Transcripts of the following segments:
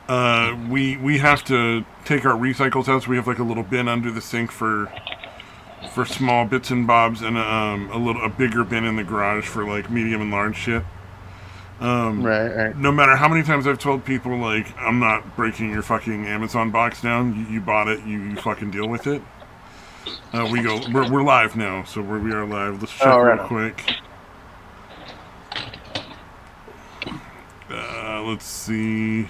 We have to take our recycles out, so we have like a little bin under the sink for small bits and bobs, and a bigger bin in the garage for like medium and large shit. Right. No matter how many times I've told people, like, I'm not breaking your fucking Amazon box down. You bought it. You fucking deal with it. We're live now, so we are live. Let's check real quick. Let's see.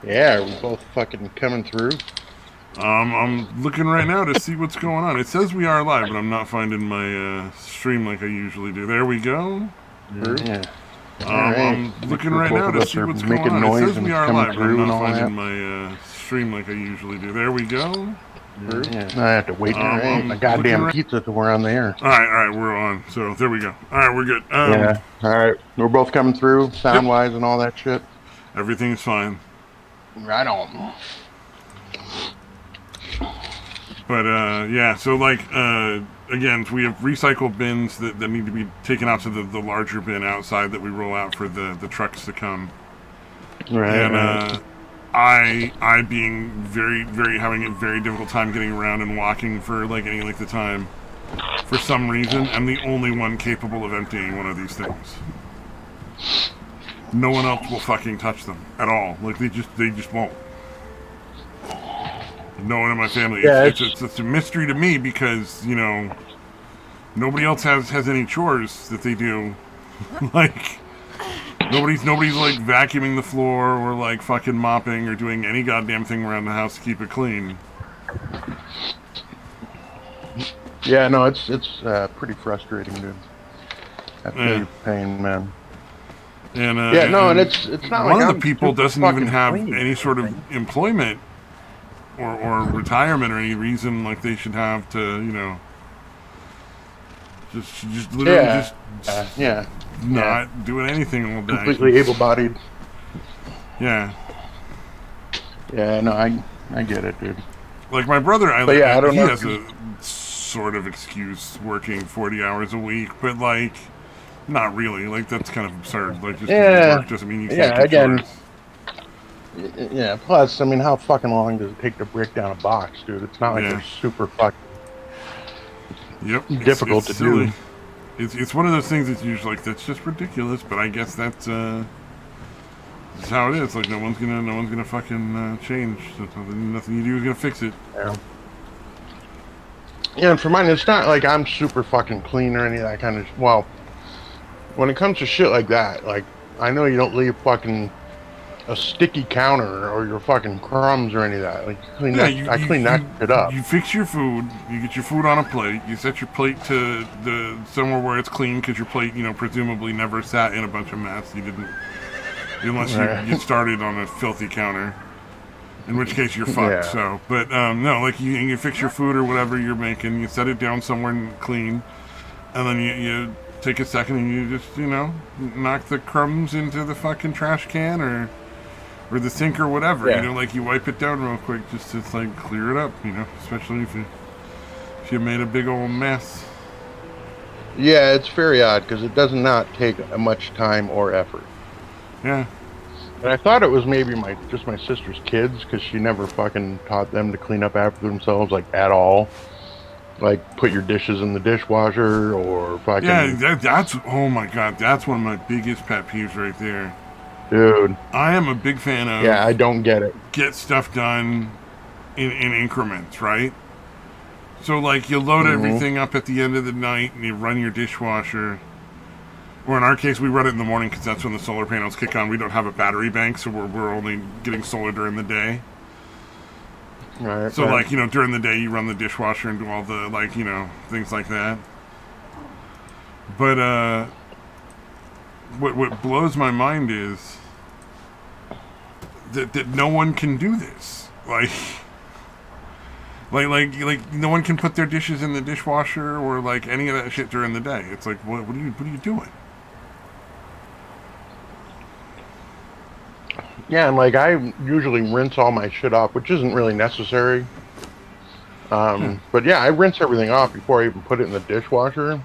Yeah, we're both fucking coming through. I'm looking right now to see what's going on. It says we are live, but I'm not finding my stream like I usually do. There we go. Yeah. I'm looking right now to see what's going on. It says we are live, but I'm not finding my stream like I usually do. There we go. Yeah. I have to wait there. Ain't my goddamn pizza till we're on the air. All right, we're on. So there we go. All right, we're good. Yeah. All right, we're both coming through, sound wise and all that shit. Everything's fine. Right on. But yeah, so like again, we have recycle bins that need to be taken out to the larger bin outside that we roll out for the trucks to come. Right. And I being having a very difficult time getting around and walking for like any length of time, for some reason, I'm the only one capable of emptying one of these things. No one else will fucking touch them at all. Like they just won't. No one in my family. Yeah, it's a mystery to me because, you know, nobody else has any chores that they do. Like nobody's like vacuuming the floor or like fucking mopping or doing any goddamn thing around the house to keep it clean. Yeah, no, it's pretty frustrating, dude. I feel your pain, man. And and it's not one like of the people doesn't even have clean. any sort of employment or retirement or any reason like they should have to, you know, just literally not doing anything all day. Completely able-bodied. Yeah. Yeah, no, I get it, dude. Like my brother, I don't he know. has a sort of excuse working 40 hours a week, but like, not really. Like that's kind of absurd. Like just work doesn't mean you can't get chores. Yeah, plus, I mean, how fucking long does it take to break down a box, dude? It's not like they're super fucking difficult to do. It's one of those things that's usually like, that's just ridiculous, but I guess that's how it is. Like, no one's gonna fucking change. So nothing you do is gonna fix it. Yeah, and for mine, it's not like I'm super fucking clean or any of that kind of... Well, when it comes to shit like that, like, I know you don't leave fucking a sticky counter or your fucking crumbs or any of that. Like, I clean that shit up. You fix your food. You get your food on a plate. You set your plate to somewhere where it's clean because your plate, you know, presumably never sat in a bunch of mess. You didn't, unless you started on a filthy counter, in which case you're fucked. So, but no, like you fix your food or whatever you're making. You set it down somewhere clean, and then you take a second and you just, you know, knock the crumbs into the fucking trash can or the sink or whatever. You know, like you wipe it down real quick just to like clear it up, you know, especially if you made a big old mess. Yeah, it's very odd because it does not take much time or effort. Yeah. And I thought it was maybe just my sister's kids because she never fucking taught them to clean up after themselves, like, at all. Like, put your dishes in the dishwasher or fucking... Yeah, that's... Oh, my God. That's one of my biggest pet peeves right there. Dude. I am a big fan of... Yeah, I don't get it. Get stuff done in increments, right? So, like, you load everything up at the end of the night and you run your dishwasher. Or in our case, we run it in the morning because that's when the solar panels kick on. We don't have a battery bank, so we're only getting solar during the day. Right. So, like, you know, during the day, you run the dishwasher and do all the, like, you know, things like that. But, what blows my mind is that no one can do this. Like, no one can put their dishes in the dishwasher or, like, any of that shit during the day. It's like, what are you doing? Yeah, and like I usually rinse all my shit off, which isn't really necessary. But yeah, I rinse everything off before I even put it in the dishwasher.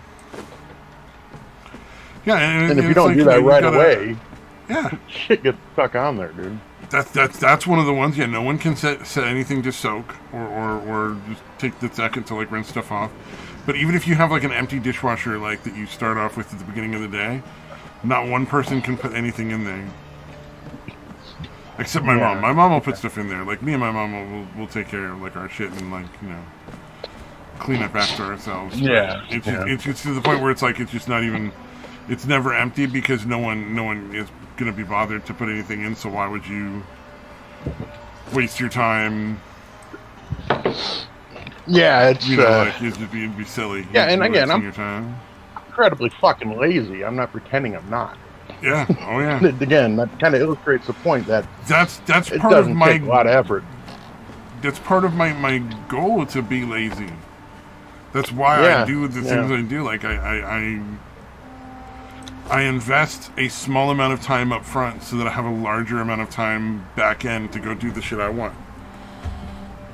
Yeah, and if you don't do that right away, yeah, shit gets stuck on there, dude. That's one of the ones. Yeah, no one can set anything to soak or just take the second to like rinse stuff off. But even if you have like an empty dishwasher like that you start off with at the beginning of the day, not one person can put anything in there. Except my mom. My mom will put stuff in there. Like me and my mom will take care of like our shit and like, you know, clean up after ourselves. Yeah. It's just to the point where it's like it's just not even, it's never empty because no one is gonna be bothered to put anything in. So why would you waste your time? Yeah, it's like it'd be silly. Yeah, and again, I'm your time. incredibly fucking lazy. I'm not pretending I'm not. Yeah. Oh yeah. Again, that kind of illustrates the point that that's it part doesn't of my take a lot of effort. That's part of my goal to be lazy. That's why I do the things I do. Like I invest a small amount of time up front so that I have a larger amount of time back end to go do the shit I want.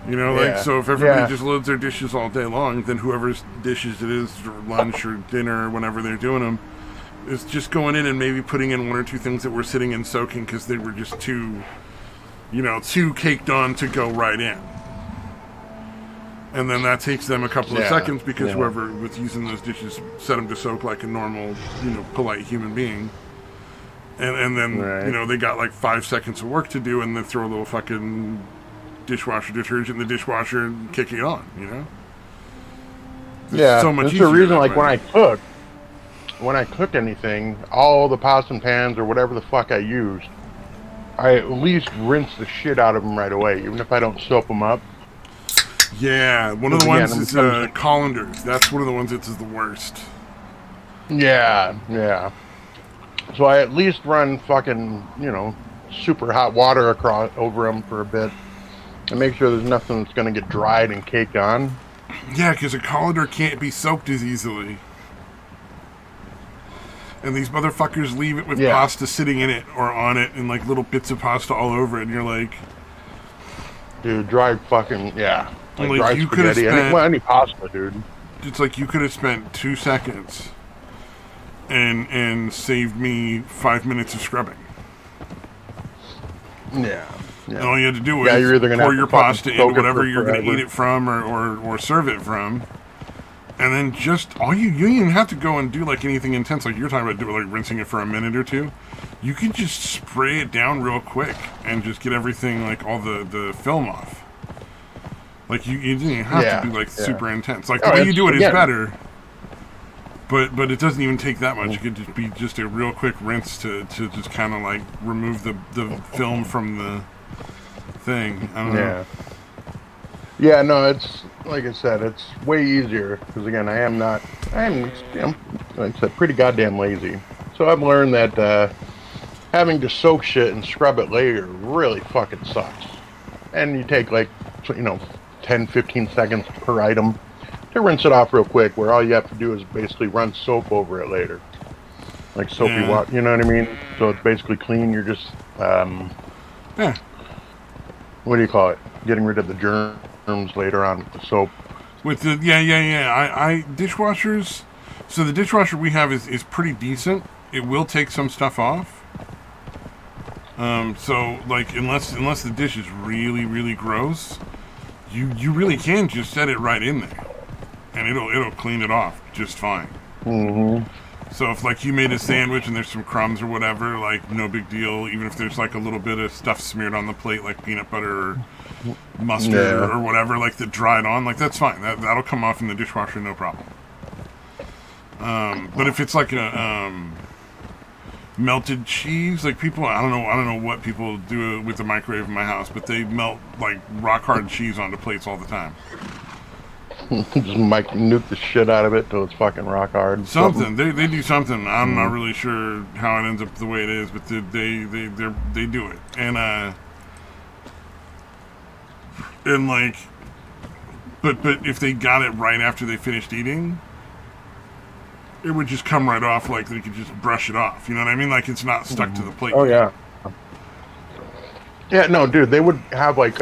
You know, like, so if everybody just loads their dishes all day long, then whoever's dishes it is for lunch or dinner or whenever they're doing them is just going in and maybe putting in one or two things that were sitting and soaking because they were just too caked on to go right in. And then that takes them a couple of seconds because whoever was using those dishes set them to soak like a normal, polite human being. And then, they got like 5 seconds of work to do and then throw a little fucking dishwasher detergent in the dishwasher and kick it on, It's so much that's easier the reason, that like, way. when I cook anything, all the pots and pans or whatever the fuck I used, I at least rinse the shit out of them right away, even if I don't soap them up. Yeah, one of the ones is colanders. That's one of the ones that's the worst. Yeah. So I at least run fucking, super hot water over them for a bit and make sure there's nothing that's going to get dried and caked on. Yeah, because a colander can't be soaked as easily. And these motherfuckers leave it with pasta sitting in it or on it and like little bits of pasta all over it. And you're like... Dude, dried fucking... Yeah. Like dried you could have spaghetti. Any pasta, dude. It's like you could have spent 2 seconds and saved me 5 minutes of scrubbing. Yeah. And all you had to do was you're either gonna pour have your to fucking pasta into soak it whatever for you're going to forever. eat it from or serve it from. And then just, you don't even have to go and do like anything intense like you're talking about, like rinsing it for a minute or two. You can just spray it down real quick and just get everything, like all the film off. Like you didn't have to be like super intense. Like the way you do it is better. But it doesn't even take that much. It could just be just a real quick rinse to just kind of like remove the film from the thing. I don't know. Yeah, no, it's like I said, it's way easier because again, I am like I said, pretty goddamn lazy. So I've learned that having to soak shit and scrub it later really fucking sucks. And you take like 10-15 seconds per item to rinse it off real quick, where all you have to do is basically run soap over it later, like soapy water. You know what I mean? So it's basically clean. You're just what do you call it? Getting rid of the germs later on with the soap. With the I dishwashers. So the dishwasher we have is pretty decent. It will take some stuff off. So like unless the dish is really really gross, you really can just set it right in there, and it'll clean it off just fine. Mm-hmm. So if like you made a sandwich and there's some crumbs or whatever, like no big deal. Even if there's like a little bit of stuff smeared on the plate, like peanut butter or mustard or whatever, like that dried on, like that's fine. That'll come off in the dishwasher, no problem. But if it's like a melted cheese, like people, I don't know what people do with the microwave in my house, but they melt like rock hard cheese onto plates all the time. Just nuke the shit out of it till it's fucking rock hard. Something they do something. I'm not really sure how it ends up the way it is, but they do it, and like, but if they got it right after they finished eating, it would just come right off. Like they could just brush it off. You know what I mean? Like it's not stuck to the plate. Oh yeah. Yeah, no, dude, they would have like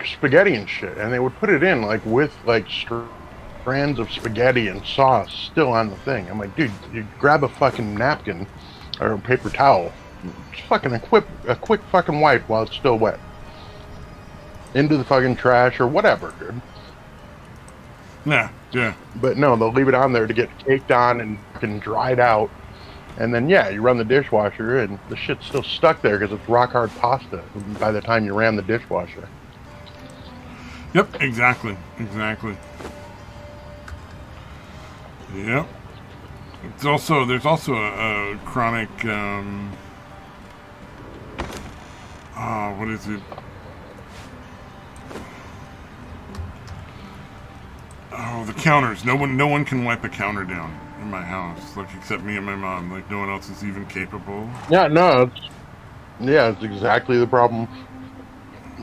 spaghetti and shit, and they would put it in like with like strands of spaghetti and sauce still on the thing. I'm like, dude, you grab a fucking napkin or a paper towel Just fucking a quick fucking wipe while it's still wet. Into the fucking trash or whatever, dude. Yeah, yeah. But no, they'll leave it on there to get caked on and fucking dried out. And then, yeah, you run the dishwasher and the shit's still stuck there because it's rock hard pasta by the time you ran the dishwasher. Yep, exactly. Exactly. Yep. There's also a chronic, what is it? Oh, the counters. No one can wipe a counter down in my house, like except me and my mom. Like no one else is even capable. Yeah, no, it's exactly the problem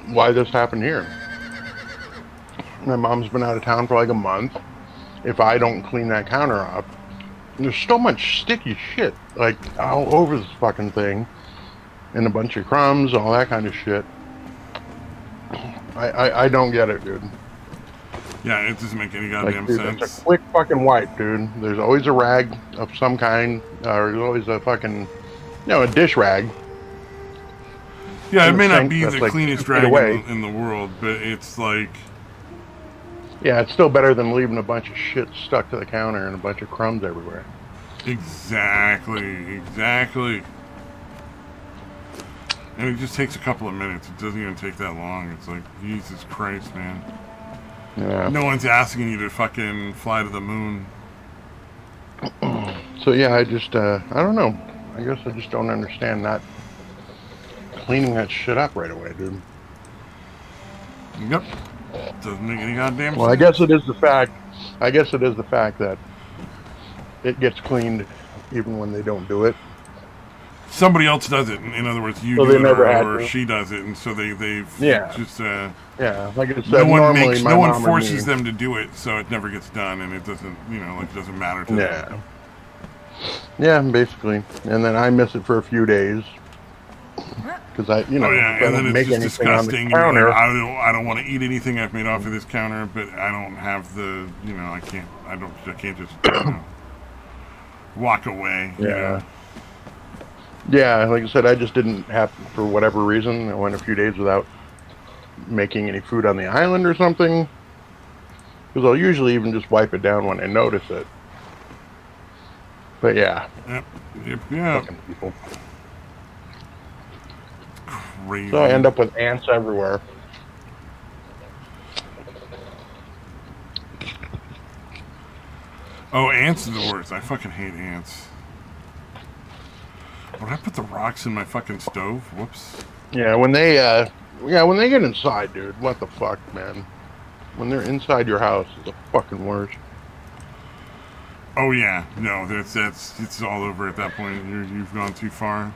why this happened here. My mom's been out of town for like a month. If I don't clean that counter up, there's so much sticky shit like all over this fucking thing, and a bunch of crumbs, all that kind of shit. I don't get it, dude. Yeah, it doesn't make any goddamn sense. It's a quick fucking wipe, dude. There's always a rag of some kind, or there's always a fucking, a dish rag. Yeah, it may not be the cleanest rag in the world, but it's like... Yeah, it's still better than leaving a bunch of shit stuck to the counter and a bunch of crumbs everywhere. Exactly. And it just takes a couple of minutes. It doesn't even take that long. It's like, Jesus Christ, man. Yeah. No one's asking you to fucking fly to the moon. So yeah, I just, I don't know. I guess I just don't understand not cleaning that shit up right away, dude. Yep. Doesn't make any goddamn sense. Well, I guess it is the fact that it gets cleaned even when they don't do it. Somebody else does it. In other words, you so do it or she does it, and so they've just like I said, no one forces them to do it, so it never gets done, and it doesn't it doesn't matter to them. Yeah, basically, and then I miss it for a few days because I and then it's just disgusting. Like, I don't want to eat anything I've made off of this counter, but I don't have the I can't just walk away. Yeah, like I said, I just didn't have, for whatever reason, I went a few days without making any food on the island or something. Because I'll usually even just wipe it down when I notice it. But yeah. Yep. Fucking people. Crazy. So I end up with ants everywhere. Oh, ants are the worst. I fucking hate ants. Would I put the rocks in my fucking stove? Whoops. Yeah, when they get inside, dude, what the fuck, man? When they're inside your house, it's the fucking worst. Oh yeah, no, it's all over at that point. You've gone too far.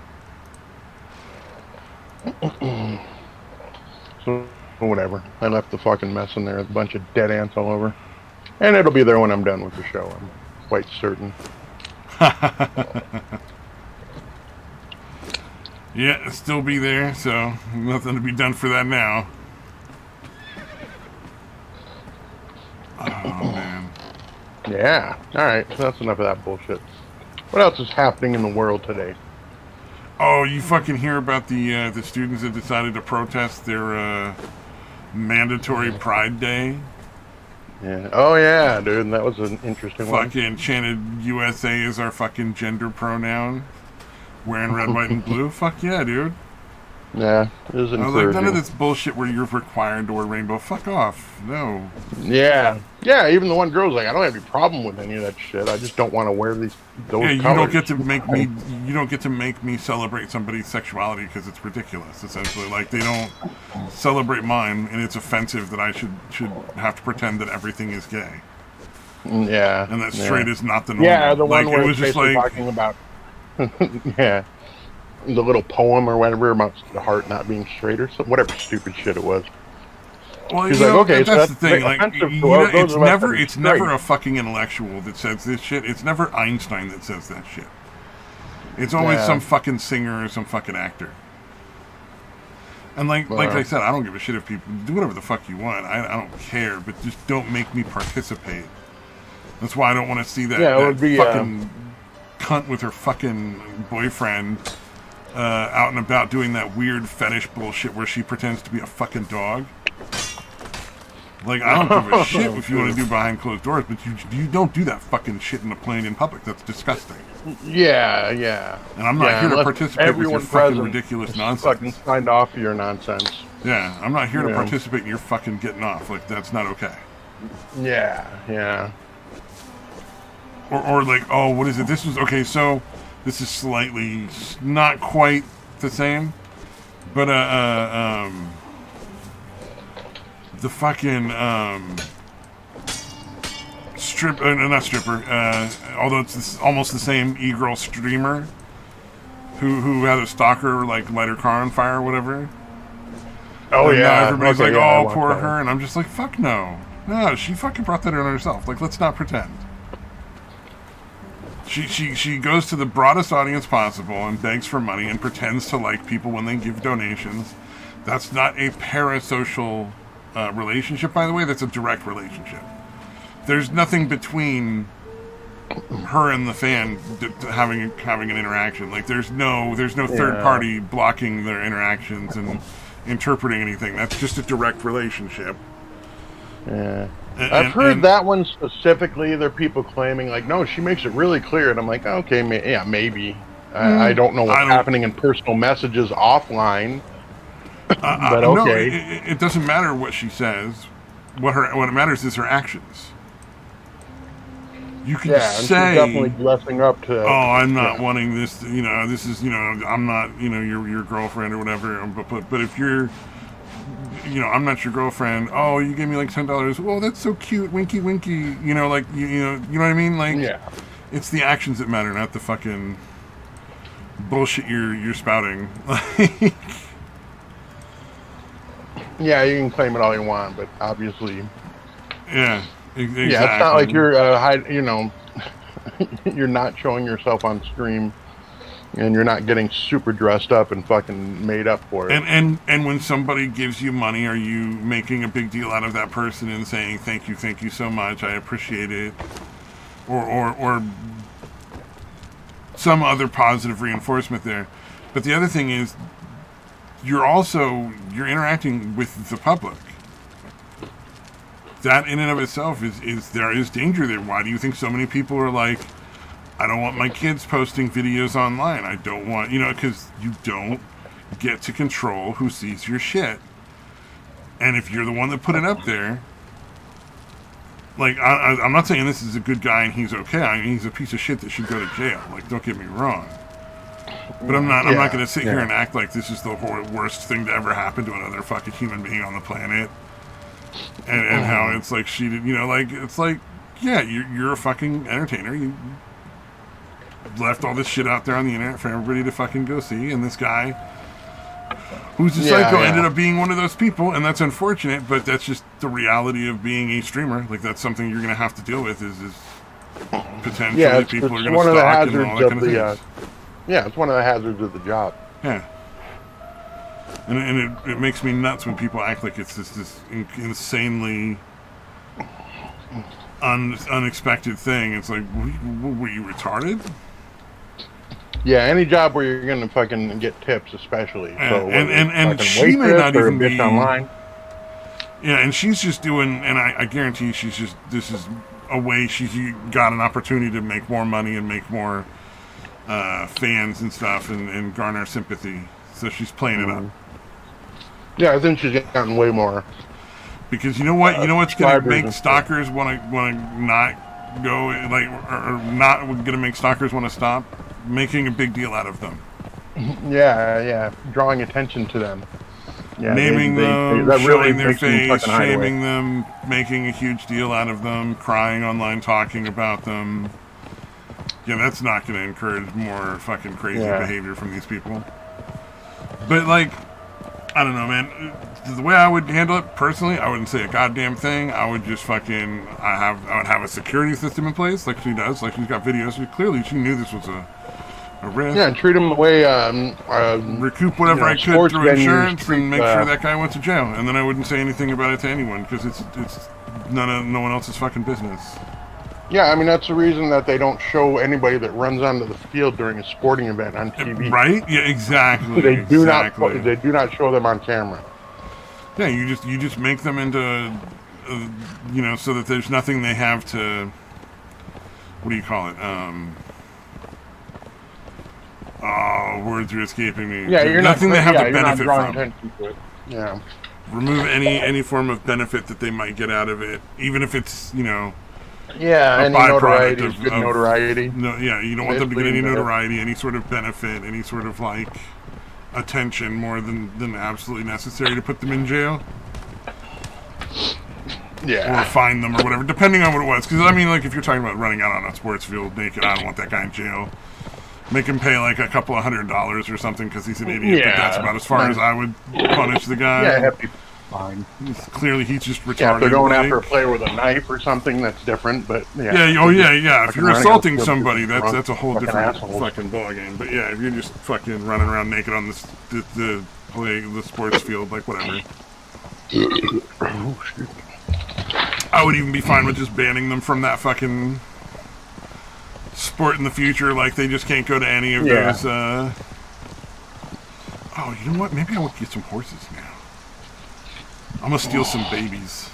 So whatever. I left the fucking mess in there. There's a bunch of dead ants all over, and it'll be there when I'm done with the show. I'm quite certain. Yeah, it'll still be there, so nothing to be done for that now. Oh, man. Yeah. Alright, so that's enough of that bullshit. What else is happening in the world today? Oh, you fucking hear about the students that decided to protest their mandatory Pride Day? Yeah. Oh, yeah, dude. That was an interesting one. Fucking chanted USA is our fucking gender pronoun. Wearing red, white, and blue? Fuck yeah, dude. Yeah, it was encouraging. I was like, none of this bullshit where you're required to wear rainbow. Fuck off. No. Yeah. Yeah, even the one girl's like, I don't have any problem with any of that shit. I just don't want to wear those colors. You don't get to make me celebrate somebody's sexuality because it's ridiculous, essentially. Like, they don't celebrate mine, and it's offensive that I should have to pretend that everything is gay. Yeah. And that straight is not the norm. Yeah, the one like, where it was just like talking about yeah, the little poem or whatever about the heart not being straight or something, whatever stupid shit it was. Well, he's like, okay, that's the thing. Like, it's never a fucking intellectual that says this shit. It's never Einstein that says that shit. It's always some fucking singer or some fucking actor. And like I said, I don't give a shit if people do whatever the fuck you want. I don't care, but just don't make me participate. That's why I don't want to see that. Yeah, it would be fucking cunt with her fucking boyfriend out and about doing that weird fetish bullshit where she pretends to be a fucking dog. Like, I don't give a shit if you want to do behind closed doors, but you don't do that fucking shit in a plane in public. That's disgusting. Yeah, yeah. And I'm not here to participate with your fucking ridiculous nonsense. Fucking signed off for your nonsense. Yeah, I'm not here to participate in your fucking getting off. Like, that's not okay. Yeah, yeah. Or like, oh, what is it? This was, okay, so this is slightly, not quite the same, but, the fucking, not stripper, although it's almost the same e-girl streamer who had a stalker, like, light her car on fire or whatever. Oh, and yeah. Everybody's like, oh, poor her. And I'm just like, fuck no. No, she fucking brought that on herself. Like, let's not pretend. She goes to the broadest audience possible and begs for money and pretends to like people when they give donations. That's not a parasocial relationship, by the way. That's a direct relationship. There's nothing between her and the fan having an interaction. Like, there's no third party blocking their interactions and interpreting anything. That's just a direct relationship. Yeah. I've heard that one specifically. There are people claiming, like, no, she makes it really clear. And I'm like, okay, maybe. I don't know what's happening in personal messages offline. But okay. No, it doesn't matter what she says. What matters is her actions. You can say, she's definitely blessing up to. Oh, I'm not wanting this. This is. I'm not. Your girlfriend or whatever. But if you're, I'm not your girlfriend. Oh, you gave me like $10. Well, that's so cute. Winky, winky. You know what I mean? Like, it's the actions that matter, not the fucking bullshit you're spouting. Yeah, you can claim it all you want, but obviously. Yeah. Exactly. Yeah, it's not like you're you're not showing yourself on stream, and you're not getting super dressed up and fucking made up for it. And when somebody gives you money, are you making a big deal out of that person and saying thank you so much, I appreciate it, or some other positive reinforcement there? But the other thing is, you're interacting with the public. That in and of itself is there is danger there. Why do you think so many people are like, I don't want my kids posting videos online. I don't want, because you don't get to control who sees your shit. And if you're the one that put it up there, like, I'm not saying this is a good guy and he's okay. I mean, he's a piece of shit that should go to jail. Like, don't get me wrong. But I'm not going to sit here and act like this is the worst thing to ever happen to another fucking human being on the planet. And how it's like she did, it's like, yeah, you're a fucking entertainer. You left all this shit out there on the internet for everybody to fucking go see. And this guy, who's a psycho, ended up being one of those people. And that's unfortunate, but that's just the reality of being a streamer. Like, that's something you're going to have to deal with is potentially people are going to stalk and all that kind of things. Yeah, it's one of the hazards of the job. Yeah. And it makes me nuts when people act like it's this insanely unexpected thing. It's like, were you retarded? Yeah, any job where you're going to fucking get tips, especially. So and she may not even be online. Yeah, and she's just doing, and I guarantee this is a way she's got an opportunity to make more money and make more fans and stuff and garner sympathy. So she's playing it up. Yeah, I think she's gotten way more. Because you know what? You know what's going to make stalkers want to not go, like, or not going to make stalkers want to stop? Making a big deal out of them. Yeah. Drawing attention to them. Yeah, naming them, showing their face, shaming them, making a huge deal out of them, crying online, talking about them. Yeah, that's not going to encourage more fucking crazy behavior from these people. But, like, I don't know, man. The way I would handle it personally, I wouldn't say a goddamn thing. I would just fucking, I would have a security system in place, like she does. Like, she's got videos. Clearly, she knew this was a risk. Yeah, and treat them the way, recoup whatever I could through insurance and make sure that guy went to jail. And then I wouldn't say anything about it to anyone because it's no one else's fucking business. Yeah, I mean that's the reason that they don't show anybody that runs onto the field during a sporting event on TV. Right? Yeah, exactly. They do not. Exactly. They do not show them on camera. Yeah, you just make them into, so that there's nothing they have to. What do you call it? Oh, words are escaping me. Yeah, you're nothing not. they have Yeah, to you're not benefit drawing from. attention to it. Yeah. Remove any form of benefit that they might get out of it, even if it's Yeah, a any byproduct notoriety is of, good notoriety. No, yeah, you don't want them to get any notoriety, any sort of benefit, any sort of like attention more than absolutely necessary to put them in jail. Yeah. Or fine them or whatever, depending on what it was. Because, I mean, like, if you're talking about running out on a sports field naked, I don't want that guy in jail. Make him pay, like, a couple of $100 or something because he's an idiot, but that's about as far as I would punish the guy. Yeah, that'd be fine. Clearly, he's just retarded. Yeah, if they're going after a player with a knife or something, that's different, but yeah. Yeah. If you're assaulting somebody, that's a whole different fucking ballgame. But yeah, if you're just fucking running around naked on the sports field, like, whatever. I would even be fine with just banning them from that fucking sport in the future. Like, they just can't go to any of those. Oh, you know what? Maybe I would get some horses now. I'm gonna steal some babies.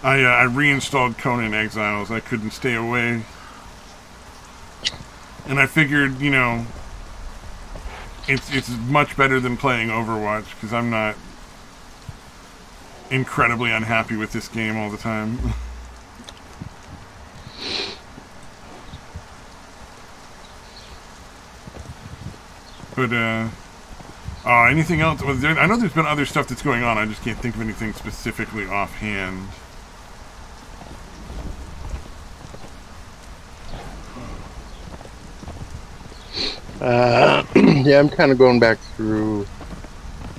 I reinstalled Conan Exiles. I couldn't stay away. And I figured, it's much better than playing Overwatch, because I'm not incredibly unhappy with this game all the time. But, anything else? I know there's been other stuff that's going on. I just can't think of anything specifically offhand. Yeah, I'm kind of going back through.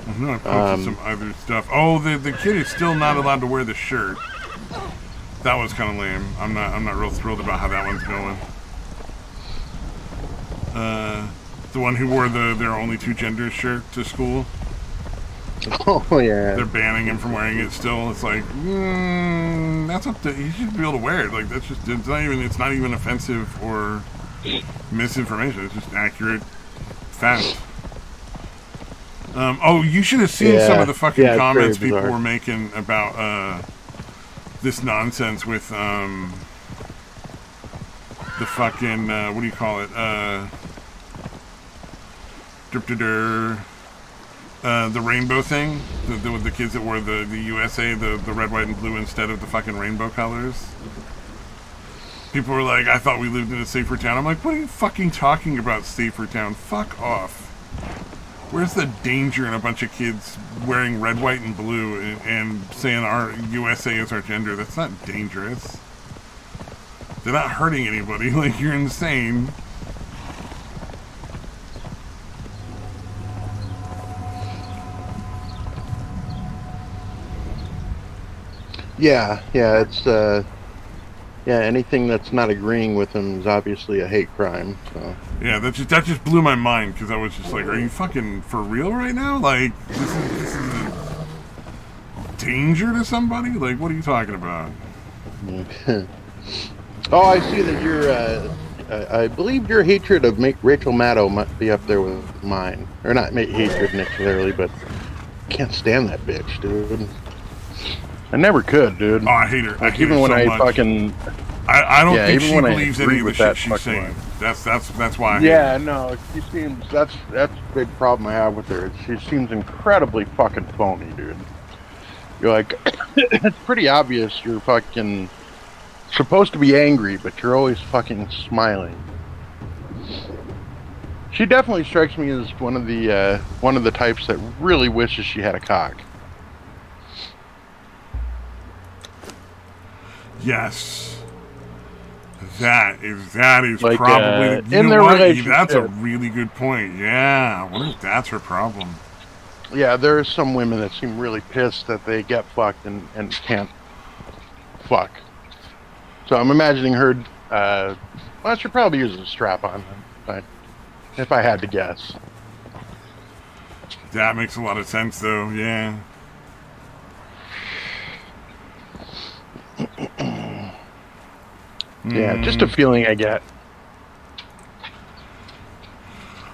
I know I posted some other stuff. Oh, the kid is still not allowed to wear the shirt. That was kind of lame. I'm not real thrilled about how that one's going. The one who wore their only two genders shirt to school. Oh yeah. They're banning him from wearing it still. It's like, that's up to, he should be able to wear it. Like, that's just, it's not even offensive or misinformation. It's just accurate fact. You should have seen some of the fucking comments people were making about this nonsense with the fucking what do you call it? The rainbow thing, with the kids that wore the USA, the red, white, and blue instead of the fucking rainbow colors. People were like, I thought we lived in a safer town. I'm like, what are you fucking talking about, safer town? Fuck off. Where's the danger in a bunch of kids wearing red, white, and blue and saying our USA is our gender? That's not dangerous. They're not hurting anybody. Like, you're insane. Yeah, it's anything that's not agreeing with him is obviously a hate crime. So yeah, that just blew my mind, because I was just like, are you fucking for real right now? Like, this is a danger to somebody? Like, what are you talking about? Oh, I see that you're I believe your hatred of Rachel Maddow might be up there with mine. Or not hatred necessarily, but can't stand that bitch, dude. I never could, dude. Oh, I hate her. Like, even when I fucking... I don't think she believes any of the shit she's saying. That's why I hate her. No, she seems... That's a big problem I have with her. She seems incredibly fucking phony, dude. You're like... It's pretty obvious you're fucking... supposed to be angry, but you're always fucking smiling. She definitely strikes me as one of the types that really wishes she had a cock. Yes, that is like, probably in their relationship. That's a really good point. Yeah, I wonder if that's her problem. Yeah, there are some women that seem really pissed that they get fucked and can't fuck. So I'm imagining her. Well, she probably uses a strap-on, if I had to guess. That makes a lot of sense, though. Yeah. Yeah, just a feeling I get.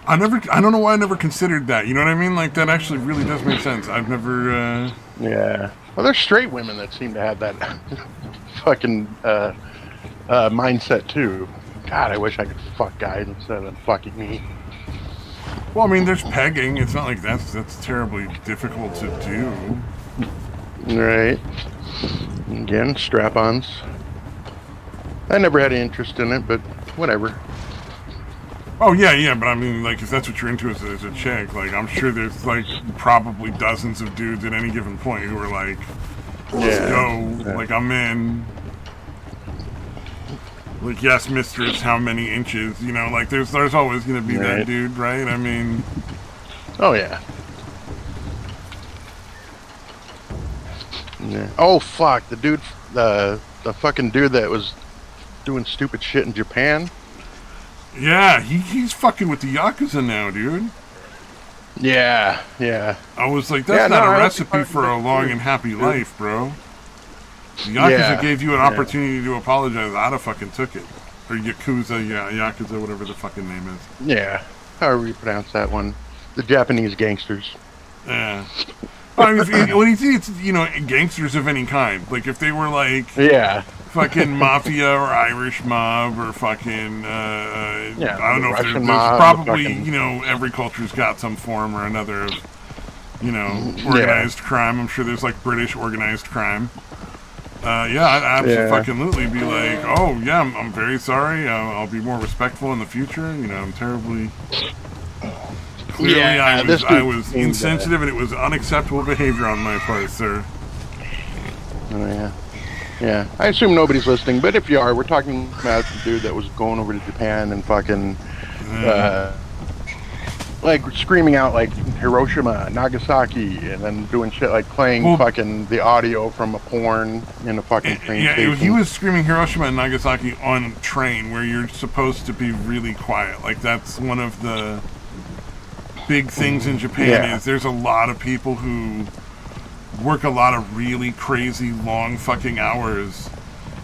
I don't know why I never considered that. You know what I mean? Like, that actually really does make sense. I've never, Yeah. Well, there's straight women that seem to have that fucking mindset too. God, I wish I could fuck guys instead of them fucking me. Well, I mean, there's pegging. It's not like that's terribly difficult to do. Right. Again, strap-ons. I never had any interest in it, but whatever. Oh, yeah, but I mean, like, if that's what you're into as a chick, like, I'm sure there's, like, probably dozens of dudes at any given point who are like, let's go, like, I'm in. Like, yes, mistress, how many inches? You know, like, there's always going to be that dude, right? I mean... Oh, yeah. Yeah. Oh, fuck, the dude, the fucking dude that was doing stupid shit in Japan. Yeah, he's fucking with the Yakuza now, dude. Yeah. I was like, that's not a recipe for a long and happy life, bro. The Yakuza gave you an opportunity to apologize. I'd have fucking took it. Or Yakuza, Yakuza, whatever the fucking name is. Yeah, however you pronounce that one. The Japanese gangsters. Yeah. I mean, when you see it's, you know, gangsters of any kind. Like, if they were like... Yeah. Fucking mafia or Irish mob or fucking I don't know if there's probably you know, every culture's got some form or another of, you know, organized crime. I'm sure there's like British organized crime. I'd absolutely be like, oh yeah, I'm very sorry, I'll be more respectful in the future, you know, I'm terribly clearly I was insensitive and it was unacceptable behavior on my part, sir. Oh yeah, I assume nobody's listening, but if you are, we're talking about the dude that was going over to Japan and fucking, like screaming out like Hiroshima, Nagasaki, and then doing shit like playing fucking the audio from a porn in a fucking train station. Yeah, he was screaming Hiroshima and Nagasaki on a train where you're supposed to be really quiet. Like, that's one of the big things in Japan is there's a lot of people who work a lot of really crazy long fucking hours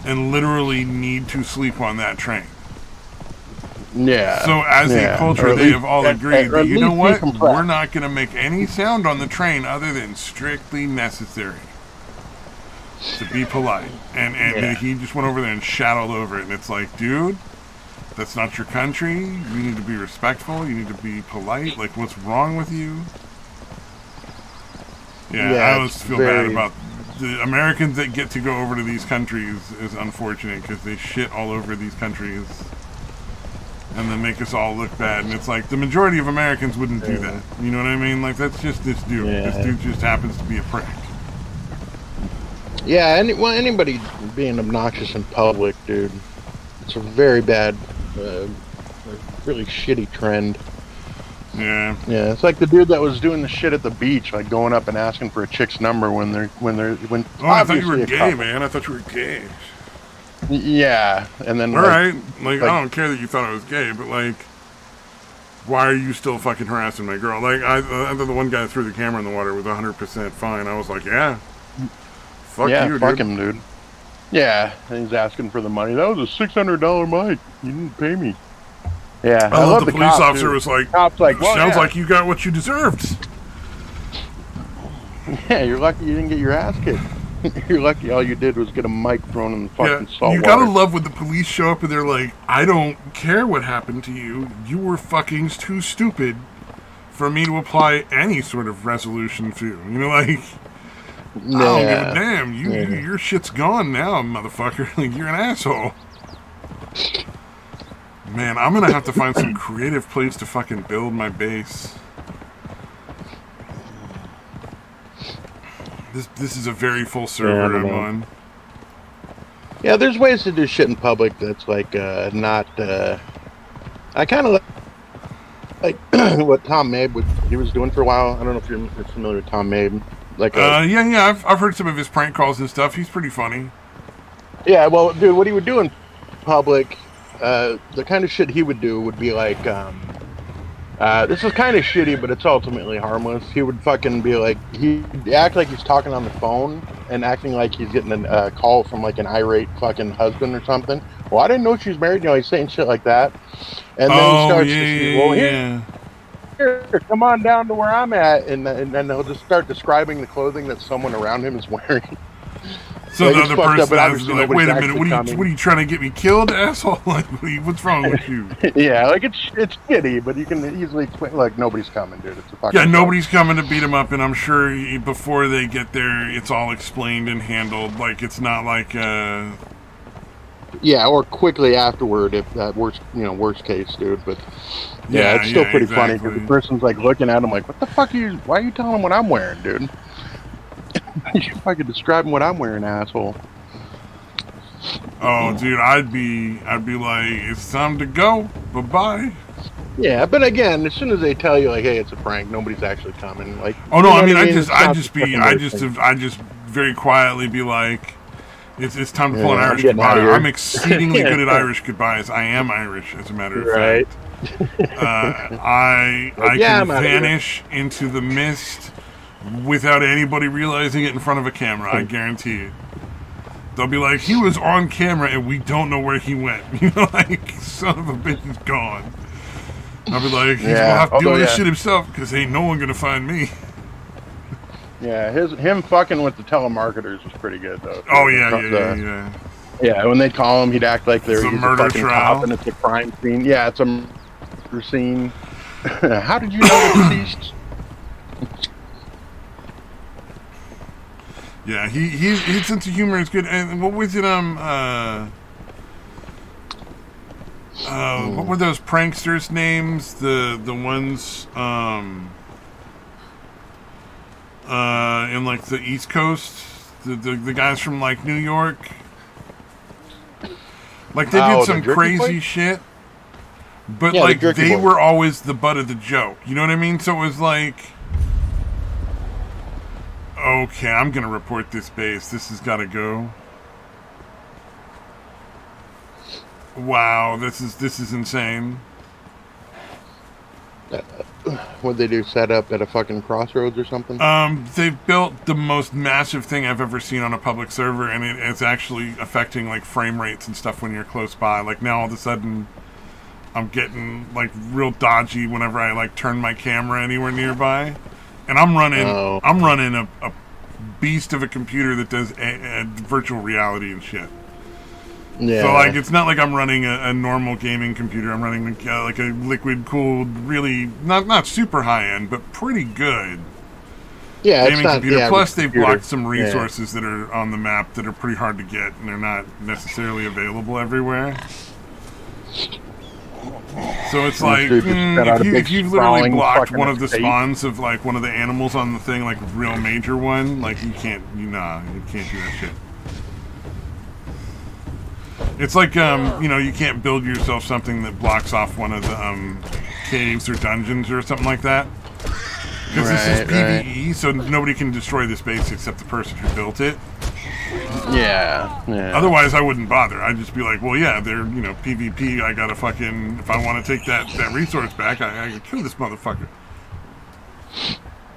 and literally need to sleep on that train. Yeah. So as a culture, they have all agreed that, you know what, we're not going to make any sound on the train other than strictly necessary to be polite. And he just went over there and shat all over it. And it's like, dude, that's not your country. You need to be respectful. You need to be polite. Like, what's wrong with you? Yeah, I always feel bad about the Americans that get to go over to these countries is unfortunate because they shit all over these countries and then make us all look bad. And it's like, the majority of Americans wouldn't do that. You know what I mean? Like, that's just this dude. Yeah. This dude just happens to be a prick. Yeah, anybody being obnoxious in public, dude, it's a very bad, really shitty trend. Yeah. Yeah, it's like the dude that was doing the shit at the beach, like going up and asking for a chick's number when Oh, I thought you were gay, man. I thought you were gay. Yeah, and then... Alright, like, I don't care that you thought I was gay, but, like, why are you still fucking harassing my girl? Like, I thought the one guy threw the camera in the water was 100% fine. I was like, yeah. Fuck you, dude. Fuck him, dude. Yeah, and he's asking for the money. That was a $600 mic. You didn't pay me. Yeah, I love the police officer was like, cop's like, well, sounds like you got what you deserved. Yeah, you're lucky you didn't get your ass kicked. You're lucky all you did was get a mic thrown in the fucking salt water. You gotta love when the police show up and they're like, I don't care what happened to you. You were fucking too stupid for me to apply any sort of resolution to. You know, like, I don't give a damn. Your shit's gone now, motherfucker. Like, you're an asshole. Man, I'm gonna have to find some creative place to fucking build my base. This is a very full server I'm on. Yeah, there's ways to do shit in public that's like not. I kind of like what Tom Mabe he was doing for a while. I don't know if you're familiar with Tom Mabe. Like, I've heard some of his prank calls and stuff. He's pretty funny. Yeah, well, dude, what he would do in public, the kind of shit he would do would be like, this is kind of shitty, but it's ultimately harmless. He would fucking be like, he'd act like he's talking on the phone, and acting like he's getting a call from like an irate fucking husband or something. Well, I didn't know she was married. You know, he's saying shit like that, and then he Oh starts yeah, to say, yeah, "Well, yeah. here, come on down to where I'm at," and then he'll just start describing the clothing that someone around him is wearing. So Like, the it's other fucked up, person but has to be obviously like, nobody's "Wait a minute, actually coming. what are you trying to get me killed, asshole? Like, what's wrong with you?" Yeah, like it's shitty, but you can easily explain. Like, nobody's coming, dude. It's a fucking Yeah, joke. nobody's coming to beat him up, and I'm sure before they get there, it's all explained and handled. Like, it's not like, Yeah, or quickly afterward if that worst case, dude. But yeah, it's still pretty funny because the exactly. person's like looking at him like, "What the fuck are you? Why are you telling him what I'm wearing, dude? You fucking describing what I'm wearing, asshole." Oh, dude, I'd be like, it's time to go. Bye bye. Yeah, but again, as soon as they tell you like, "Hey, it's a prank," nobody's actually coming. Like, Oh you no, know I what mean, It's not the fucking worst thing. I just very quietly be like, it's time to pull an Yeah, I'm Irish getting out goodbye. of here. I'm exceedingly good at Irish goodbyes. I am Irish, as a matter of Right. fact. I Yeah, can I'm outta here. vanish into the mist without anybody realizing it in front of a camera. I guarantee it. They'll be like, he was on camera and we don't know where he went. You know, like, son of a bitch is gone. I'll be like, he's gonna have to deal with this shit himself because ain't no one gonna find me. Yeah, him fucking with the telemarketers was pretty good though. Oh yeah. Yeah, when they call him, he'd act like he's a murder fucking trial. cop and it's a crime scene. Yeah, it's a murder scene. How did you know the deceased? Yeah, his sense of humor is good. And what was it? What were those pranksters' names? The ones in like the East Coast, the guys from like New York. Like they did some crazy place? shit, but Yeah, like the they boys. were always the butt of the joke. You know what I mean? So it was like, okay, I'm gonna report this base. This has got to go. Wow, this is insane. What'd they do? Set up at a fucking crossroads or something? They've built the most massive thing I've ever seen on a public server, and it's actually affecting like frame rates and stuff when you're close by. Like now, all of a sudden, I'm getting like real dodgy whenever I like turn my camera anywhere nearby, and I'm running a beast of a computer that does a virtual reality and shit. Yeah. So like, it's not like I'm running a normal gaming computer. I'm running like a liquid cooled, really not super high end, but pretty good. Yeah, gaming computer. Plus, they've computer. blocked some resources that are on the map that are pretty hard to get, and they're not necessarily available everywhere. So it's like, if you've literally blocked one of the spawns of like one of the animals on the thing, like a real major one, like you can't do that shit. It's like, you can't build yourself something that blocks off one of the caves or dungeons or something like that. Because this is PvE, so nobody can destroy this base except the person who built it. Yeah. Otherwise, I wouldn't bother. I'd just be like, well, yeah, they're, PvP. I gotta fucking, if I want to take that resource back, I can kill this motherfucker.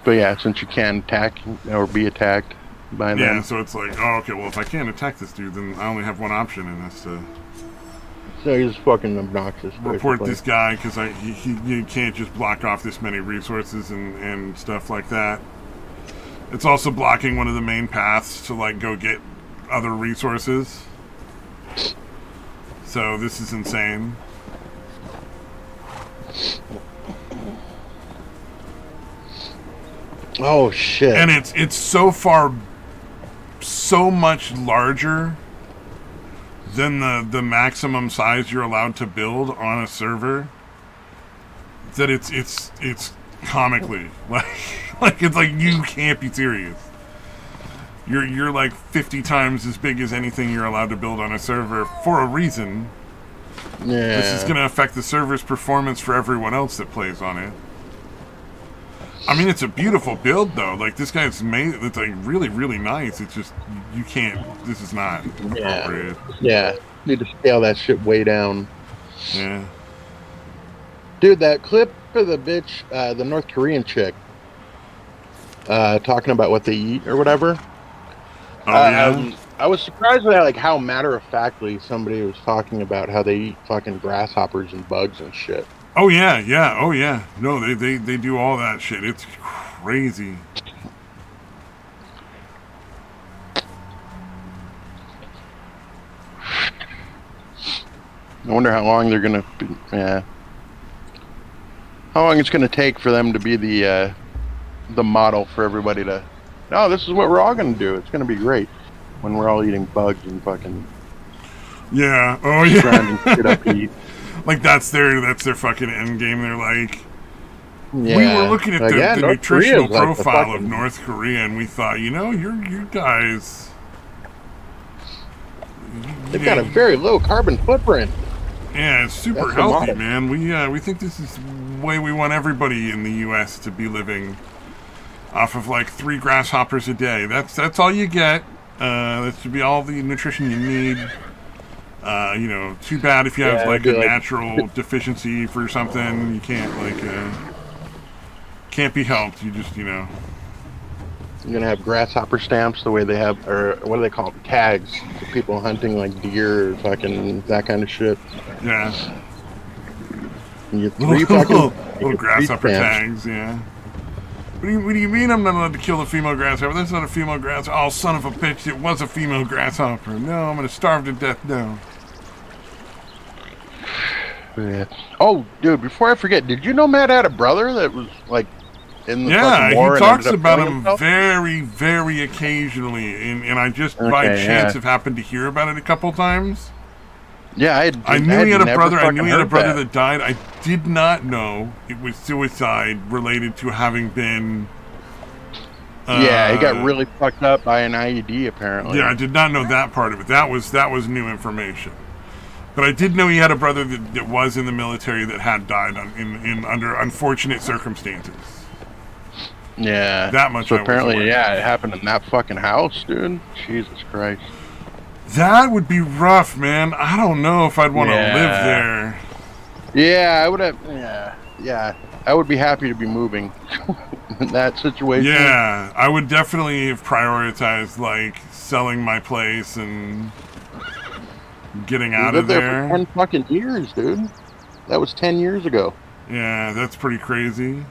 But yeah, since you can attack or be attacked by them. Yeah, so it's like, oh, okay, well, if I can't attack this dude, then I only have one option, and that's to... So he's fucking obnoxious. Report this guy, because you can't just block off this many resources and stuff like that. It's also blocking one of the main paths to, like, go get other resources. So this is insane. Oh, shit. And it's so much larger than the maximum size you're allowed to build on a server that it's comically like it's like, you can't be serious. You're like 50 times as big as anything you're allowed to build on a server for a reason. Yeah. This is going to affect the server's performance for everyone else that plays on it. I mean, it's a beautiful build, though. Like, this guy's made it's like really, really nice. It's just, you can't, this is not appropriate. Yeah. Need to scale that shit way down. Yeah. Dude, that clip of the bitch, the North Korean chick, talking about what they eat or whatever. Oh yeah. I was surprised at like how matter of factly somebody was talking about how they eat fucking grasshoppers and bugs and shit. Oh yeah, yeah, oh yeah. No, they do all that shit. It's crazy. I wonder how long they're gonna. Yeah. How long it's gonna take for them to be the model for everybody to. No, this is what we're all gonna do. It's gonna be great when we're all eating bugs and fucking Yeah. Oh yeah. grinding shit up to eat. Like that's their fucking end game. They're like, Yeah. we were looking at Like, the North nutritional Korea's like the profile of fucking- North Korea, and we thought, you guys, They've got a very low carbon footprint. yeah, it's super That's the healthy, model. man. We think this is the way we want everybody in the U.S. to be living, off of like 3 grasshoppers a day. That's all you get. That should be all the nutrition you need. Too bad if you have Yeah, like a it'd be like- natural deficiency for something, you can't be helped. You just, You're gonna have grasshopper stamps the way they have, or what do they call them? Tags for people hunting like deer or fucking that kind of shit. yeah. And you get 3 fucking Little grasshopper stamps. tags, yeah. What do you mean I'm not allowed to kill the female grasshopper? That's not a female grasshopper. Oh, son of a bitch, it was a female grasshopper. No, I'm gonna starve to death now. Yeah. Oh, dude! Before I forget, did you know Matt had a brother that was like in the Yeah, fucking war he and talks ended up about killing him himself? very, very occasionally, and I just by Okay, chance yeah. have happened to hear about it a couple times. Yeah, I knew he had a never brother. I fucking knew he had a heard brother that died. I did not know it was suicide related to having been. Yeah, he got really fucked up by an IED apparently. Yeah, I did not know that part of it. That was new information. But I did know he had a brother that was in the military that had died in under unfortunate circumstances. Yeah. That much So I was apparently, aware. yeah, it happened in that fucking house, dude. Jesus Christ. That would be rough, man. I don't know if I'd want to Yeah. live there. Yeah, I would have. Yeah. I would be happy to be moving in that situation. Yeah, I would definitely have prioritized like selling my place and getting We out lived of there there. for 10 fucking years, dude. That was 10 years ago. Yeah, that's pretty crazy.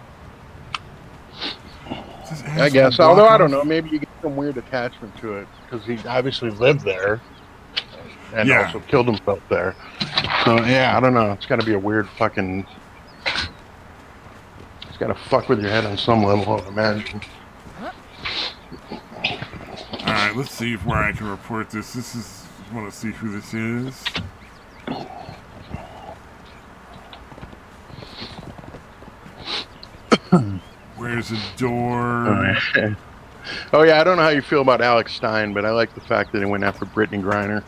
I guess. Although I don't know, maybe you get some weird attachment to it because he obviously lived there and Yeah. also killed himself there. So yeah, I don't know. It's got to be a weird fucking. It's got to fuck with your head on some level, I would imagine. All right, let's see where I can report this. This is. I want to see who this is. Where's the door? Oh yeah, I don't know how you feel about Alex Stein, but I like the fact that he went after Brittany Griner.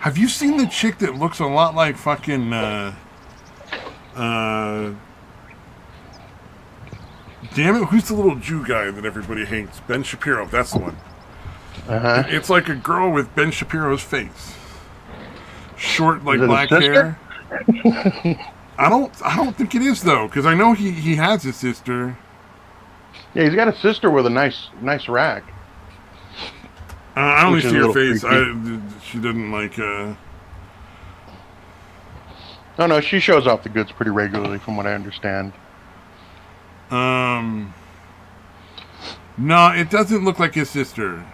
Have you seen the chick that looks a lot like fucking damn it, who's the little Jew guy that everybody hates? Ben Shapiro, that's the one. Uh-huh. It's like a girl with Ben Shapiro's face. Short, like Is it his black sister? hair. I don't think it is though, because I know he has a sister. Yeah, he's got a sister with a nice rack. I only Which is see a her little face. creepy. She didn't like. Oh no, she shows off the goods pretty regularly, from what I understand. No, it doesn't look like his sister.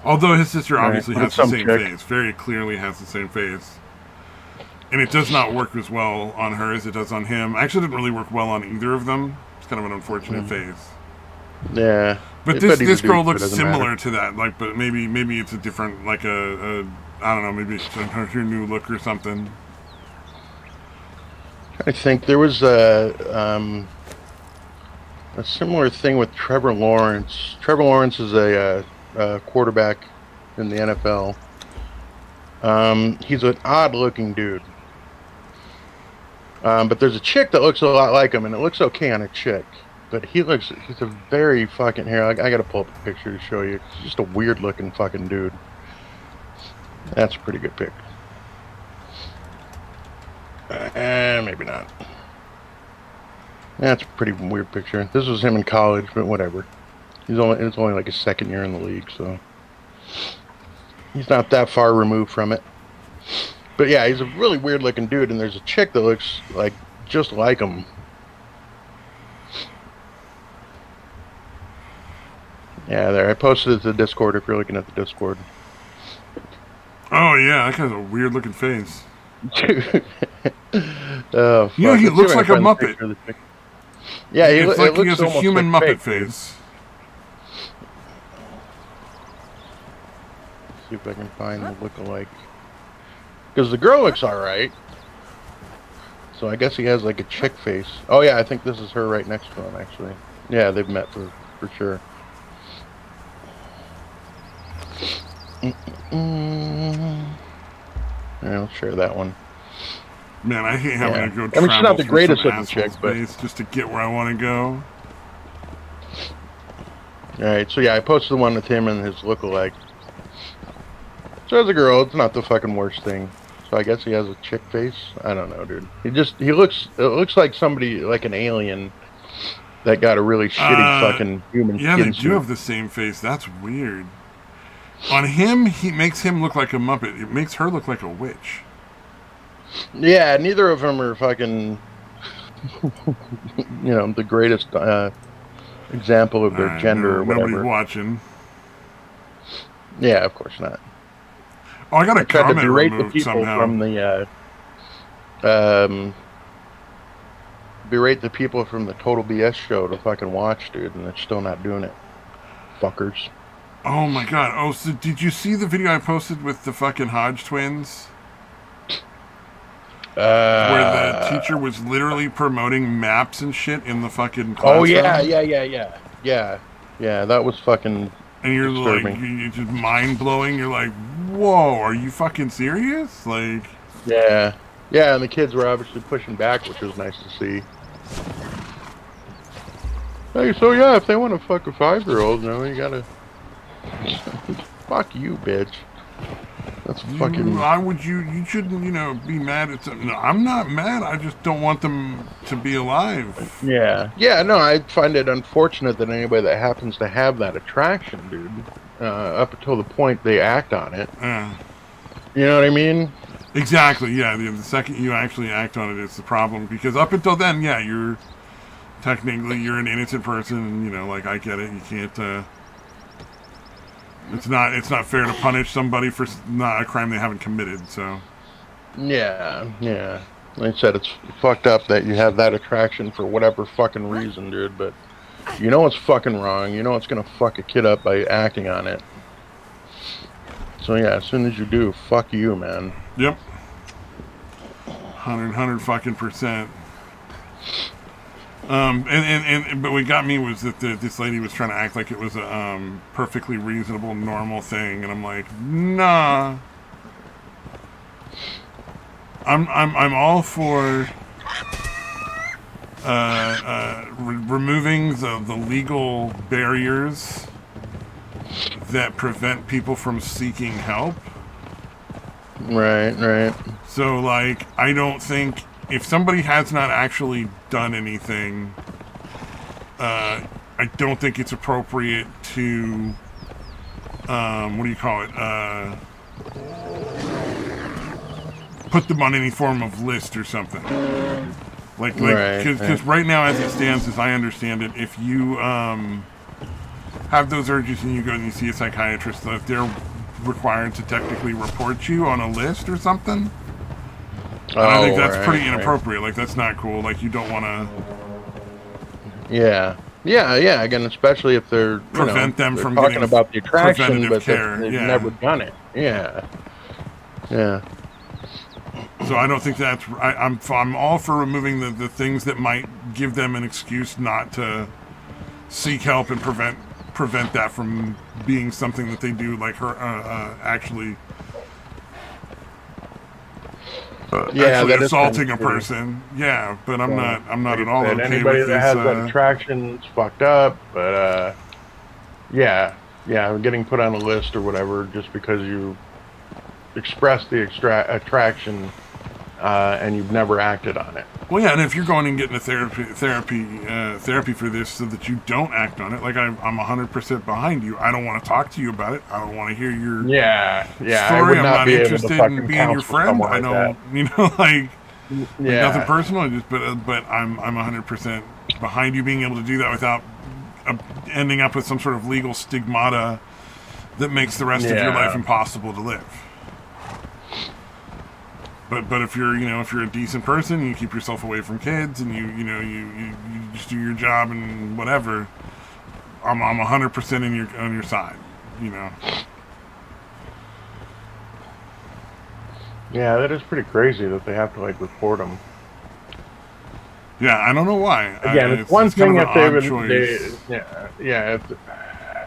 Although his sister obviously Right, has the some same chick. face, very clearly has the same face. And it does not work as well on her as it does on him. Actually, it didn't really work well on either of them. It's kind of an unfortunate face. Yeah. But But this either girl dude, it looks doesn't similar matter. to that. Like, but maybe it's a different, like a I don't know, maybe it's her new look or something. I think there was a similar thing with Trevor Lawrence. Trevor Lawrence is a quarterback in the NFL. He's an odd-looking dude. But there's a chick that looks a lot like him, and it looks okay on a chick. But he's a very fucking hair. I gotta pull up a picture to show you. He's just a weird-looking fucking dude. That's a pretty good pic. Maybe not. That's a pretty weird picture. This was him in college, but whatever. It's only like his second year in the league, so he's not that far removed from it. But yeah, he's a really weird looking dude, and there's a chick that looks like just like him. Yeah, there. I posted it to the Discord if you're looking at the Discord. Oh yeah, that guy's a weird looking face. Oh, you know, he looks like a Muppet. Yeah, it's like he has a human like Muppet fake, face. See if I can find the look-alike. Because the girl looks alright. So I guess he has like a chick face. Oh yeah, I think this is her right next to him, actually. Yeah, they've met for sure. I'll share that one. Man, I hate having to go travel. I mean, she's not the greatest looking chick, but just to get where I want to go. Alright, so yeah, I posted the one with him and his look-alike. So as a girl, it's not the fucking worst thing. So I guess he has a chick face. I don't know, dude. It looks like somebody, like an alien that got a really shitty fucking human skin Yeah, they suit. do have the same face. That's weird. On him, he makes him look like a Muppet. It makes her look like a witch. Yeah, neither of them are fucking, the greatest example of their gender or whatever. Nobody's watching. Yeah, of course not. Oh, I got a comment to berate removed the people somehow. From the berate the people from the Total BS show to fucking watch, dude, and they're still not doing it. Fuckers. Oh my god. Oh, so did you see the video I posted with the fucking Hodge twins? Where the teacher was literally promoting maps and shit in the fucking classroom. Oh yeah. Yeah, that was fucking and you're disturbing. Like, you're just mind-blowing. You're like, whoa, are you fucking serious? Like... Yeah, and the kids were obviously pushing back, which was nice to see. Hey, so yeah, if they want to fuck a 5-year-old, you gotta... Fuck you, bitch. That's fucking... Why would you shouldn't, be mad at something. No, I'm not mad, I just don't want them to be alive. Yeah, no, I find it unfortunate that anybody that happens to have that attraction, dude, up until the point they act on it. You know what I mean? Exactly, yeah. The second you actually act on it, it's the problem. Because up until then, yeah, you're an innocent person, and, I get it. You can't, it's not fair to punish somebody for not a crime they haven't committed, so. Yeah. Like I said, it's fucked up that you have that attraction for whatever fucking reason, dude, but it's fucking wrong. It's gonna fuck a kid up by acting on it. So yeah, as soon as you do, fuck you, man. Yep. 100 fucking %. But what got me was that this lady was trying to act like it was a perfectly reasonable, normal thing, and I'm like, nah. I'm all for removing the legal barriers that prevent people from seeking help. Right. So, I don't think if somebody has not actually done anything, I don't think it's appropriate to, put them on any form of list or something. Because right now, as it stands, as I understand it, if you have those urges and you go and you see a psychiatrist, they're required to technically report you on a list or something. And I think that's pretty inappropriate. Like, that's not cool. Like, you don't want to... Yeah. Again, especially if they're prevent them from talking getting about the attraction, but care. they've never done it. Yeah. So I don't think that's... I'm all for removing the things that might give them an excuse not to seek help and prevent that from being something that they do, like her actually assaulting a person. Yeah, but I'm not at all okay anybody with that this. Has that attraction is fucked up, but getting put on a list or whatever just because you express the attraction and you've never acted on it. Well, yeah, and if you're going and getting a therapy for this so that you don't act on it, like I'm 100% behind you. I don't want to talk to you about it. I don't want to hear your story. I'm not interested in being your friend. I don't, like nothing personal. But I'm 100% behind you being able to do that without ending up with some sort of legal stigmata that makes the rest of your life impossible to live. But if you're a decent person and you keep yourself away from kids and you just do your job and whatever, I'm 100% on your side. Yeah, that is pretty crazy that they have to like report them. Yeah, I don't know why. Again, it's one thing if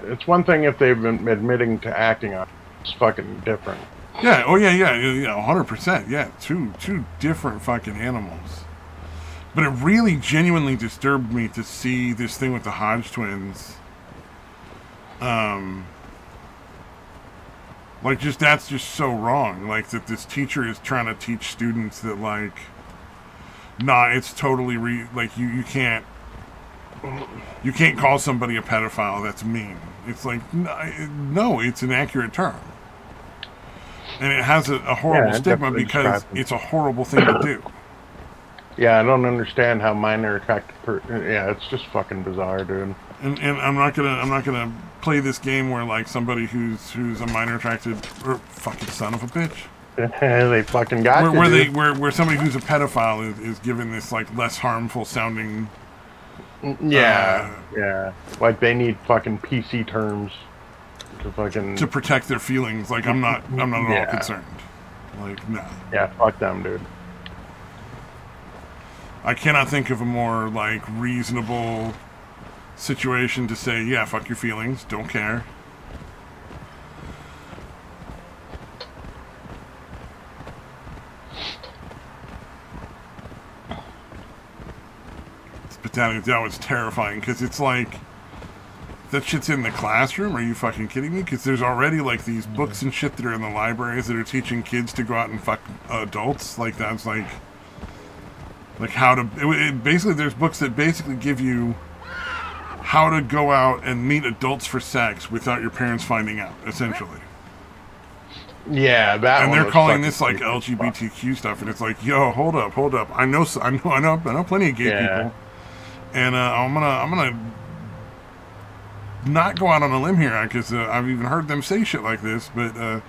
it's one thing if they've been admitting to acting on it. It's fucking different. Yeah, 100%. Yeah, two different fucking animals. But it really genuinely disturbed me to see this thing with the Hodge twins. Like, that's just so wrong. Like, that this teacher is trying to teach students that, like, it's totally you can't call somebody a pedophile. That's mean. It's like, no, it's an accurate term. And it has a horrible stigma because it's a horrible thing to do. Yeah, I don't understand how minor attracted it's just fucking bizarre, dude. And I'm not gonna play this game where like somebody who's a minor attracted or fucking son of a bitch. They fucking got where somebody who's a pedophile is given this like less harmful sounding. Yeah. Like they need fucking PC terms. To protect their feelings. Like I'm not at all concerned. Like no. Yeah, fuck them, dude. I cannot think of a more like reasonable situation to say, yeah, fuck your feelings, don't care. But that was terrifying because it's like that shit's in the classroom. Are you fucking kidding me? Because there's already like these books and shit that are in the libraries that are teaching kids to go out and fuck adults. Like that's like how to. Basically, there's books that basically give you how to go out and meet adults for sex without your parents finding out. Essentially. Yeah, that. And they're calling this like LGBTQ stuff, and it's like, yo, hold up. I know plenty of gay people, and I'm gonna not go out on a limb here because I've even heard them say shit like this, but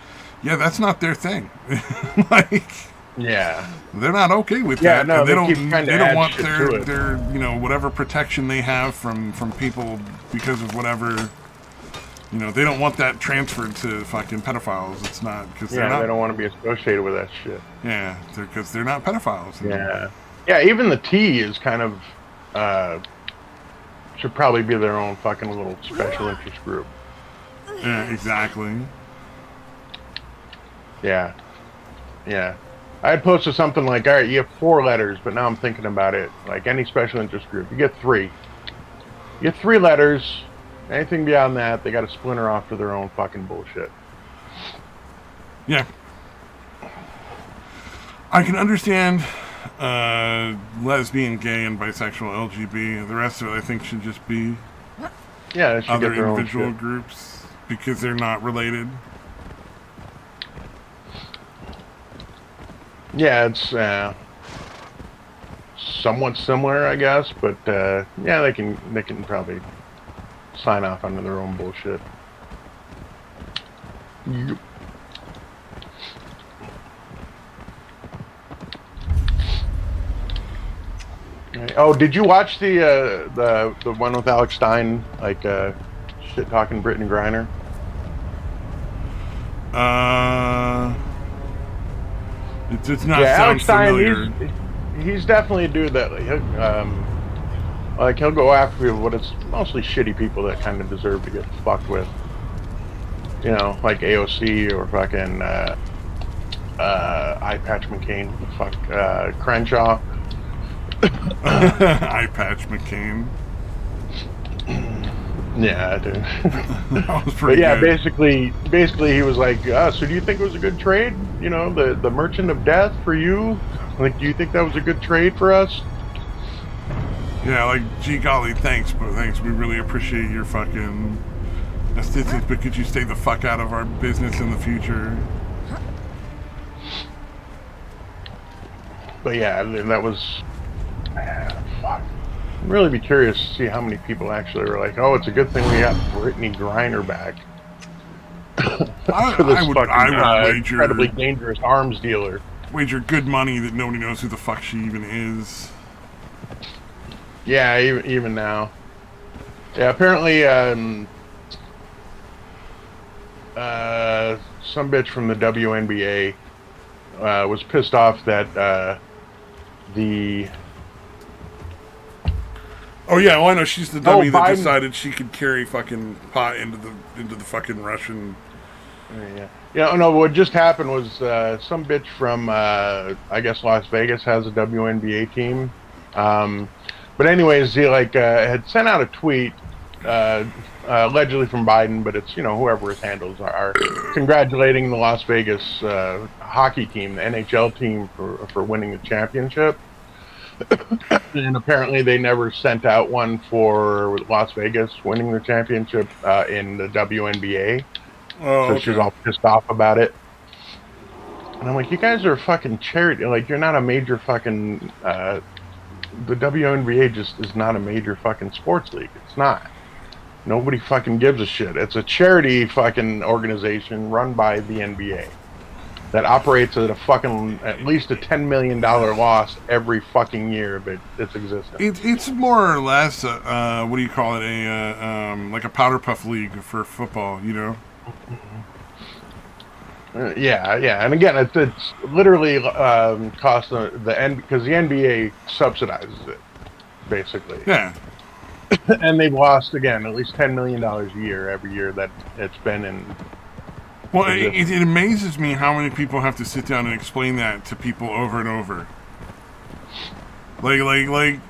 that's not their thing. They're not okay with that. No, and they don't want their whatever protection they have from people because of whatever. They don't want that transferred to fucking pedophiles. It's not because they don't want to be associated with that shit. Yeah, because they're not pedophiles. Yeah. Even the T is kind of should probably be their own fucking little special interest group. Yeah, exactly. Yeah. I had posted something like, all right, you have 4 letters, but now I'm thinking about it. Like any special interest group, you get 3. You get 3 letters. Anything beyond that, they got to splinter off to their own fucking bullshit. Yeah. I can understand lesbian, gay, and bisexual, LGB. The rest of it, I think, should just be they should other get their individual own shit. groups because they're not related. Yeah, it's somewhat similar, I guess, but they can probably sign off under their own bullshit. Yep. Oh, did you watch the one with Alex Stein, like shit talking Brittany Griner? It does not sound familiar. He's definitely a dude that he'll go after people, but it's mostly shitty people that kind of deserve to get fucked with. Like AOC or fucking Eye Patch McCain, Crenshaw. Eye Patch McCain. Yeah, dude. That was pretty good. Basically he was like, so do you think it was a good trade? The Merchant of Death for you? Like, do you think that was a good trade for us? Yeah, like, gee golly, thanks, but thanks. We really appreciate your fucking assistance, but could you stay the fuck out of our business in the future? But yeah, that was... fuck. I'd really be curious to see how many people actually were like, oh, it's a good thing we got Brittany Griner back. For this I would wager incredibly dangerous arms dealer. Wager good money that nobody knows who the fuck she even is. Yeah, even now. Yeah, apparently, some bitch from the WNBA was pissed off that the... Oh yeah, well I know she's the dummy that Biden decided she could carry fucking pot into the fucking Russian. Yeah, no, what just happened was some bitch from, I guess Las Vegas has a WNBA team. But anyways, he had sent out a tweet, allegedly from Biden, but it's, whoever his handles are, congratulating the Las Vegas hockey team, the NHL team, for winning the championship. And apparently they never sent out one for Las Vegas winning the championship in the WNBA. Oh, so okay. she was all pissed off about it. And I'm like, you guys are a fucking charity. Like, you're not a major fucking... the WNBA just is not a major fucking sports league. It's not. Nobody fucking gives a shit. It's a charity fucking organization run by the NBA that operates at at least a $10 million loss every fucking year of its existence. It's more or less, what do you call it, like a powder puff league for football, Yeah, and again, it's literally cost the end because the NBA subsidizes it, basically. Yeah. And they've lost again at least $10 million a year every year that it's been in. Well, it amazes me how many people have to sit down and explain that to people over and over. Like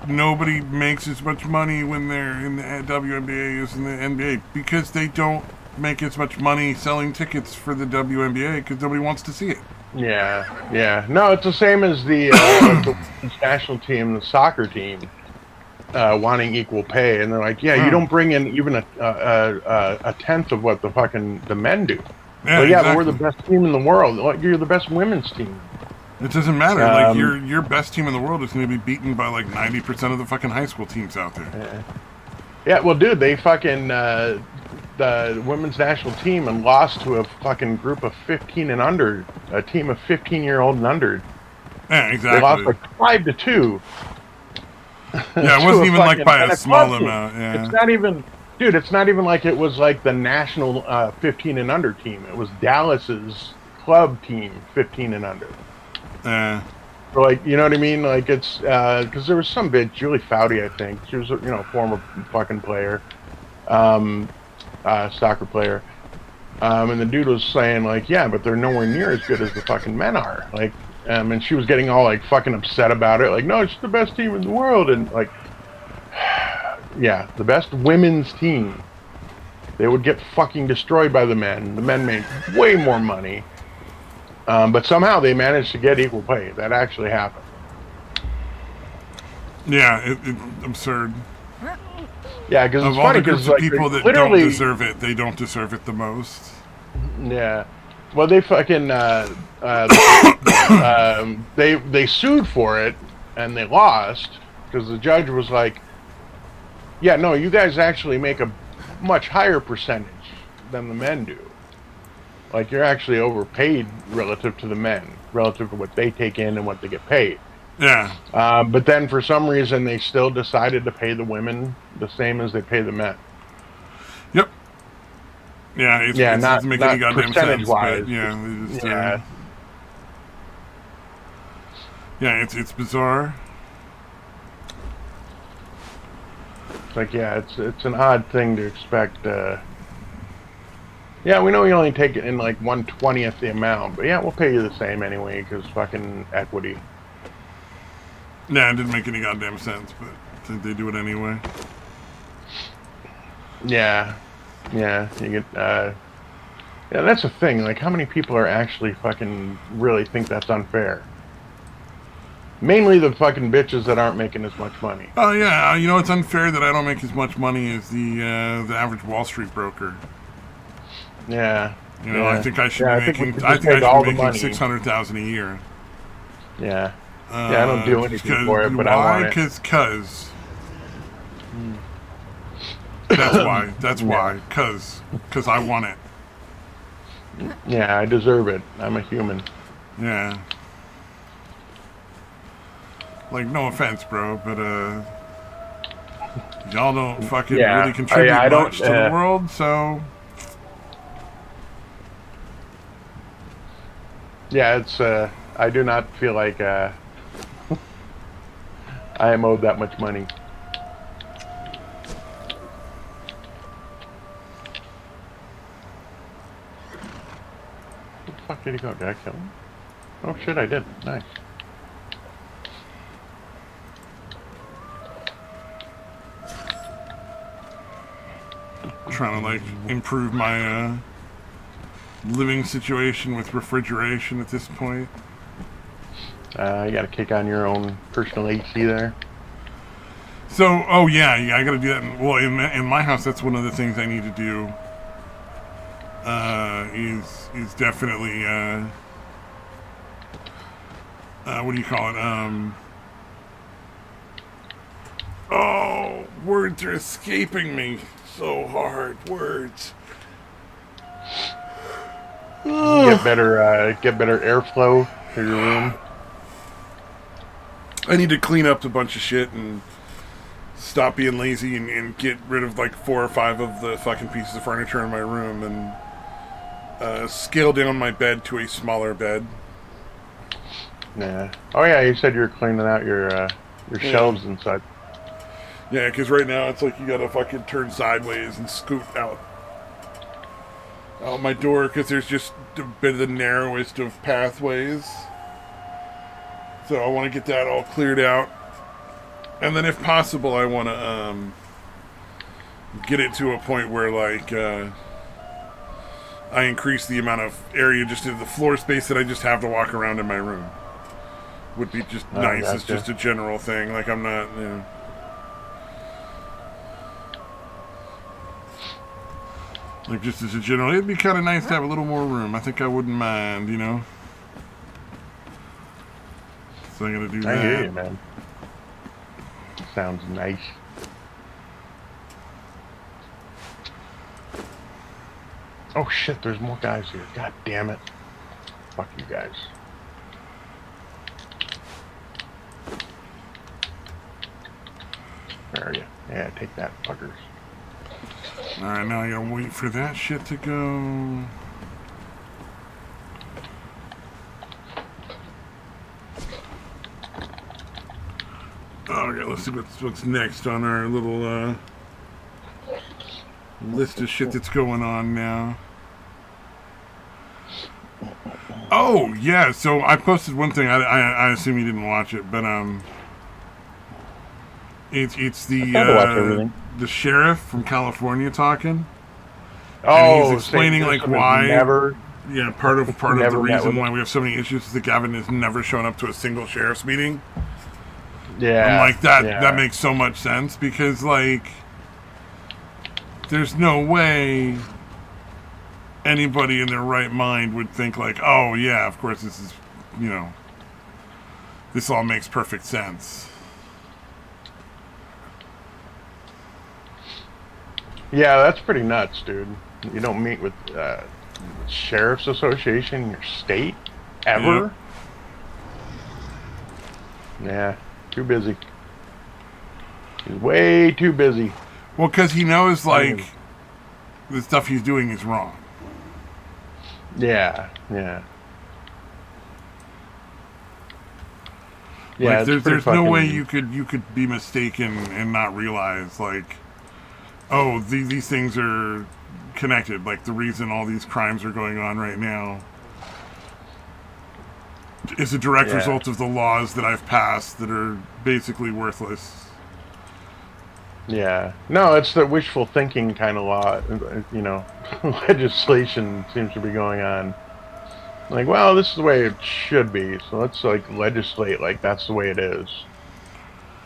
nobody makes as much money when they're in the WNBA as in the NBA because they don't make as much money selling tickets for the WNBA because nobody wants to see it. Yeah. No, it's the same as the national team, the soccer team, wanting equal pay, and they're like, you don't bring in even a tenth of what the men do. Yeah, well, exactly. But we're the best team in the world. Like, you're the best women's team. It doesn't matter. Like your best team in the world is going to be beaten by like 90% of the fucking high school teams out there. Yeah, well, dude, they fucking the women's national team and lost to a fucking group of 15 and under, a team of 15-year-old and under. Yeah, exactly. They lost like 5-2. Yeah, it wasn't even like by a small amount. Yeah. It's not even, dude. It's not even like it was like the national 15 and under team. It was Dallas's club team, 15 and under. Yeah. Like, you know what I mean? Like, it's because there was some bitch, Julie Foudy, I think. She was, former fucking player, soccer player. And the dude was saying like, yeah, but they're nowhere near as good as the fucking men are. Like, and she was getting all like fucking upset about it. Like, no, it's the best team in the world. And like, yeah, the best women's team. They would get fucking destroyed by the men. The men made way more money. But somehow they managed to get equal pay. That actually happened. Yeah, it's absurd. Yeah, because it's all funny the groups because of like people that don't deserve it, they don't deserve it the most. Yeah, well, they fucking they sued for it and they lost because the judge was like, "Yeah, no, you guys actually make a much higher percentage than the men do. Like, you're actually overpaid relative to the men, relative to what they take in and what they get paid." Yeah. But then for some reason they still decided to pay the women the same as they pay the men. Yep. Yeah, it doesn't make any goddamn sense. But yeah, it's bizarre. It's like, yeah, it's an odd thing to expect. Yeah, we know you only take it in like 1/20th the amount, but yeah, we'll pay you the same anyway because fucking equity. Yeah, it didn't make any goddamn sense, but they do it anyway. Yeah, you get. Yeah, that's the thing. Like, how many people are actually fucking really think that's unfair? Mainly the fucking bitches that aren't making as much money. Oh yeah, you know it's unfair that I don't make as much money as the average Wall Street broker. Yeah. You know, I think I should Yeah, be I think we making. could I just think I make should all be the making money. 600,000 a year. Yeah. Yeah, I don't do anything for it, but I want it. Cause. That's why. That's Yeah. why. Cause I want it. Yeah, I deserve it. I'm a human. Yeah. Like, no offense, bro, but y'all don't fucking Yeah. really contribute I don't, much to the world, so. Yeah, it's I do not feel like I am owed that much money. Where the fuck did he go? Did I kill him? Oh shit, I did. Nice. Trying to like improve my living situation with refrigeration at this point. You got to kick on your own personal AC there. So, oh yeah, I got to do that. Well, in my house, that's one of the things I need to do. Is definitely what do you call it? Oh, words are escaping me so hard. Words. Get better airflow through your room. I need to clean up a bunch of shit and stop being lazy and get rid of like 4 or 5 of the fucking pieces of furniture in my room and scale down my bed to a smaller bed. Yeah. Oh yeah, you said you were cleaning out your shelves and such. Yeah, because right now it's like you gotta fucking turn sideways and scoot out my door because there's just a bit of the narrowest of pathways. So I want to get that all cleared out. And then if possible, I want to get it to a point where like I increase the amount of area, just in the floor space that I just have to walk around in my room. Would be just nice. Gotcha. It's just a general thing. Like I'm not, you know. Like just as a general, it'd be kind of nice to have a little more room. I think I wouldn't mind, you know. So I'm gonna do that. I hear you, man. Sounds nice. Oh shit, there's more guys here. God damn it. Fuck you guys. Where are you? Yeah, take that, fuckers. Alright, now I gotta wait for that shit to go. Okay, let's see what's next on our little list of shit that's going on now. Oh, yeah, so I posted one thing. I assume you didn't watch it, but it's the sheriff from California talking. Oh, and he's explaining like why. Yeah, part of the reason why we have so many issues is that Gavin has never shown up to a single sheriff's meeting. Yeah, I'm like that. Yeah. That makes so much sense because like, there's no way anybody in their right mind would think like, oh yeah, of course this is, you know, this all makes perfect sense. Yeah, that's pretty nuts, dude. You don't meet with Sheriff's Association in your state ever? Yep. Yeah, too busy. He's way too busy. Well, because he knows like the stuff he's doing is wrong. Yeah, yeah. Yeah, like, there's no way you could be mistaken and not realize like, oh, these things are connected. Like the reason all these crimes are going on right now is a direct result of the laws that I've passed that are basically worthless. Yeah. No, it's the wishful thinking kind of law, you know, legislation seems to be going on. Like, well, this is the way it should be, so let's like legislate like that's the way it is.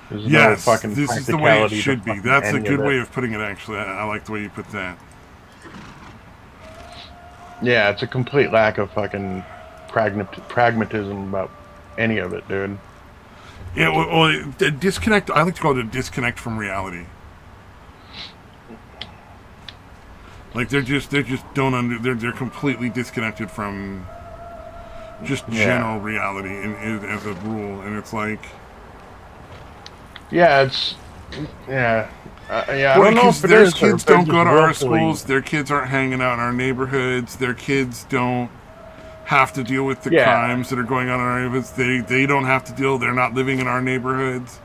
There's no Yes, fucking this is the way it practicality to should be. fucking That's a any of good it. way of putting it, actually. I like the way you put that. Yeah, it's a complete lack of fucking pragmatism about any of it, dude. Yeah, well, the disconnect. I like to call it a disconnect from reality. Like they just don't they're completely disconnected from just general reality as a rule, and it's like yeah, it's yeah, yeah. I well, don't know because if it their is or kids if they're don't just go to our willfully. schools, their kids aren't hanging out in our neighborhoods, their kids don't have to deal with the Yeah, crimes that are going on in our neighborhoods. They don't have to deal. They're not living in our neighborhoods.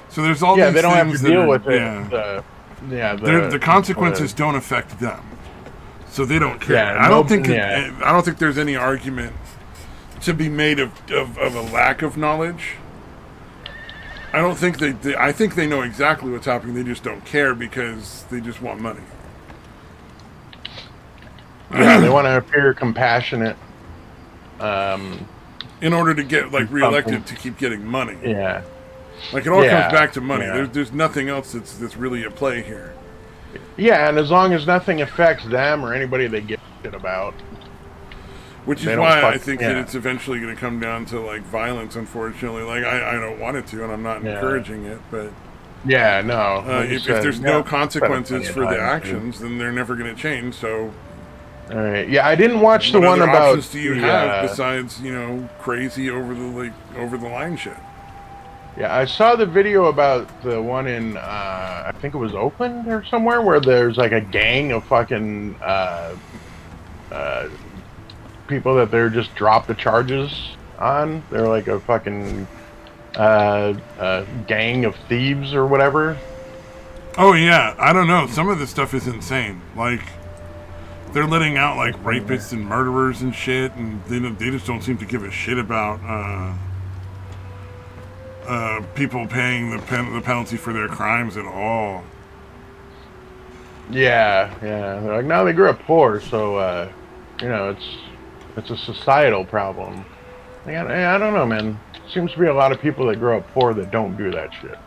So there's all yeah. They these don't have to things that deal are with it. yeah. Yeah, The consequences don't affect them, so they don't care. yeah, I no, don't think yeah, I don't think there's any argument to be made of a lack of knowledge. I don't think I think they know exactly what's happening. They just don't care because they just want money. yeah. They want to appear compassionate. In order to get like reelected Something. to keep getting money. Yeah, Like it all comes yeah, back to money. yeah. There's nothing else that's really at play here. Yeah, and as long as nothing affects them or anybody they give a shit about, Which they is don't why I fuck. think that Yeah, it's eventually going to come down to like violence. Unfortunately, like I don't want it to, and I'm not yeah, encouraging it. But yeah. No, like you if said, there's yeah, no said it plenty consequences of for the times, dude. actions, then they're never going to change. So, All right. Yeah, I didn't watch the what one other about options do you the. have besides crazy over the line shit? Yeah, I saw the video about the one in I think it was Oakland or somewhere where there's like a gang of fucking uh, people that they're just dropped the charges on. They're like a fucking gang of thieves or whatever. Oh yeah, I don't know. Some of this stuff is insane. Like they're letting out like rapists and murderers and shit, and they just don't seem to give a shit about people paying the penalty for their crimes at all. Yeah, yeah. They're like, no, they grew up poor, so it's a societal problem. Like, I don't know, man. Seems to be a lot of people that grow up poor that don't do that shit.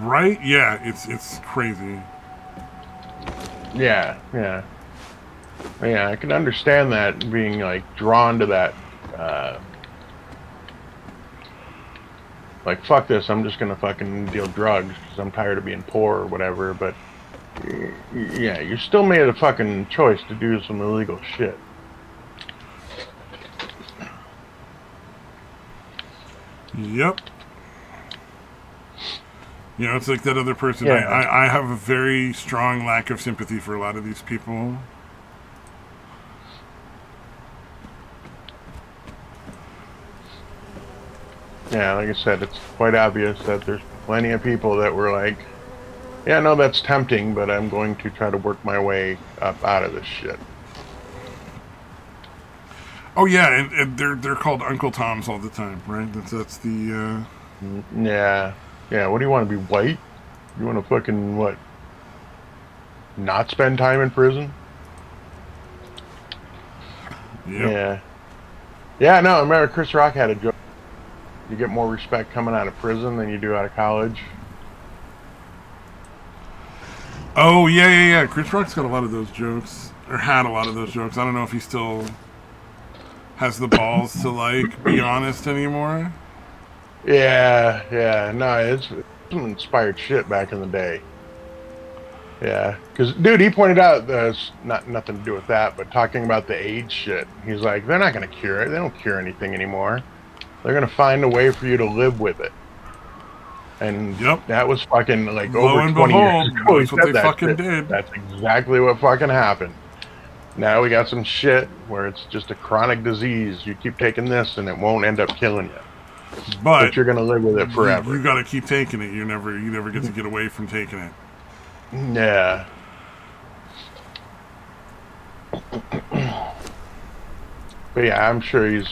Right? Yeah, it's crazy. Yeah, yeah, yeah. I can understand that being like drawn to that. Like, fuck this. I'm just gonna fucking deal drugs because I'm tired of being poor or whatever. But yeah, you still made a fucking choice to do some illegal shit. Yep. It's like that other person. Yeah. I have a very strong lack of sympathy for a lot of these people. Yeah, like I said, it's quite obvious that there's plenty of people that were like, yeah, no, that's tempting, but I'm going to try to work my way up out of this shit. Oh yeah, and they're called Uncle Toms all the time, right? That's the Yeah. Yeah, what do you want to be, white? You want to fucking, what? Not spend time in prison? yep. Yeah. Yeah, no, I remember Chris Rock had a joke. You get more respect coming out of prison than you do out of college. Oh yeah. Chris Rock's got a lot of those jokes, or had a lot of those jokes. I don't know if he still has the balls to like be honest anymore. Yeah, yeah, no, it's some inspired shit back in the day. Yeah, because dude, he pointed out there's nothing to do with that, but talking about the AIDS shit, he's like, they're not gonna cure it. They don't cure anything anymore. They're gonna find a way for you to live with it. And Yep. that was fucking like Lo over and 20 behold, years ago. He that's what said they that fucking shit. did. That's exactly what fucking happened. Now we got some shit where it's just a chronic disease. You keep taking this and it won't end up killing you. But you're gonna live with it forever. You got to keep taking it. You never get to get away from taking it. Yeah. But yeah, I'm sure he's.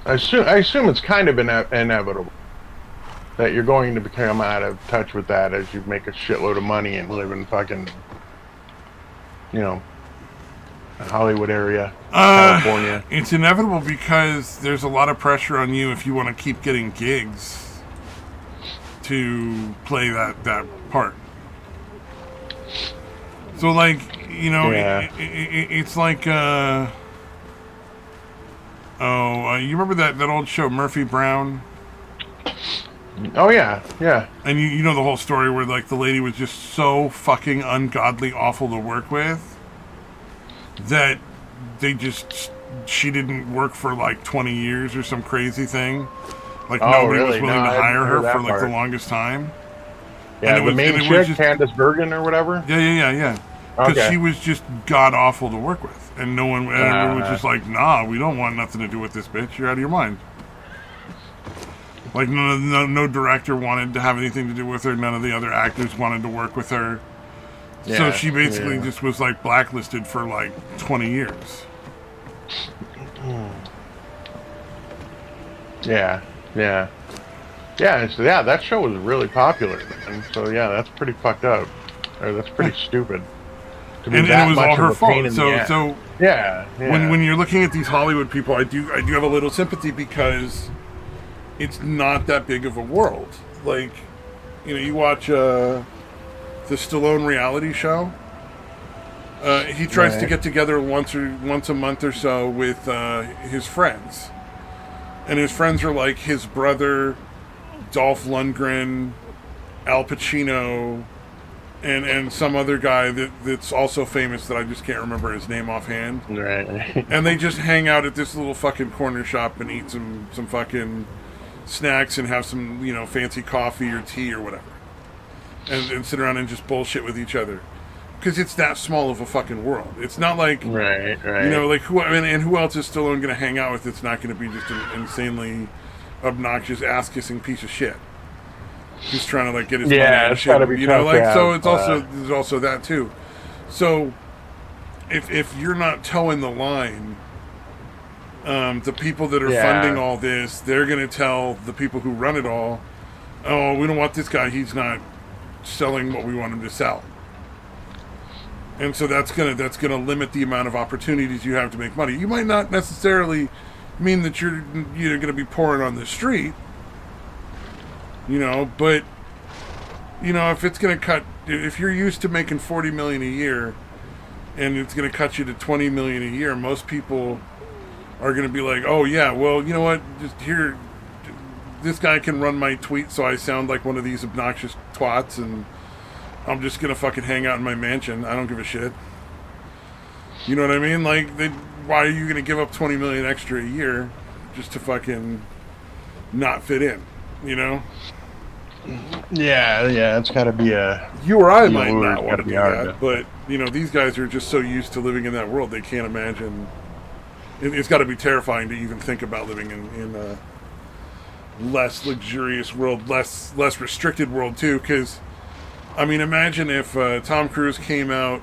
I assume it's kind of inevitable that you're going to become out of touch with that as you make a shitload of money and live in fucking, the Hollywood area, California? It's inevitable because there's a lot of pressure on you if you want to keep getting gigs to play that part. So, like, you know, it's like, you remember that old show, Murphy Brown? Oh, yeah, yeah. And you know the whole story where, like, the lady was just so fucking ungodly awful to work with that she didn't work for, like, 20 years or some crazy thing. Like, nobody was willing to hire her for, like, the longest time. Yeah, and the main chick, Candice Bergen or whatever? Yeah. Because she was just god-awful to work with. And everyone was just like, nah, we don't want nothing to do with this bitch. You're out of your mind. Like, no director wanted to have anything to do with her. None of the other actors wanted to work with her. Yeah, so she basically just was, like, blacklisted for, like, 20 years. Yeah, so, that show was really popular. And so, yeah, that's pretty fucked up. Or that's pretty stupid. And it was all her fault. So when you're looking at these Hollywood people, I do have a little sympathy because it's not that big of a world. Like, you know, you watch the Stallone reality show. He tries to get together once a month or so with his friends, and his friends are like his brother, Dolph Lundgren, Al Pacino, and some other guy that's also famous that I just can't remember his name offhand. Right. And they just hang out at this little fucking corner shop and eat some fucking snacks and have some, you know, fancy coffee or tea or whatever. And sit around and just bullshit with each other. Because it's that small of a fucking world. It's not like... Right. You know, like, who else is Stallone going to hang out with that's not going to be just an insanely obnoxious, ass-kissing piece of shit? He's trying to, like, get his money and shit. You know, like, so it's there's also that, too. So, if you're not towing the line, the people that are funding all this, they're going to tell the people who run it all, oh, we don't want this guy, he's not selling what we want him to sell. And so that's gonna limit the amount of opportunities you have to make money. You might not necessarily mean that you're gonna be pouring on the street, you know, but you know, if you're used to making $40 million a year and it's gonna cut you to $20 million a year, most people are gonna be like, oh yeah, well, you know what, just here, this guy can run my tweet so I sound like one of these obnoxious twats, and I'm just gonna fucking hang out in my mansion. I don't give a shit. You know what I mean? Like, why are you gonna give up $20 million extra a year just to fucking not fit in? You know? Yeah, it's gotta be a... You or I might not want to do that, but, you know, these guys are just so used to living in that world, they can't imagine... It's gotta be terrifying to even think about living in a less luxurious world, less restricted world, too, because... I mean, imagine if Tom Cruise came out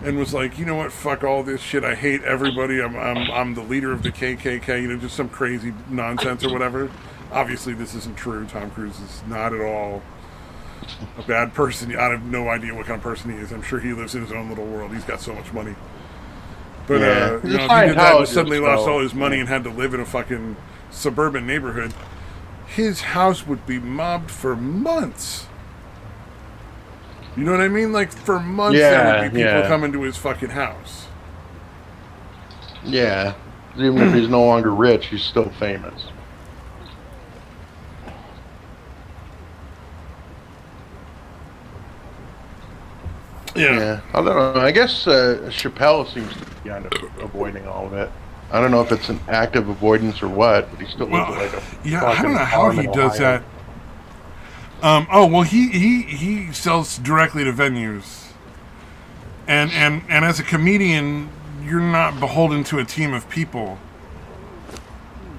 and was like, you know what, fuck all this shit, I hate everybody, I'm the leader of the KKK, you know, just some crazy nonsense or whatever. Obviously, this isn't true. Tom Cruise is not at all a bad person. I have no idea what kind of person he is. I'm sure he lives in his own little world. He's got so much money. But, you know, if he did that and suddenly lost all his money and had to live in a fucking suburban neighborhood, his house would be mobbed for months. You know what I mean? Like, for months there would be people coming to his fucking house. Yeah. Even if he's no longer rich, he's still famous. Yeah. I don't know. I guess Chappelle seems to be kind of avoiding all of it. I don't know if it's an active avoidance or what, but he still lives like a I don't know how he does that. He sells directly to venues, and as a comedian, you're not beholden to a team of people.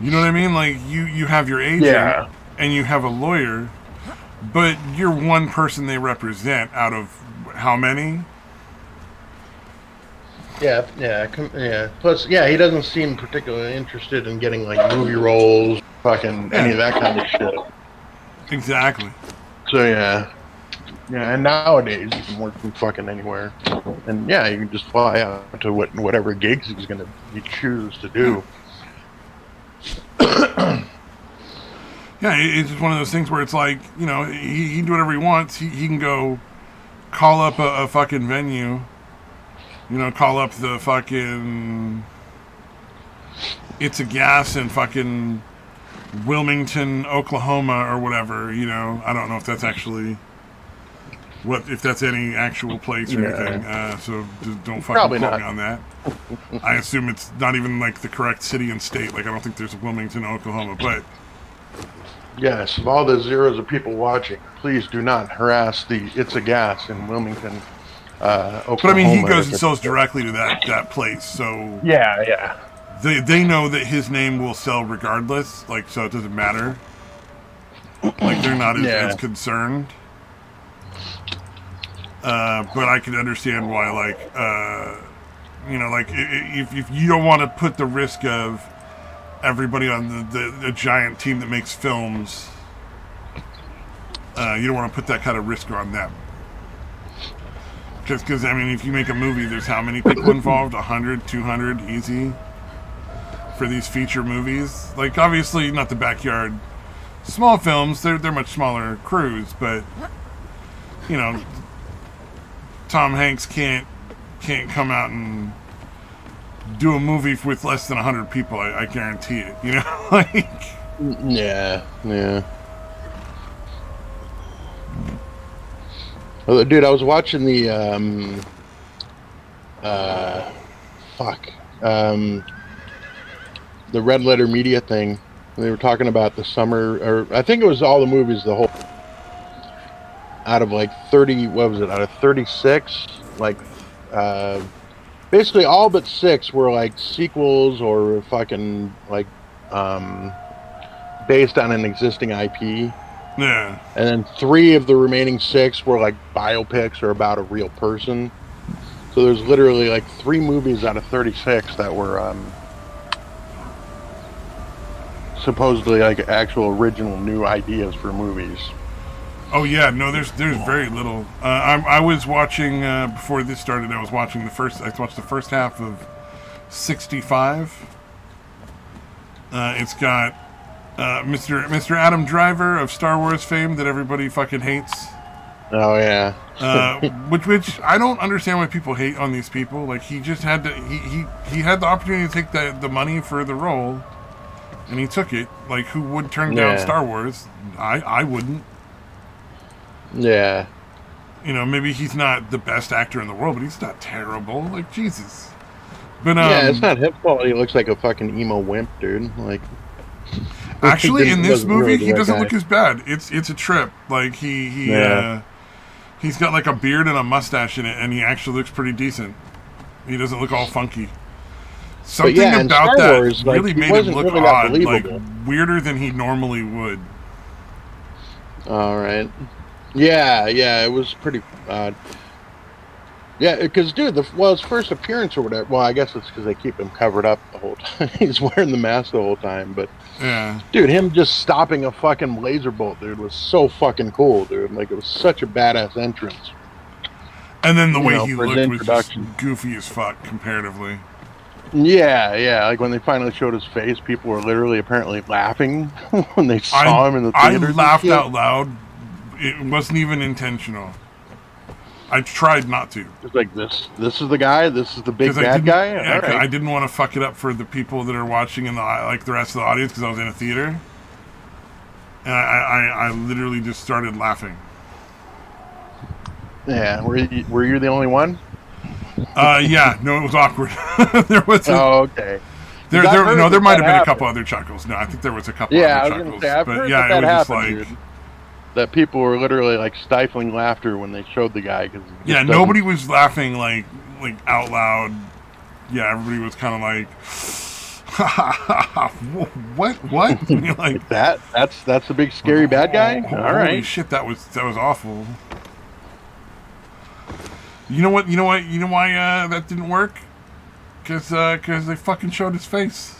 You know what I mean? Like, you have your agent and you have a lawyer, but you're one person they represent out of how many? Yeah. Plus, he doesn't seem particularly interested in getting like movie roles, fucking any of that kind of shit. Exactly. So Yeah, and nowadays you can work from fucking anywhere, and yeah, you can just fly out to whatever gigs you choose to do. Yeah, it's just one of those things where it's like, he can do whatever he wants. He can go call up a fucking venue, call up the fucking It's a Gas in fucking Wilmington, Oklahoma or whatever, I don't know if that's actually if that's any actual place or anything. So just don't fucking quote me on that. I assume it's not even like the correct city and state. Like I don't think there's a Wilmington, Oklahoma, but yes, of all the zeros of people watching, please do not harass the It's a Gas in Wilmington, Oklahoma. But I mean, he goes and sells directly to that place, so yeah. They know that his name will sell regardless, like, so it doesn't matter. Like, they're not as concerned. But I can understand why, like, if you don't want to put the risk of everybody on the giant team that makes films, you don't want to put that kind of risk on them. Because, I mean, if you make a movie, there's how many people involved? 100, 200, easy? For these feature movies. Like, obviously, not the Backyard small films. They're much smaller crews, but, Tom Hanks can't come out and do a movie with less than 100 people. I guarantee it. Like... Yeah. Well, dude, I was watching the the Red Letter Media thing. They were talking about the summer, or I think it was all the movies, the whole out of like 30. What was it? Out of 36, like basically all but 6 were like sequels or fucking like based on an existing IP. Yeah. And then 3 of the remaining 6 were like biopics or about a real person. So there's literally like 3 movies out of 36 that were supposedly like actual original new ideas for movies. Oh yeah, no, there's very little. I was watching before this started. I watched the first half of 65. It's got Mr. Adam Driver of Star Wars fame that everybody fucking hates. Oh yeah. Which I don't understand why people hate on these people. Like he just had to he had the opportunity to take the money for the role, and he took it. Like who would turn down Star Wars? I wouldn't. Yeah. Maybe he's not the best actor in the world, but he's not terrible. Like Jesus. But yeah, it's not his fault. He looks like a fucking emo wimp, dude. Like. Actually, in this movie, he doesn't look as bad. It's a trip. Like he's got like a beard and a mustache in it, and he actually looks pretty decent. He doesn't look all funky. Something about that Wars, really made him look really odd, like weirder than he normally would. All right. Yeah, it was pretty odd. Yeah, because dude, his first appearance or whatever. Well, I guess it's because they keep him covered up the whole time. He's wearing the mask the whole time, but yeah, dude, him just stopping a fucking laser bolt, dude, was so fucking cool, dude. Like it was such a badass entrance. And then the way he looked was just goofy as fuck comparatively. Yeah. Like when they finally showed his face, people were literally apparently laughing when they saw him in the theater. I laughed out loud. It wasn't even intentional. I tried not to. It's like this is the guy. This is the big bad guy. Yeah, right. I didn't want to fuck it up for the people that are watching and the rest of the audience because I was in a theater, and I literally just started laughing. Yeah, were you the only one? Yeah, no, it was awkward. There was. Okay. There might have been a couple other chuckles. No, I think there was a couple other chuckles. I was gonna say, but yeah, it was just like. Dude. That people were literally like stifling laughter when they showed the guy. Yeah, nobody was laughing like out loud. Yeah, everybody was kind of like, what? And you're like that's the big scary bad guy. All right. Holy shit, that was awful. You know what? You know why that didn't work? Because they fucking showed his face.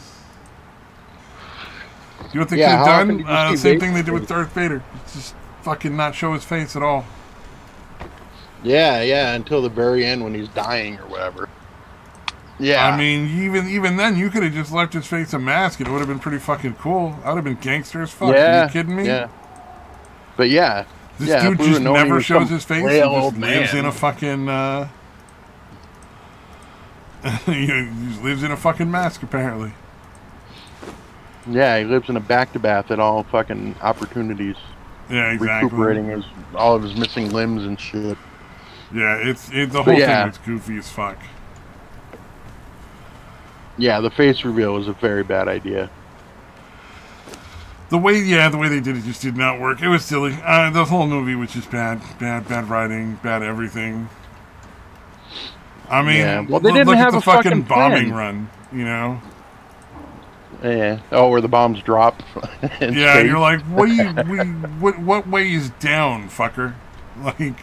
You don't think they've done the same thing they did with Darth Vader? It's just fucking not show his face at all. Yeah, until the very end when he's dying or whatever. Yeah. I mean, even then, you could have just left his face a mask, and it would have been pretty fucking cool. I would have been gangster as fuck. Are you Yeah, kidding me? yeah. But yeah. This Yeah, dude just never shows his face. He just lives in a fucking. He just lives in a fucking mask, apparently. Yeah, he lives in a back-to-bath at all fucking opportunities. Yeah, exactly. Recuperating all of his missing limbs and shit. Yeah, the whole thing was goofy as fuck. Yeah, the face reveal was a very bad idea. The way they did it just did not work. It was silly. The whole movie was just bad writing, bad everything. I mean, well, they didn't look have at the a fucking bombing plan. run, you know? Yeah. Oh, where the bombs drop. Yeah, space. You're like, what way is down, fucker? Like,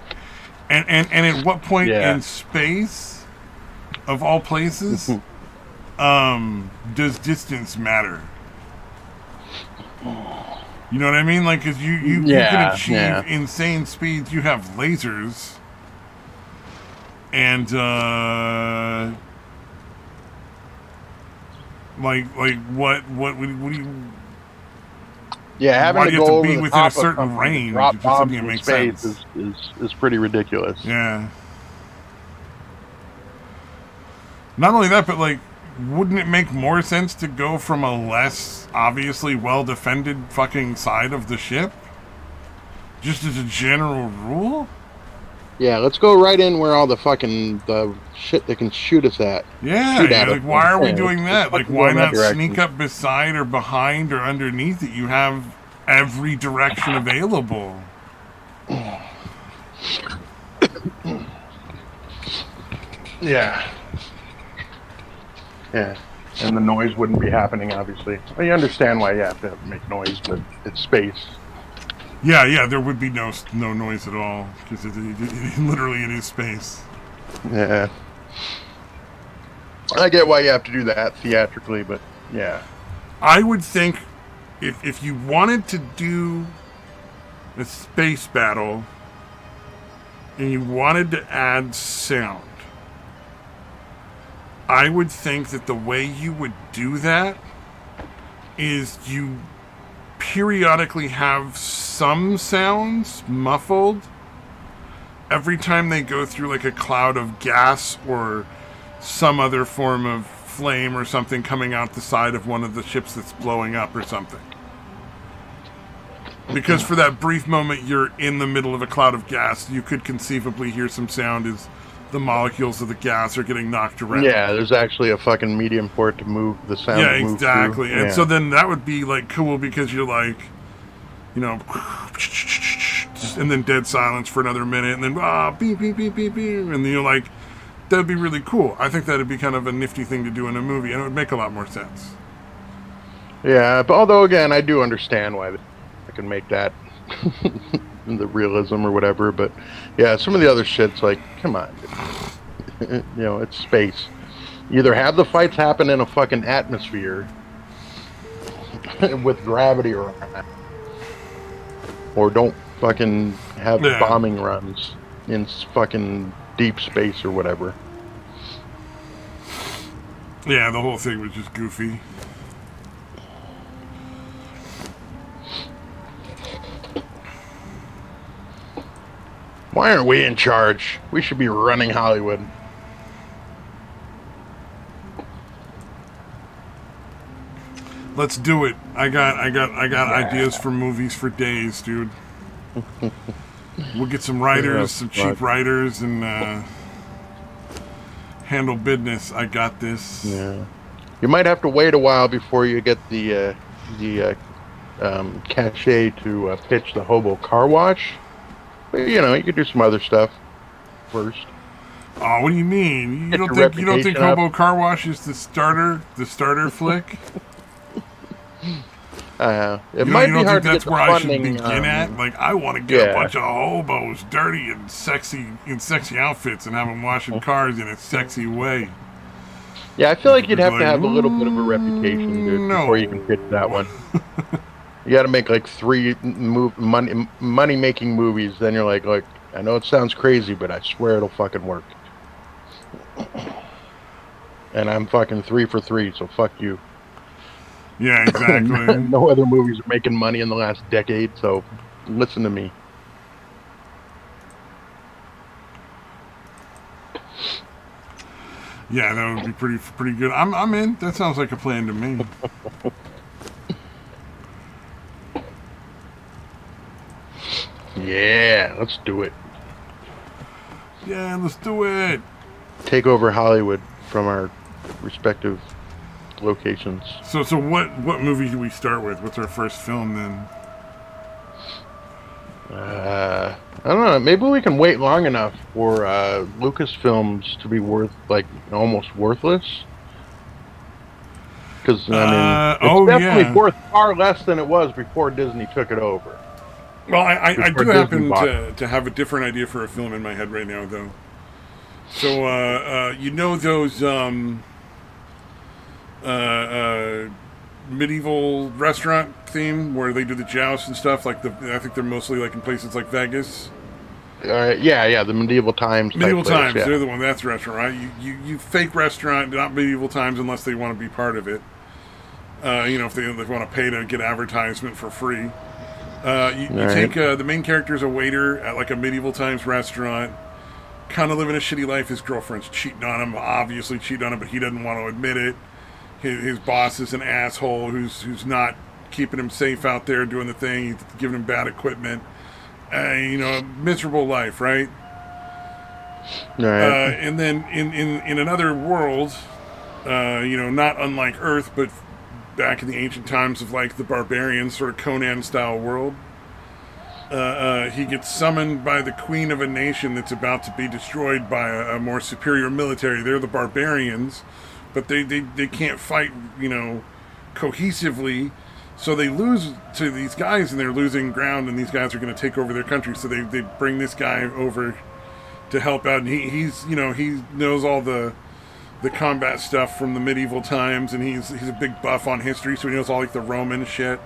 and at what point in space, of all places, does distance matter? You know what I mean? Like, because you can achieve insane speeds. You have lasers, and like what do you? Yeah, having to go over be the within top a certain of range drop if bombs something that in makes space sense is pretty ridiculous. Yeah. Not only that, but like, wouldn't it make more sense to go from a less obviously well-defended fucking side of the ship? Just as a general rule? Yeah, let's go right in where all the shit they can shoot us at. Yeah, like, why are we doing that? Like, why not sneak up beside or behind or underneath it? You have every direction available. Yeah. Yeah. And the noise wouldn't be happening, obviously. Well, you understand why you have to make noise, but it's space. Yeah, there would be no noise at all, because literally it is space. Yeah. I get why you have to do that theatrically, but yeah. I would think if you wanted to do a space battle and you wanted to add sound, I would think that the way you would do that is you periodically have some sounds muffled every time they go through like a cloud of gas or some other form of flame or something coming out the side of one of the ships that's blowing up or something. Because for that brief moment you're in the middle of a cloud of gas, you could conceivably hear some sound as the molecules of the gas are getting knocked around. Yeah, there's actually a fucking medium for it to move the sound. Yeah, exactly. And so then that would be like cool because you're like, you know, and then dead silence for another minute, and then beep beep beep beep beep, and then you're like, that'd be really cool. I think that'd be kind of a nifty thing to do in a movie, and it would make a lot more sense. Yeah, but although again, I do understand why I can make that the realism or whatever, but yeah, some of the other shit's like, come on, you know, it's space. You either have the fights happen in a fucking atmosphere with gravity around it, or don't fucking have bombing runs in fucking deep space or whatever. Yeah, the whole thing was just goofy. Why aren't we in charge? We should be running Hollywood. Let's do it. I got ideas for movies for days, dude. We'll get some writers, some cheap writers, and handle business. I got this. Yeah. You might have to wait a while before you get the cachet to pitch the hobo car wash. But, you know, you could do some other stuff first. Oh, what do you mean? You don't think Hobo Car Wash is the starter flick? It might be hard to get the funding. That's where I should begin at. Like, I want to get a bunch of hobos dirty and sexy outfits and have them washing cars in a sexy way. Yeah, I feel like you'd have to have a little bit of a reputation, dude, before you can pitch that one. You got to make like 3 money-making movies. Then you're like, I know it sounds crazy, but I swear it'll fucking work. And I'm fucking 3 for 3, so fuck you. Yeah, exactly. No other movies are making money in the last decade, so listen to me. Yeah, that would be pretty good. I'm in. That sounds like a plan to me. Yeah, let's do it. Yeah, let's do it. Take over Hollywood from our respective locations. So what movie do we start with? What's our first film then? I don't know. Maybe we can wait long enough for Lucasfilms to be almost worthless. Because I mean, it's definitely worth far less than it was before Disney took it over. Well, I do happen to have a different idea for a film in my head right now, though. So you know those medieval restaurant theme where they do the joust and stuff. I think they're mostly like in places like Vegas. Yeah, the medieval times. Medieval times, yeah. They're the one. That's the restaurant, right? You fake restaurant, not medieval times, unless they want to be part of it. If they want to pay to get advertisement for free. You take the main character's a waiter at like a medieval times restaurant, kind of living a shitty life. His girlfriend's cheating on him, obviously cheating on him, but he doesn't want to admit it. His boss is an asshole who's not keeping him safe out there doing the thing. He's giving him bad equipment. Miserable life, right? Right. And then in another world, not unlike Earth, but back in the ancient times of like the barbarian sort of Conan style world, he gets summoned by the queen of a nation that's about to be destroyed by a more superior military. They're the barbarians, but they can't fight, cohesively. So they lose to these guys, and they're losing ground, and these guys are going to take over their country. So they bring this guy over to help out, and he knows all the combat stuff from the medieval times, and he's a big buff on history, so he knows all like the Roman shit.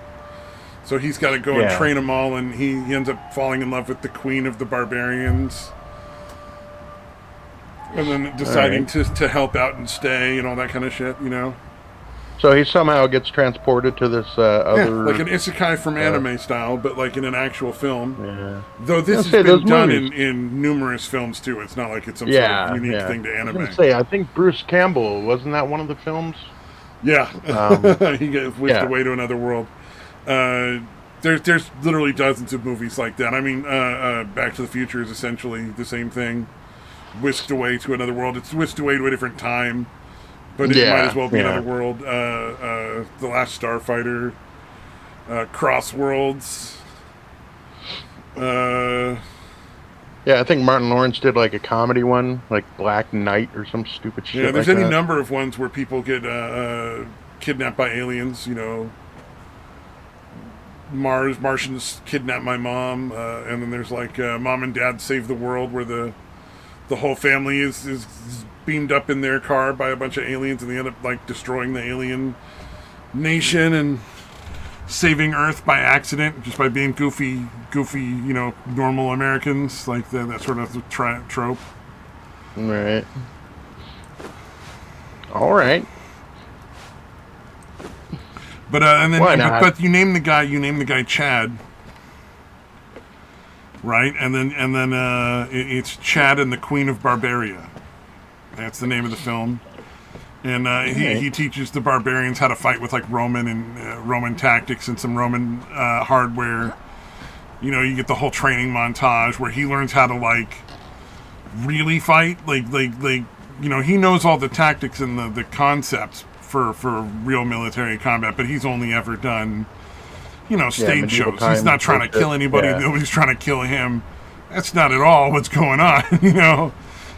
So he's got to go and train them all, and he ends up falling in love with the queen of the barbarians, and then deciding to help out and stay and all that kind of shit, So he somehow gets transported to this other... like an isekai from anime style, but like in an actual film. Yeah. Though this has been done in numerous films, too. It's not like it's some sort of unique thing to anime. I think Bruce Campbell, wasn't that one of the films? Yeah. He gets whisked away to another world. There's literally dozens of movies like that. I mean, Back to the Future is essentially the same thing. Whisked away to another world. It's whisked away to a different time. But it might as well be another world. The Last Starfighter, Crossworlds. I think Martin Lawrence did like a comedy one, like Black Knight or some stupid shit. Yeah, there's any number of ones where people get kidnapped by aliens. Martians kidnap my mom, and then there's like Mom and Dad Save the World, where the whole family is beamed up in their car by a bunch of aliens, and they end up like destroying the alien nation and saving Earth by accident, just by being goofy, normal Americans, like that sort of trope. Right. All right. But and then but you name the guy Chad. Right, and then it's Chad and the Queen of Barbaria. That's the name of the film, and he teaches the barbarians how to fight with like Roman tactics and some Roman hardware. You get the whole training montage where he learns how to like really fight. He knows all the tactics and the concepts for real military combat, but he's only ever done stage shows. He's not trying to kill anybody. Nobody's trying to kill him. That's not at all what's going on.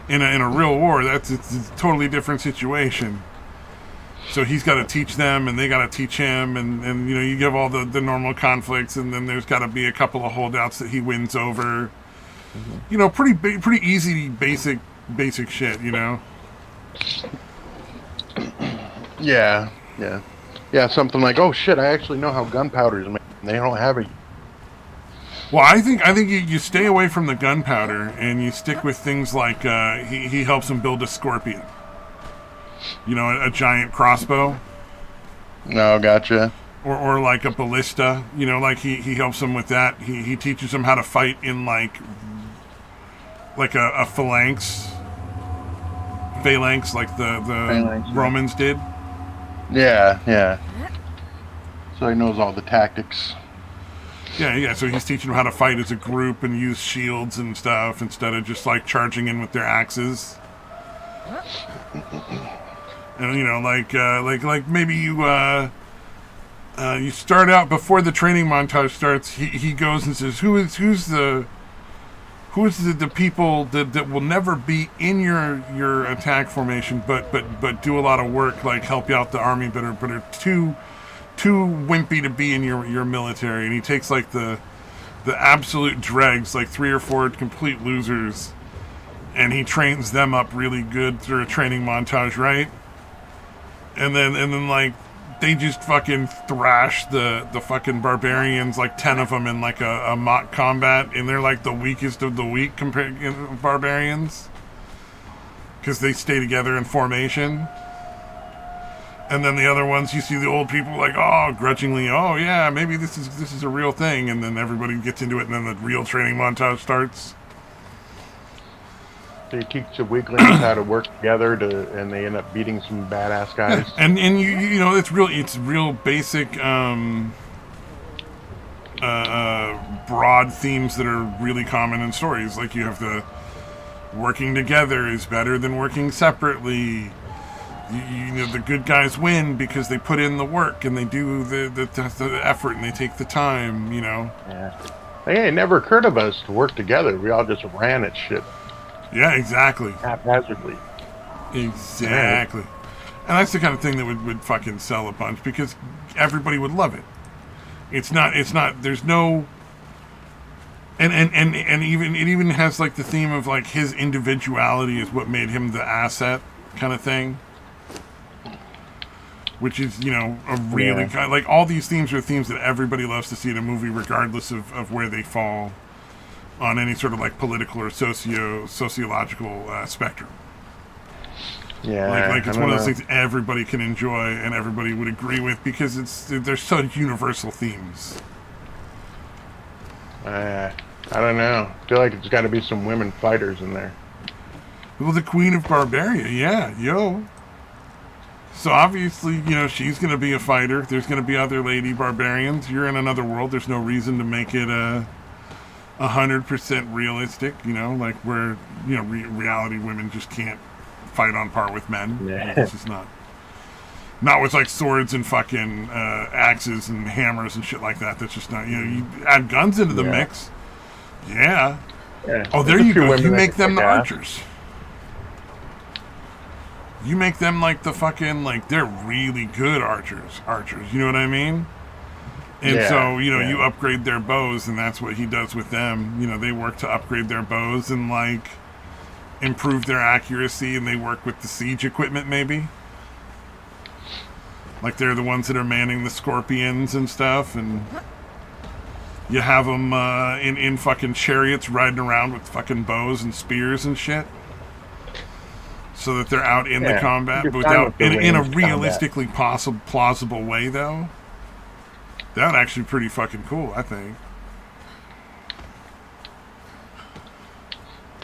In a real war, it's a totally different situation. So he's got to teach them, and they got to teach him, and you give all the normal conflicts, and then there's got to be a couple of holdouts that he wins over. Pretty easy, basic shit. Yeah, something like, oh shit, I actually know how gunpowder is made. They don't have it. Well, I think you stay away from the gunpowder and you stick with things like he helps him build a scorpion. You know, a giant crossbow. No, gotcha. Or like a ballista. You know, like he helps him with that. He teaches him how to fight in like a phalanx, like the Phalanx, Romans did. Yeah. So he knows all the tactics. Yeah. So he's teaching them how to fight as a group and use shields and stuff instead of just like charging in with their axes. And you know, like maybe you start out before the training montage starts. He goes and says, "Who's the people that will never be in your attack formation, but do a lot of work, like help you out the army, but are too wimpy to be in your military." And he takes like the absolute dregs, like 3 or 4 complete losers, and he trains them up really good through a training montage, right? And then like they just fucking thrash the fucking barbarians, like 10 of them in like a mock combat, and they're like the weakest of the weak compared to barbarians because they stay together in formation. And then the other ones, you see the old people like, oh, grudgingly, oh yeah, maybe this is a real thing, and then everybody gets into it, and then the real training montage starts. They teach the weaklings how to work together and they end up beating some badass guys. And you know, it's real basic broad themes that are really common in stories. Like you have the working together is better than working separately. You know, the good guys win because they put in the work and they do the effort and they take the time, you know. Yeah. Hey, it never occurred to us to work together. We all just ran at shit. Yeah, exactly. Haphazardly. Exactly. And that's the kind of thing that would fucking sell a bunch because everybody would love it. It's not, there's no... And even it even has like the theme of like his individuality is what made him the asset kind of thing. Which is, you know, a really kind of, like all these themes are themes that everybody loves to see in a movie regardless of where they fall on any sort of like political or sociological spectrum. Yeah, like it's one of those things everybody can enjoy and everybody would agree with because they're such universal themes. I don't know. I feel like it's got to be some women fighters in there. Well, the Queen of Barbaria, yeah, yo. So obviously, you know, she's going to be a fighter. There's going to be other lady barbarians. You're in another world. There's no reason to make it 100% realistic, you know, like where, you know, reality women just can't fight on par with men. Yeah. This is not with like swords and fucking axes and hammers and shit like that. That's just not, you know, you add guns into the mix. Yeah. Oh, there you go. You make them the archers. You make them like the fucking, like, they're really good archers. You know what I mean? And so, you know, you upgrade their bows, and that's what he does with them. You know, they work to upgrade their bows and, like, improve their accuracy, and they work with the siege equipment, maybe. Like, they're the ones that are manning the scorpions and stuff, and you have them in fucking chariots riding around with fucking bows and spears and shit. So that they're out in the combat, but without in a realistically plausible way, though. That would actually be pretty fucking cool, I think.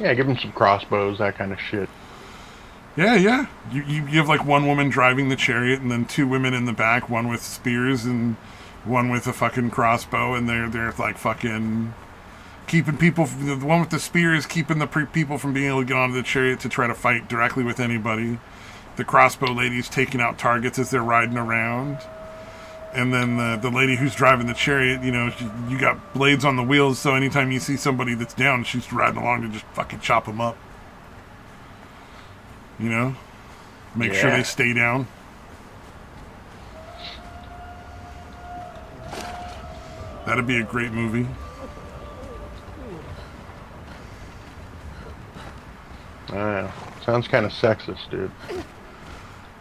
Yeah, give them some crossbows, that kind of shit. Yeah. You have like one woman driving the chariot, and then 2 women in the back, one with spears and one with a fucking crossbow, and they're like fucking keeping people. The one with the spear is keeping the people from being able to get onto the chariot to try to fight directly with anybody. The crossbow lady's taking out targets as they're riding around. And then the lady who's driving the chariot, you know, you got blades on the wheels, so anytime you see somebody that's down, she's riding along to just fucking chop them up. You know? Make sure they stay down. That'd be a great movie. Sounds kind of sexist, dude.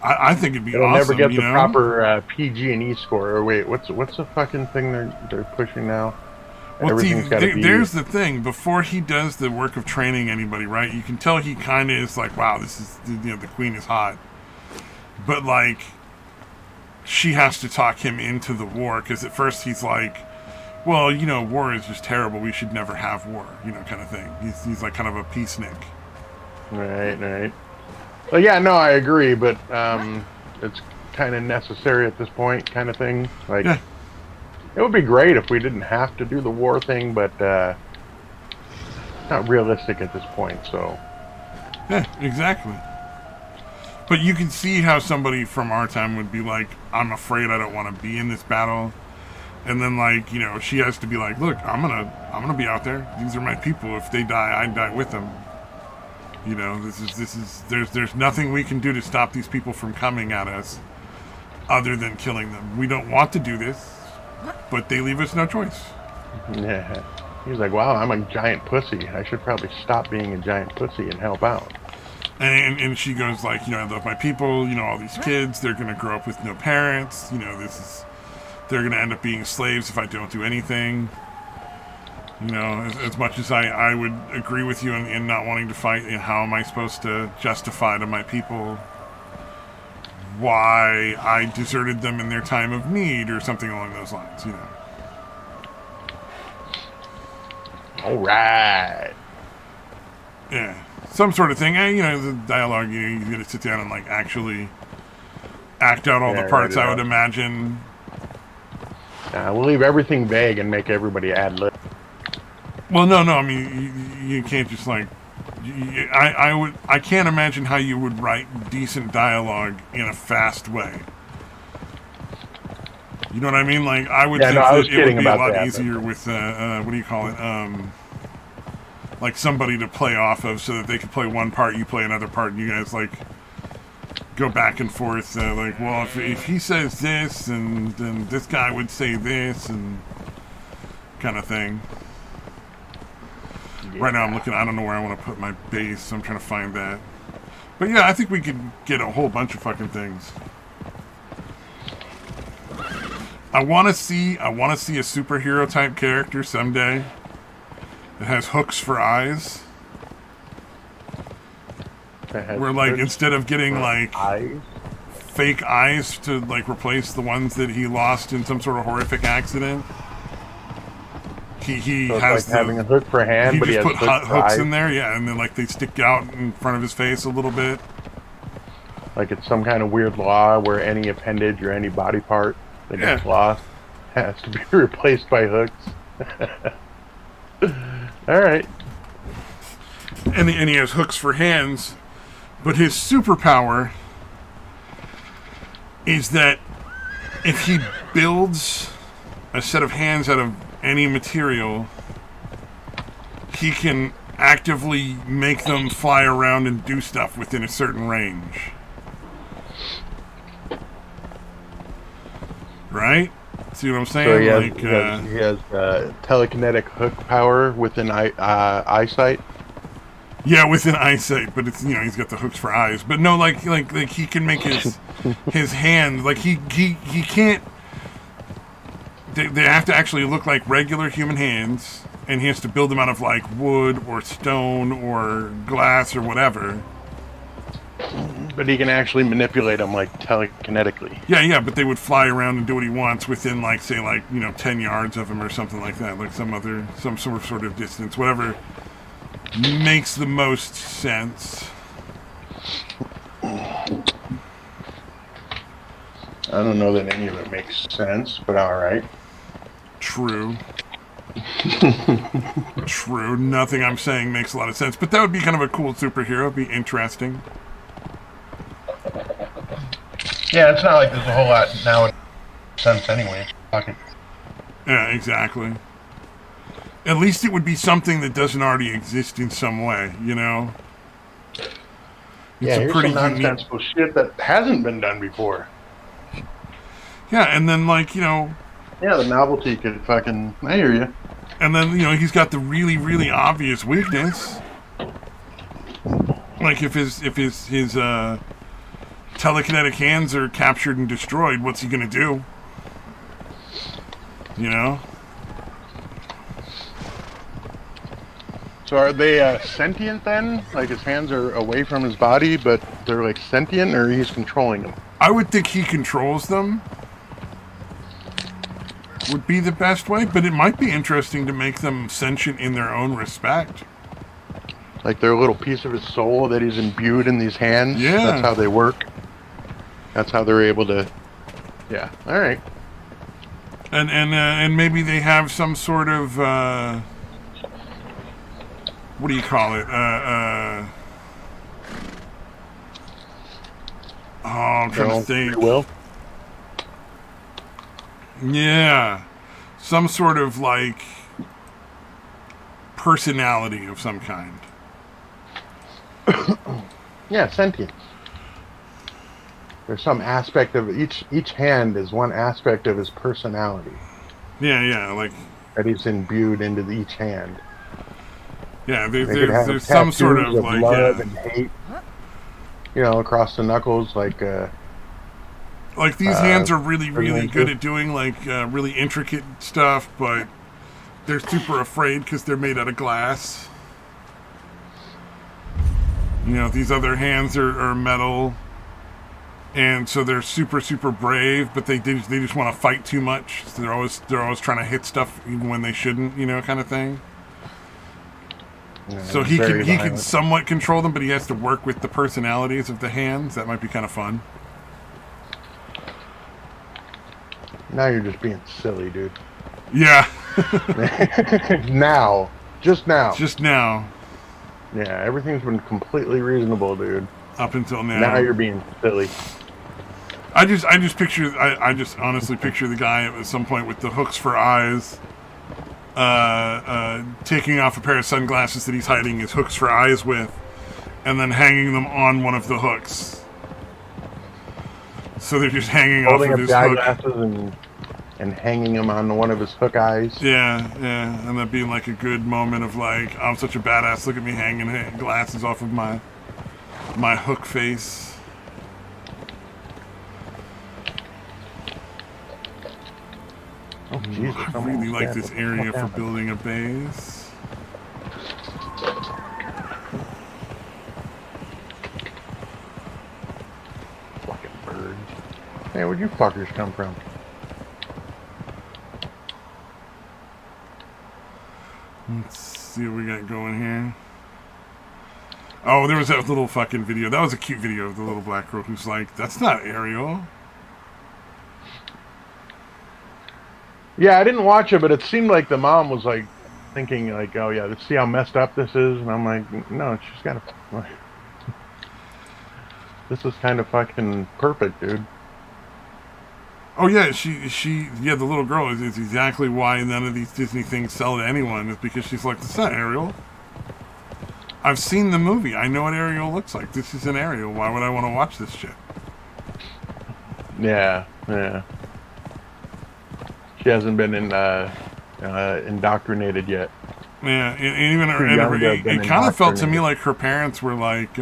I think it'd be It'll awesome. never get the know? proper PG&E score. Or wait, what's the fucking thing they're pushing now? Well, see, Everything's got to be. there's the thing. Before he does the work of training anybody, right? You can tell he kind of is like, wow, this is, the queen is hot. But, like, she has to talk him into the war, because at first he's like, well, war is just terrible. We should never have war, kind of thing. He's like kind of a peacenik. Right. Well, yeah, no, I agree, but it's kind of necessary at this point, kind of thing. Like, yeah. It would be great if we didn't have to do the war thing, but not realistic at this point, so. Yeah, exactly. But you can see how somebody from our time would be like, I'm afraid I don't want to be in this battle. And then, like, she has to be like, look, I'm gonna be out there. These are my people. If they die, I die with them. There's nothing we can do to stop these people from coming at us other than killing them. We don't want to do this, but they leave us no choice. Yeah. He's like, wow, I'm a giant pussy. I should probably stop being a giant pussy and help out. And she goes like, I love my people, all these kids, they're going to grow up with no parents, they're going to end up being slaves if I don't do anything. As much as I would agree with you in not wanting to fight, how am I supposed to justify to my people why I deserted them in their time of need or something along those lines, All right. Yeah. Some sort of thing. The dialogue, you got to sit down and, like, actually act out all the parts, I would imagine. We'll leave everything vague and make everybody ad-lib. Well, no, I mean, you can't just, like... I can't imagine how you would write decent dialogue in a fast way. You know what I mean? Like, I would think that it would be a lot easier with, what do you call it? Like somebody to play off of so that they could play one part, you play another part, and you guys, like, go back and forth. Like, well, if he says this, and then this guy would say this, and kind of thing. Yeah. Right now I'm looking, I don't know where I want to put my base, so I'm trying to find that. But yeah, I think we could get a whole bunch of fucking things. I want to see a superhero type character someday that has hooks for eyes. Where, like, instead of getting, like, fake eyes to, like, replace the ones that he lost in some sort of horrific accident, he so has like having a hook for a hand, but he has put hooks in there, yeah, and then, like, they stick out in front of his face a little bit. Like it's some kind of weird law where any appendage or any body part that gets lost has to be replaced by hooks. All right. And he has hooks for hands, but his superpower is that if he builds a set of hands out of any material, he can actively make them fly around and do stuff within a certain range. Right? See what I'm saying? So he has telekinetic hook power within eyesight. Yeah, within eyesight, but it's he's got the hooks for eyes. But no, like he can make his his hand like he can't. They have to actually look like regular human hands, and he has to build them out of like wood or stone or glass or whatever. But he can actually manipulate them like telekinetically. Yeah, but they would fly around and do what he wants within like say 10 yards of him or something like that, like some sort of distance, whatever makes the most sense. I don't know that any of it makes sense, but all right. True. True. Nothing I'm saying makes a lot of sense, but that would be kind of a cool superhero. It'd be interesting. Yeah, it's not like there's a whole lot now sense anyway. Yeah, exactly. At least it would be something that doesn't already exist in some way, It's here's some nonsensical shit that hasn't been done before. Yeah, and then yeah, the novelty could fucking... I hear you. And then, he's got the really, really obvious weakness. Like, if his telekinetic hands are captured and destroyed, what's he gonna do? So are they sentient then? Like his hands are away from his body, but they're like sentient, or he's controlling them? I would think he controls them. Would be the best way, but it might be interesting to make them sentient in their own respect. Like they're a little piece of his soul that he's imbued in these hands. Yeah. That's how they work. That's how they're able to. Yeah. All right. And maybe they have some sort of what do you call it? Oh, I'm trying to think. Free will. Yeah, some sort of like personality of some kind. Yeah, sentience. There's some aspect of each hand is one aspect of his personality Yeah, like that he's imbued into each hand. yeah. They could have There's some sort of like love and hate, across the knuckles, like these hands are really good at doing like really intricate stuff, but they're super afraid because they're made out of glass. These other hands are metal. And so they're super brave, but they just want to fight too much. So they're always trying to hit stuff even when they shouldn't, kind of thing. Yeah, so he can somewhat control them, but he has to work with the personalities of the hands. That might be kind of fun. Now you're just being silly, dude. Yeah. Just now. Yeah, everything's been completely reasonable, dude. Up until now. Now you're being silly. I just honestly picture the guy at some point with the hooks for eyes, taking off a pair of sunglasses that he's hiding his hooks for eyes with, and then hanging them on one of the hooks. So they're just hanging holding off of his hook. Eyeglasses and hanging them on one of his hook eyes. Yeah, and that being like a good moment of like, I'm such a badass, look at me hanging glasses off of my hook face. Oh, Jesus, I really like this area for building a base. Fucking birds. Hey, where'd you fuckers come from? Let's see what we got going here. Oh, there was that little fucking video. That was a cute video of the little black girl who's like, that's not Ariel. Yeah, I didn't watch it, but it seemed like the mom was like thinking like, oh yeah, let's see how messed up this is. And I'm like, no, she's got to... This is kind of fucking perfect, dude. Oh yeah, the little girl is exactly why none of these Disney things sell to anyone, is because she's like, that's not Ariel. I've seen the movie. I know what Ariel looks like. This is an Ariel. Why would I want to watch this shit? Yeah. She hasn't been indoctrinated yet. Yeah, it kind of felt to me like her parents were like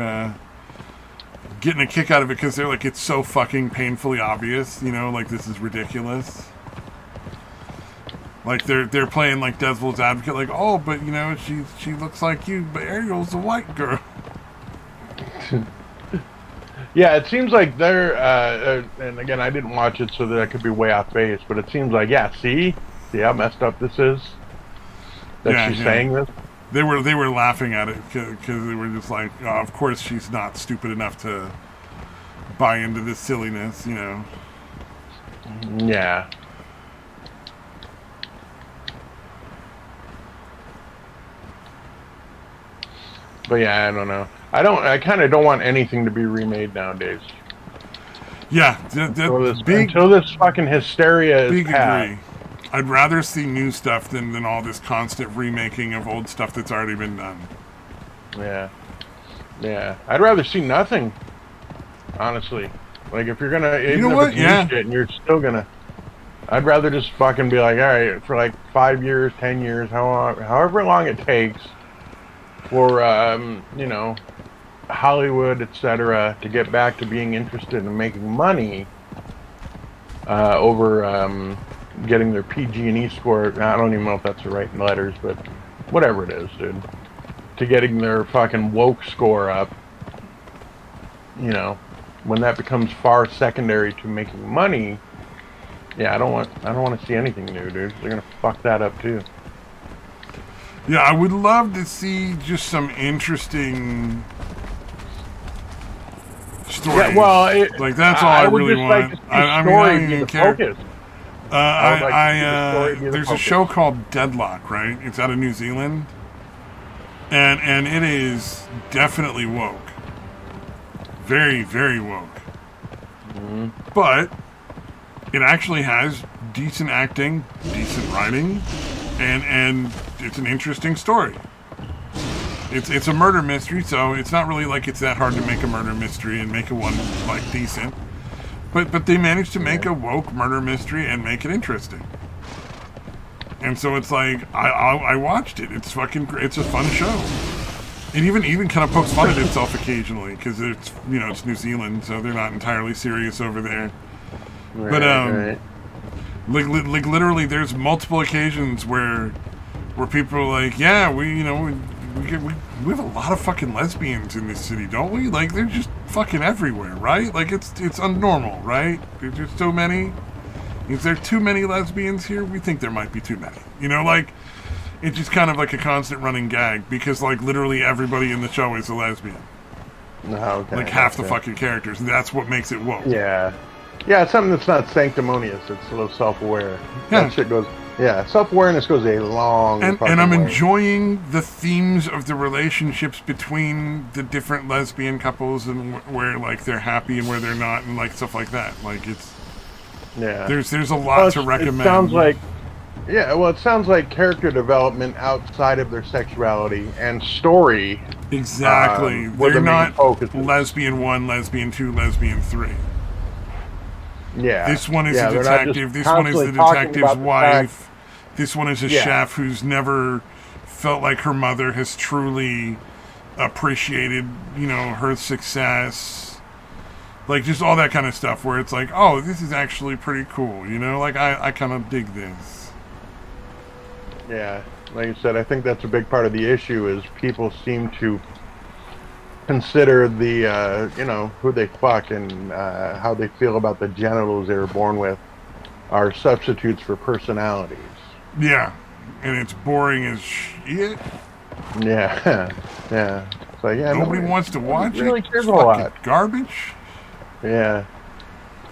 getting a kick out of it because they're like, it's so fucking painfully obvious, like this is ridiculous. Like they're playing like devil's advocate, like, oh, but she looks like you, but Ariel's a white girl. Yeah, it seems like they're, and again, I didn't watch it, so that I could be way off base, but it seems like, see how messed up this is? She's saying this? They were laughing at it because they were just like, oh, of course she's not stupid enough to buy into this silliness, Yeah. But yeah, I don't know. I kind of don't want anything to be remade nowadays. Yeah, until this fucking hysteria is past. Agree. I'd rather see new stuff than all this constant remaking of old stuff that's already been done. Yeah. I'd rather see nothing. Honestly, like if you're gonna, shit, and you're still gonna, I'd rather just fucking be like, all right, for like 5 years, 10 years, however long it takes for Hollywood, etc., to get back to being interested in making money over getting their PG&E score. I don't even know if that's the right letters, but whatever it is, dude. to getting their fucking woke score up. You know, when that becomes far secondary to making money, yeah, I don't want to see anything new, dude. They're gonna fuck that up too. Yeah, I would love to see just some interesting stories. Yeah, well, like that's all I really want. Like I mean, I don't even care. There's There's a show called Deadlock, right? It's out of New Zealand, and it is definitely woke, very, very woke. Mm-hmm. But it actually has decent acting, decent writing, and it's an interesting story. It's a murder mystery, so it's not really like it's that hard to make a murder mystery and make a one like decent. But they managed to make a woke murder mystery and make it interesting. And so it's like I watched it. It's a fun show. It even kind of pokes fun at itself occasionally because it's it's New Zealand, so they're not entirely serious over there. Right, But right. like literally, there's multiple occasions where people are like, yeah, we have a lot of fucking lesbians in this city, don't we? Like they're just fucking everywhere, right? Like it's unnormal, right? There's just so many. Is there too many lesbians here? We think there might be too many. Like it's just kind of like a constant running gag because like literally everybody in the show is a lesbian. Okay, like half the fucking characters, and that's what makes it woke. Yeah. Yeah, it's something that's not sanctimonious. It's a little self-aware. Yeah. That shit goes... Yeah, self-awareness goes a long and fucking I'm way. enjoying the themes of the relationships between the different lesbian couples and where like they're happy and where they're not and like stuff like that. Like it's... Yeah. There's a lot to recommend. It sounds like... Yeah, well, it sounds like character development outside of their sexuality and story. Exactly. They're not lesbian 1, lesbian 2, lesbian 3. Yeah. This one is a detective. This one is the detective's wife. This one is a chef who's never felt like her mother has truly appreciated, her success. Like, just all that kind of stuff where it's like, oh, this is actually pretty cool, Like, I kind of dig this. Yeah. Like you said, I think that's a big part of the issue is people seem to consider the who they fuck and how they feel about the genitals they were born with are substitutes for personalities. Yeah, and it's boring as shit. Yeah. Yeah. It's like nobody wants to watch really it. Cares a lot. Garbage. Yeah.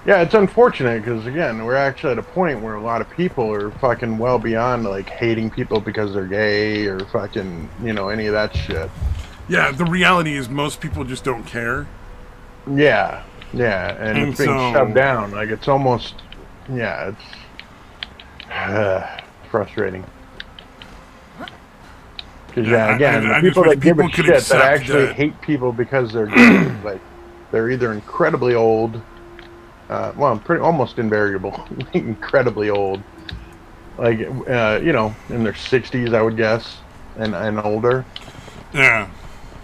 Yeah, it's unfortunate because again, we're actually at a point where a lot of people are fucking well beyond like hating people because they're gay or fucking any of that shit. Yeah, the reality is most people just don't care. Yeah, and it's being shoved down. Like, it's almost... Yeah, it's... frustrating. Because, again, the people that give a shit that actually hate people because they're gay, like, they're either incredibly old... almost invariable. incredibly old. Like, in their 60s, I would guess, and older. Yeah.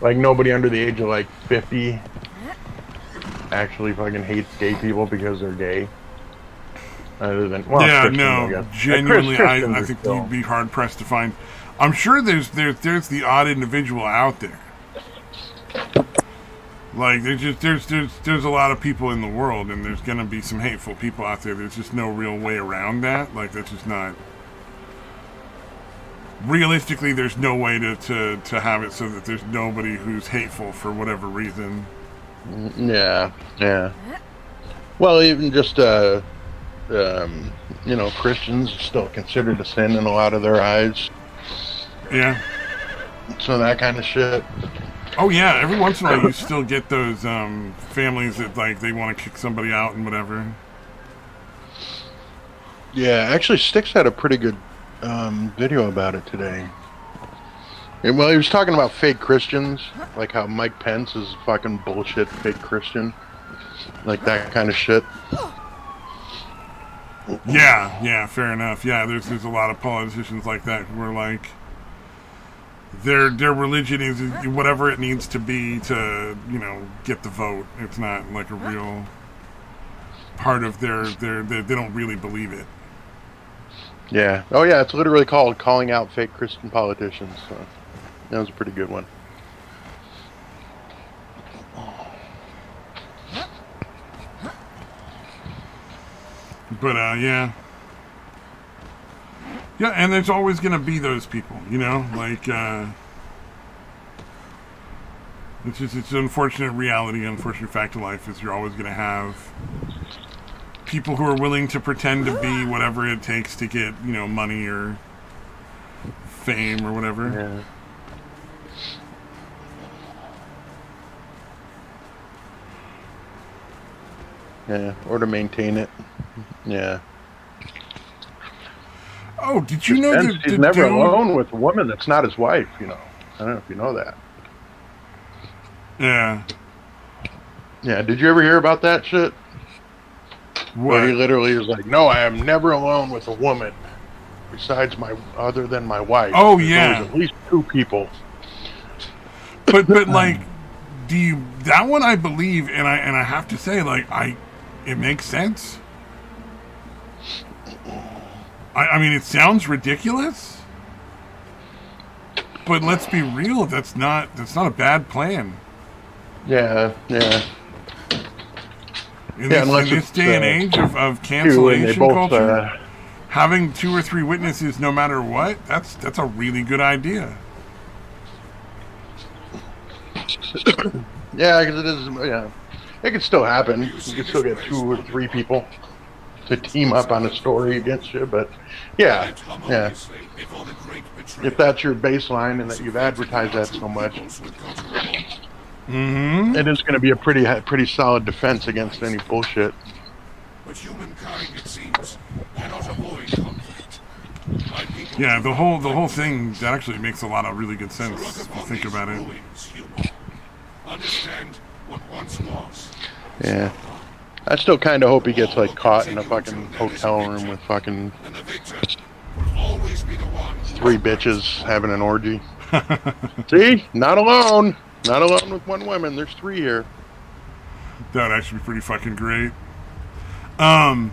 Like, nobody under the age of, like, 50 actually fucking hates gay people because they're gay. Other than, genuinely, I think you'd be hard-pressed to find. I'm sure there's the odd individual out there. Like, there's a lot of people in the world, and there's gonna be some hateful people out there. There's just no real way around that. Like, that's just not... Realistically, there's no way to have it so that there's nobody who's hateful for whatever reason. Yeah. Well, even just, Christians are still considered a sin in a lot of their eyes. Yeah. So that kind of shit. Oh, yeah. Every once in a while, you still get those families that, like, they want to kick somebody out and whatever. Yeah, actually, Styx had a pretty good video about it today. And, well, he was talking about fake Christians, like how Mike Pence is fucking bullshit fake Christian, like that kind of shit. Yeah, fair enough. Yeah, there's a lot of politicians like that who are like, their religion is whatever it needs to be to get the vote. It's not like a real part of their they don't really believe it. Yeah. Oh, yeah. It's literally called calling out fake Christian politicians. So. That was a pretty good one. But yeah. Yeah, and there's always going to be those people, you know? Like, it's an unfortunate reality, unfortunate fact of life is you're always going to have people who are willing to pretend to be whatever it takes to get, you know, money or fame or whatever. Yeah. Yeah, or to maintain it. Yeah. Oh, did you know that he's never alone with a woman that's not his wife, you know? I don't know if you know that. Yeah. Yeah, did you ever hear about that shit? What? Where he literally is like, no, I am never alone with a woman besides other than my wife. Oh, There's yeah. always at least 2 people. But like, that one I believe, and I have to say, like, it makes sense. I mean, it sounds ridiculous, but let's be real. That's not a bad plan. Yeah. In this day and age of cancellation culture, having 2 or 3 witnesses, no matter what, that's a really good idea. Yeah, because it is. Yeah, it could still happen. You could still get 2 or 3 people to team up on a story against you, but yeah. If that's your baseline and that you've advertised that so much, it is going to be a pretty solid defense against any bullshit. But humankind, it seems, cannot avoid conflict. Yeah, the whole thing, that actually makes a lot of really good sense if you think about it. Understand what once was. Yeah. I still kind of hope he gets like caught in a fucking hotel room with fucking 3 bitches having an orgy. See? Not alone. Not alone with 1 woman. There's 3 here. That would actually be pretty fucking great. What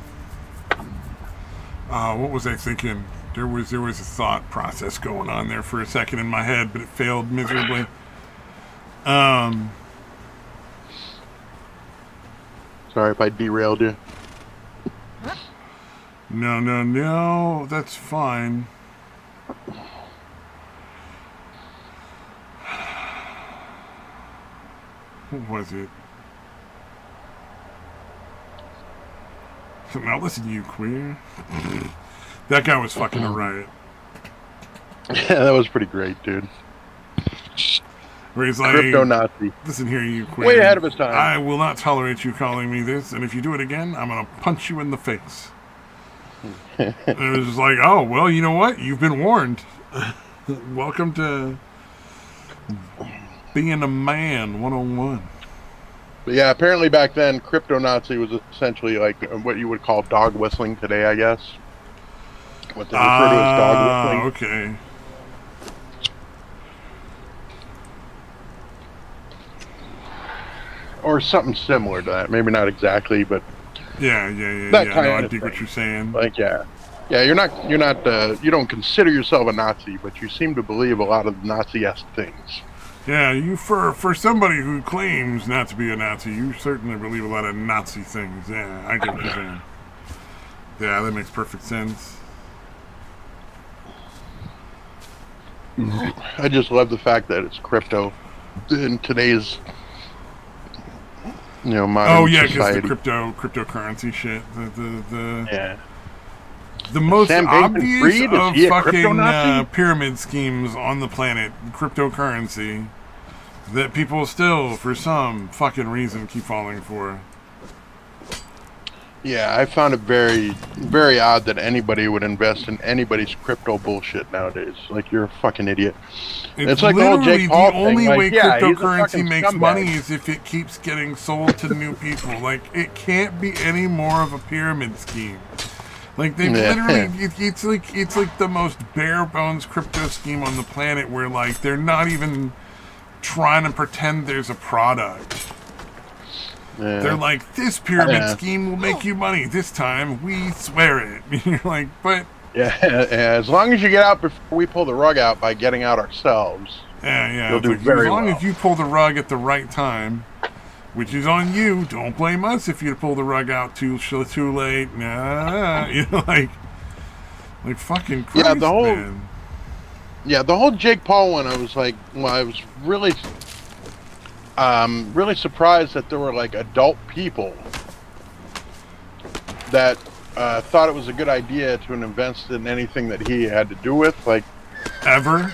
was I thinking? There was a thought process going on there for a second in my head, but it failed miserably. Sorry if I derailed you. No, that's fine. What was it? Now listen, you queer. That guy was fucking a riot. Yeah, that was pretty great, dude. Where he's like, Crypto Nazi. Listen here, you queer. Way ahead of his time. I will not tolerate you calling me this, and if you do it again, I'm gonna punch you in the face. And it was just like, oh, well, you know what? You've been warned. Welcome to being a man 101. But yeah, apparently back then, Crypto Nazi was essentially like what you would call dog whistling today, I guess. What they refer to as dog whistling. Okay. Or something similar to that. Maybe not exactly, but Yeah. That kind I of dig what thing. you're saying. like, yeah. Yeah, you're not, you don't consider yourself a Nazi, but you seem to believe a lot of Nazi-esque things. Yeah, you for somebody who claims not to be a Nazi, you certainly believe a lot of Nazi things. Yeah, I get what you're saying. Yeah, that makes perfect sense. I just love the fact that it's crypto in today's, modern Oh yeah, because society. the cryptocurrency shit. Yeah. The most Sam obvious Bankman-Fried, is of he a crypto fucking Nazi? pyramid schemes on the planet, cryptocurrency, that people still, for some fucking reason, keep falling for. Yeah, I found it very, very odd that anybody would invest in anybody's crypto bullshit nowadays. Like, you're a fucking idiot. It's like the whole literally Jake Paul the only thing. Like, way yeah, he's a cryptocurrency fucking makes scumbag. money is if it keeps getting sold to new people. Like, it can't be any more of a pyramid scheme. Like, they literally, it's like the most bare bones crypto scheme on the planet where, like, they're not even trying to pretend there's a product. Yeah. They're like, this pyramid scheme will make you money this time. We swear it. You're like, but Yeah, as long as you get out before we pull the rug out by getting out ourselves, Yeah. you'll It's do like, very as long well. as you pull the rug at the right time, which is on you. Don't blame us if you pull the rug out too late. Nah, you know, like fucking Yeah, Christ, man. the whole Jake Paul one, I was like, well, I was really surprised that there were like adult people that thought it was a good idea to invest in anything that he had to do with, like Ever,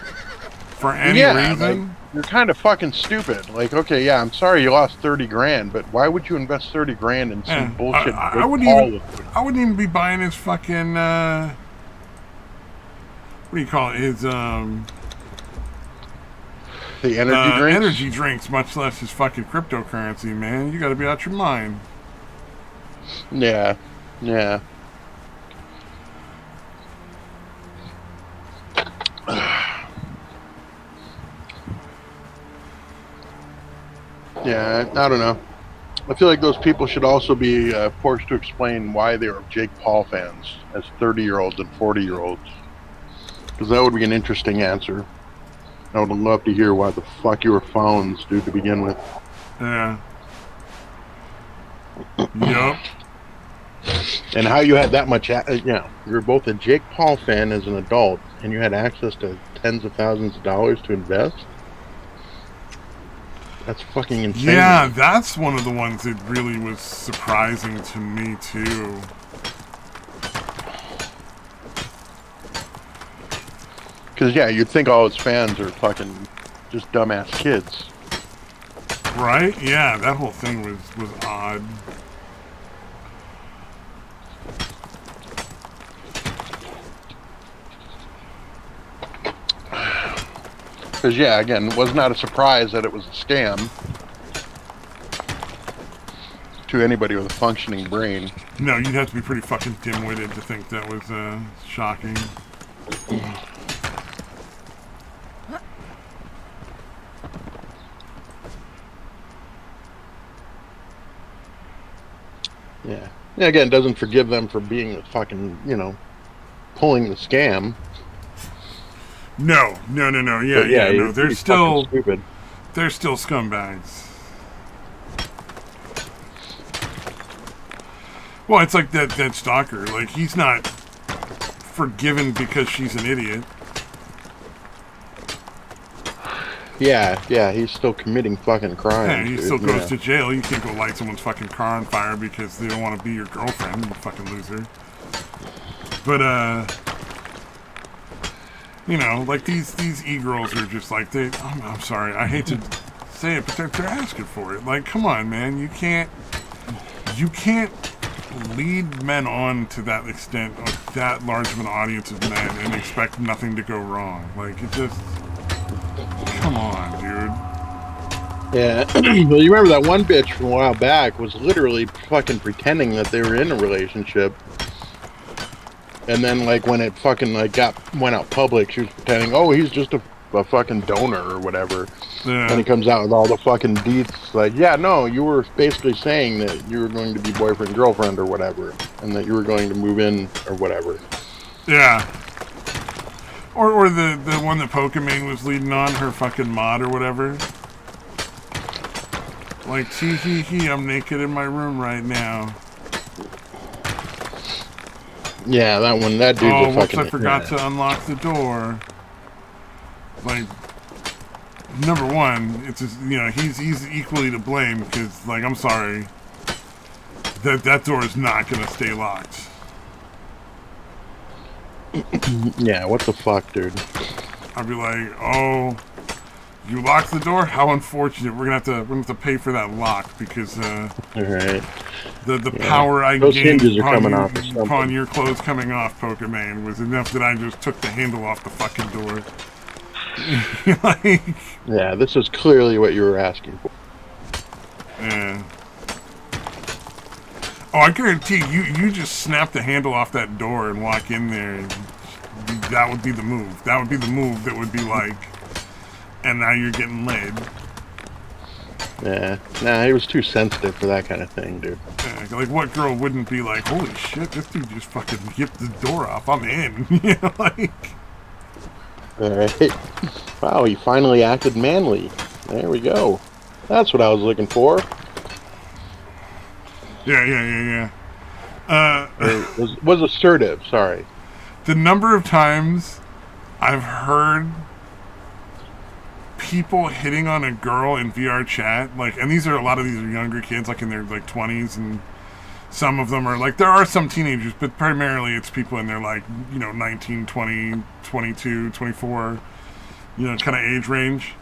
for any like reason. you're kind of fucking stupid. Like, okay, yeah, I'm sorry you lost 30 grand, but why would you invest 30 grand in some bullshit? I wouldn't even be buying his fucking what do you call it? His the energy drinks. energy drinks, much less his fucking cryptocurrency, man. You got to be out your mind. Yeah. Yeah, I don't know. I feel like those people should also be forced to explain why they are Jake Paul fans as 30-year-olds and 40-year-olds. Because that would be an interesting answer. I would love to hear why the fuck you were phones, dude, to begin with. Yeah. Yup. And how you had that much, you were both a Jake Paul fan as an adult, and you had access to tens of thousands of dollars to invest? That's fucking insane. Yeah, that's one of the ones that really was surprising to me, too. Because, yeah, you'd think all his fans are fucking just dumbass kids. Right? Yeah, that whole thing was odd. Because, yeah, again, it was not a surprise that it was a scam to anybody with a functioning brain. No, you'd have to be pretty fucking dim-witted to think that was shocking. Yeah. Yeah, again, doesn't forgive them for being the fucking, pulling the scam. No. Yeah, no. They're still stupid. They're still scumbags. Well, it's like that stalker. Like, he's not forgiven because she's an idiot. Yeah, he's still committing fucking crimes. Yeah, he still goes to jail. You can't go light someone's fucking car on fire because they don't want to be your girlfriend, you fucking loser. But, like these e-girls are just like, I'm sorry, I hate to say it, but they're asking for it. Like, come on, man, you can't lead men on to that extent with that large of an audience of men and expect nothing to go wrong. Like, it just, come on, dude. Yeah, well, you remember that one bitch from a while back was literally fucking pretending that they were in a relationship. And then, like, when it fucking, like, went out public, she was pretending, oh, he's just a fucking donor or whatever. Yeah. And he comes out with all the fucking deets, like, yeah, no, you were basically saying that you were going to be boyfriend, girlfriend or whatever, and that you were going to move in or whatever. Yeah. Or the one that Pokimane was leading on, her fucking mod or whatever. Like, tee, I'm naked in my room right now. Yeah, that dude's a fucking... I forgot to unlock the door. Like, number one, it's just, he's equally to blame because, like, I'm sorry, that door is not gonna stay locked. Yeah, what the fuck, dude? I'd be like, oh, you locked the door? How unfortunate. We're gonna have to pay for that lock because Alright. The power I Those gained hinges are coming off or something. upon your clothes coming off, Pokimane, was enough that I just took the handle off the fucking door. Like, yeah, this is clearly what you were asking for. Yeah. Oh, I guarantee you just snap the handle off that door and walk in there. And that would be the move. That would be the move that would be like, and now you're getting laid. Yeah. Nah, he was too sensitive for that kind of thing, dude. Yeah, like, what girl wouldn't be like, holy shit, this dude just fucking yipped the door off. I'm in. You know, like... Alright. Wow, he finally acted manly. There we go. That's what I was looking for. Yeah. Was assertive, sorry. The number of times I've heard people hitting on a girl in VR chat, like, and a lot of these are younger kids, like in their like 20s, and some of them are like, there are some teenagers, but primarily it's people in their like, 19, 20, 22, 24, kind of age range.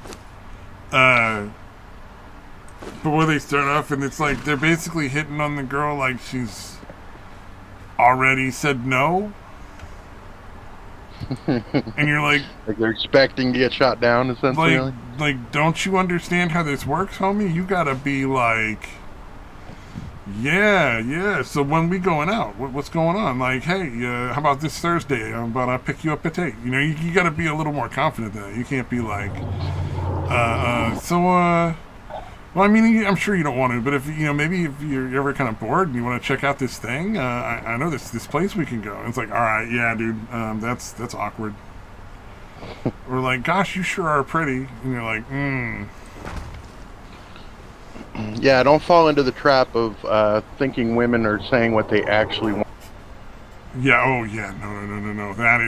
But where they start off, and it's like they're basically hitting on the girl like she's already said no. And you're like they're expecting to get shot down, essentially. Like, don't you understand how this works, homie? You gotta be like, yeah. So when we going out, what's going on? Like, hey, how about this Thursday? I'm about to pick you up at 8. You gotta be a little more confident than that. You can't be like, well, I mean, I'm sure you don't want to, but if maybe if you're ever kind of bored and you want to check out this thing, I know this place we can go. And it's like, all right, yeah, dude, that's awkward. Or like, gosh, you sure are pretty, and you're like, Yeah, don't fall into the trap of thinking women are saying what they actually want. Yeah. Oh, yeah. No. That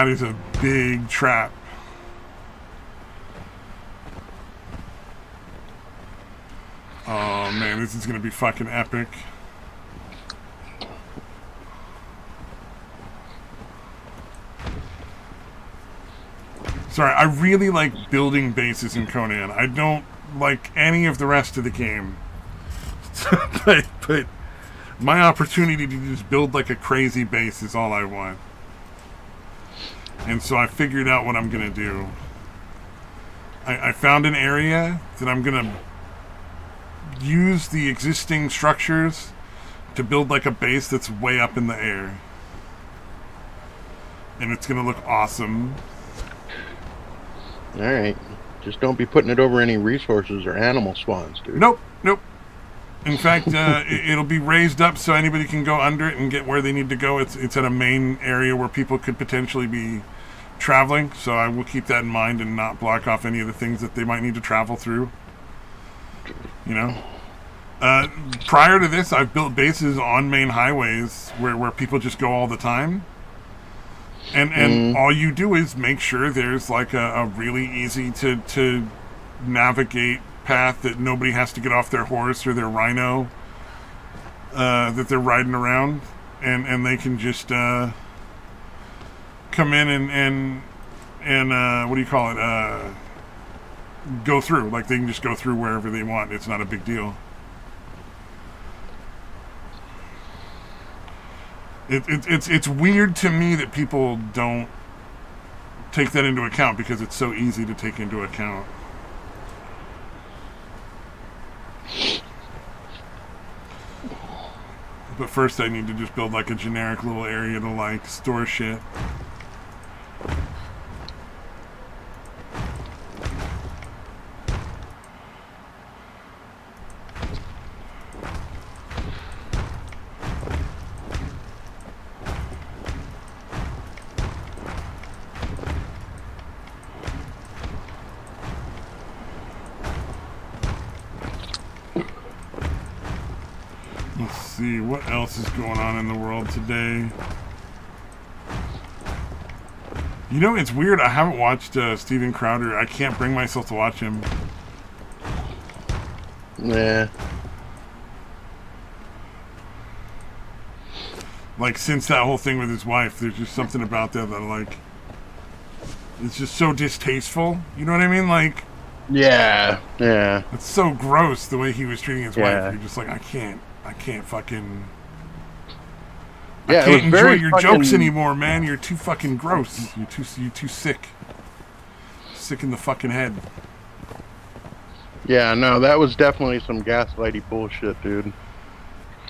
is a big trap. Oh man, this is gonna be fucking epic. Sorry, I really like building bases in Conan. I don't like any of the rest of the game. but my opportunity to just build like a crazy base is all I want. And so I figured out what I'm gonna do. I found an area that I'm gonna use the existing structures to build like a base that's way up in the air. And it's gonna look awesome. Alright. Just don't be putting it over any resources or animal spawns, dude. Nope. In fact, it'll be raised up so anybody can go under it and get where they need to go. It's at a main area where people could potentially be traveling, so I will keep that in mind and not block off any of the things that they might need to travel through. Prior to this, I've built bases on main highways where people just go all the time. And all you do is make sure there's like a really easy to navigate path that nobody has to get off their horse or their rhino that they're riding around, and they can just come in and what do you call it? Go through. Like, they can just go through wherever they want. It's not a big deal. It's weird to me that people don't take that into account, because it's so easy to take into account. But first I need to just build like a generic little area to like store shit. Let's see, what else is going on in the world today? It's weird, I haven't watched Steven Crowder. I can't bring myself to watch him. Nah. Like, since that whole thing with his wife, there's just something about that like, it's just so distasteful. You know what I mean? Like, yeah. it's so gross the way he was treating his wife. Yeah. You're just like, I can't fucking... Yeah, I can't enjoy your jokes anymore, man. You're too fucking gross. You're too sick. Sick in the fucking head. Yeah, no, that was definitely some gaslighty bullshit, dude.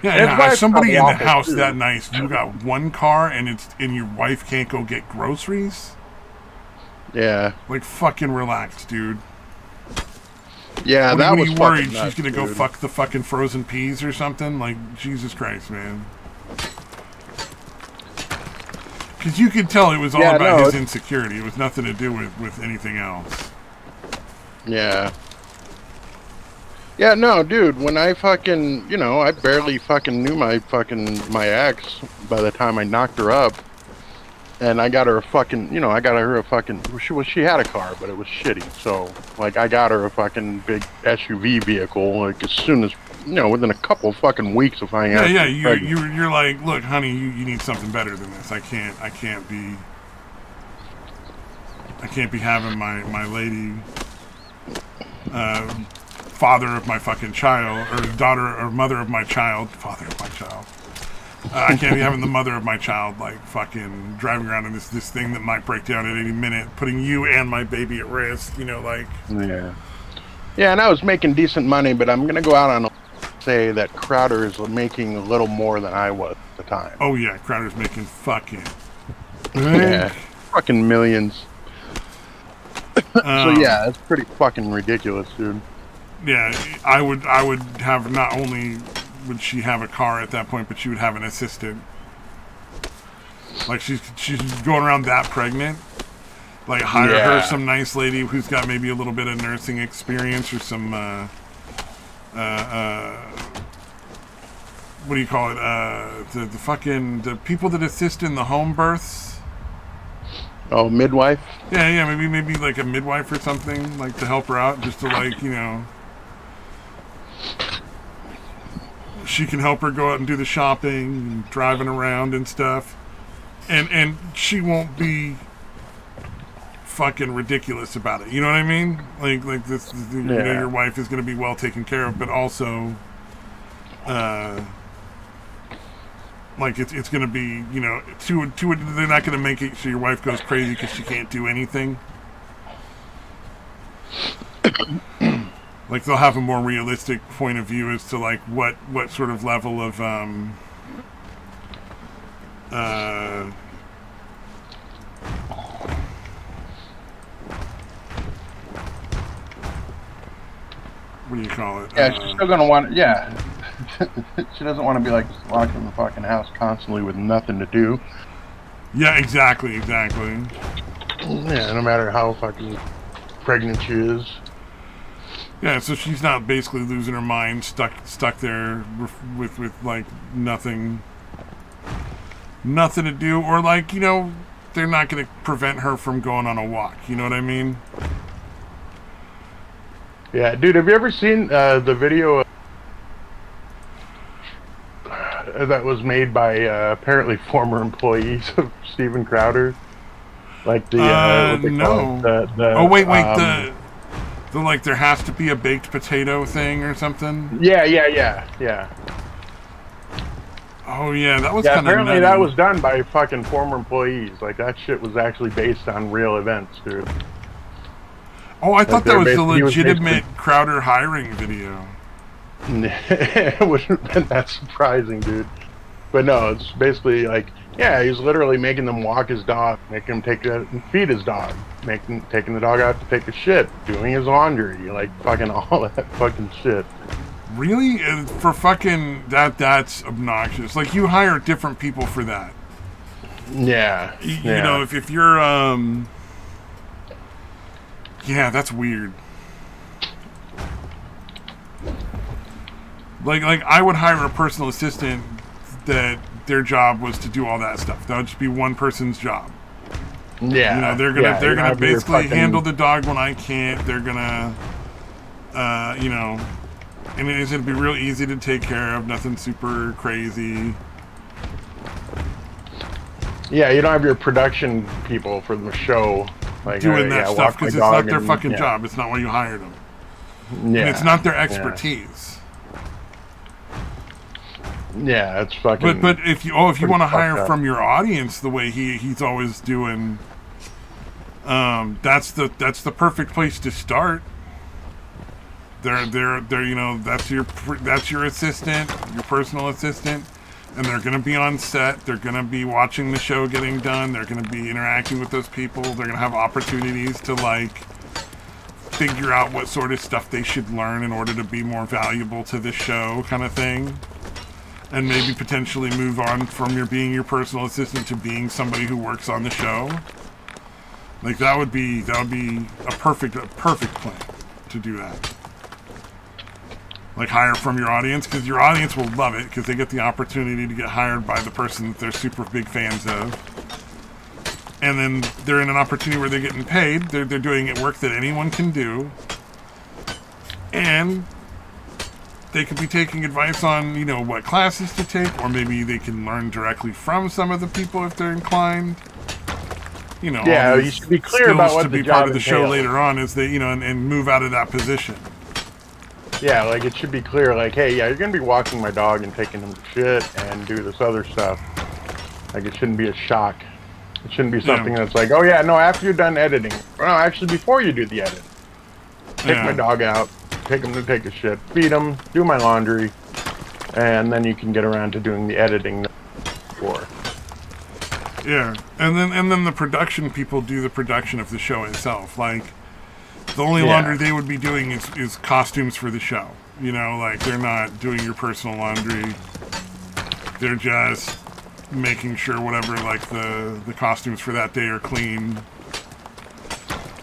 Yeah, somebody in the house too. that nice, you got one car and your wife can't go get groceries? Yeah. Like, fucking relax, dude. Yeah, What, that what are was you fucking worried nuts, she's gonna go dude. fuck the fucking frozen peas or something? Like, Jesus Christ, man. Because you could tell it was all Yeah, about no, his insecurity. It was nothing to do with anything else. Yeah. Yeah, no, dude, when I fucking, I barely fucking knew my ex by the time I knocked her up. And I got her a fucking, I got her a fucking, she had a car, but it was shitty. So, like, I got her a fucking big SUV vehicle, like, as soon as, within a couple fucking weeks of finding out. Yeah, you're like, look, honey, you need something better than this. I can't be having my lady, father of my fucking child, or daughter or mother of my child, father of my child. I can't be having the mother of my child, like, fucking driving around in this thing that might break down at any minute, putting you and my baby at risk, like. Yeah. Yeah, and I was making decent money, but I'm gonna go out on a say that Crowder is making a little more than I was at the time. Oh yeah, Crowder's making fucking. Yeah. Fucking millions. So yeah, it's pretty fucking ridiculous, dude. Yeah, I would have, not only would she have a car at that point, but she would have an assistant. Like, she's going around that pregnant. Like, hire her some nice lady who's got maybe a little bit of nursing experience, or some what do you call it? The people that assist in the home births. Oh, midwife? Yeah, maybe like a midwife or something, like, to help her out, just to, like, she can help her go out and do the shopping and driving around and stuff. And she won't be fucking ridiculous about it. You know what I mean? Like this, your wife is going to be well taken care of, but also, like, it's going to be, they're not going to make it so your wife goes crazy because she can't do anything. Like, they'll have a more realistic point of view as to, like, what sort of level of what do you call it? Yeah, she's still gonna want. Yeah, she doesn't want to be like locked in the fucking house constantly with nothing to do. Yeah, exactly. Yeah, no matter how fucking pregnant she is. Yeah, so she's not basically losing her mind, stuck there with like nothing to do, or, like, they're not going to prevent her from going on a walk. You know what I mean? Yeah, dude, have you ever seen the video that was made by apparently former employees of Steven Crowder? Like the what they no. call it, the oh wait, the like, there has to be a baked potato thing or something. Yeah. Oh yeah, that was Yeah, kind of apparently that was done by fucking former employees. Like, that shit was actually based on real events, dude. Oh, I thought that was the legitimate basically Crowder hiring video. It wouldn't have been that surprising, dude. But no, it's basically like, yeah, he's literally making them walk his dog, making him feed his dog, taking the dog out to take a shit, doing his laundry, like, fucking all that fucking shit. Really? For fucking that's obnoxious. Like, you hire different people for that. Yeah. You know, if you're yeah, that's weird. Like I would hire a personal assistant that their job was to do all that stuff. That would just be one person's job. Yeah. They're gonna basically handle the dog when I can't. They're gonna and it's gonna be real easy to take care of, nothing super crazy. Yeah, you don't have your production people for the show like doing that stuff, because it's not their fucking job. It's not why you hired them. Yeah. And it's not their expertise. Yeah, it's fucking. But if you want to hire from your audience the way he's always doing, that's the perfect place to start. They're that's your assistant, your personal assistant, and they're gonna be on set. They're gonna be watching the show getting done. They're gonna be interacting with those people. They're gonna have opportunities to, like, figure out what sort of stuff they should learn in order to be more valuable to the show, kind of thing. And maybe potentially move on from being your personal assistant to being somebody who works on the show. Like that would be a perfect plan to do that. Like hire from your audience, because your audience will love it because they get the opportunity to get hired by the person that they're super big fans of. And then they're in an opportunity where they're getting paid. They're doing work that anyone can do. And they could be taking advice on, what classes to take, or maybe they can learn directly from some of the people if they're inclined. Yeah, you should be clear about what to the be job part of the show entails. later on as they, and move out of that position. Yeah, like it should be clear, like, hey, yeah, you're gonna be walking my dog and taking him to shit and do this other stuff. Like it shouldn't be a shock. It shouldn't be something that's like, oh yeah, no, after you're done editing. No, actually before you do the edit. Take my dog out, take him to take a shit, feed him, do my laundry, and then you can get around to doing the editing for. Yeah, and then the production people do the production of the show itself. Like, the only laundry they would be doing is costumes for the show. Like, they're not doing your personal laundry. They're just making sure whatever, like, the costumes for that day are clean.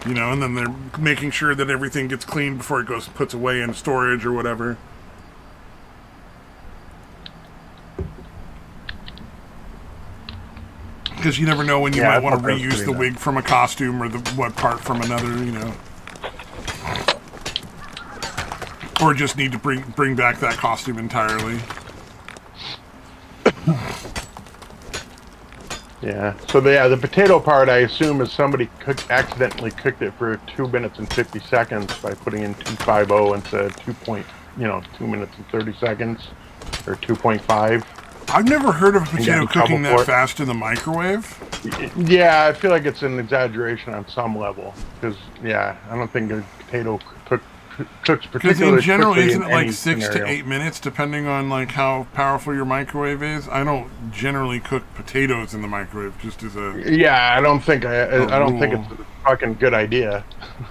And then they're making sure that everything gets cleaned before it puts away in storage or whatever. Because you never know when you might want to reuse the wig from a costume or what part from another, Or just need to bring back that costume entirely. Yeah. So the potato part, I assume, is somebody accidentally cooked it for 2 minutes and 50 seconds by putting in 250 instead of 2 minutes and 30 seconds, or 2.5. I've never heard of a potato cooking that fast in the microwave. Yeah, I feel like it's an exaggeration on some level. Because, I don't think a potato cooks particularly Because in general, quickly isn't it like 6 scenario. to 8 minutes, depending on like how powerful your microwave is? I don't generally cook potatoes in the microwave, just as a I don't think I don't think it's a fucking good idea.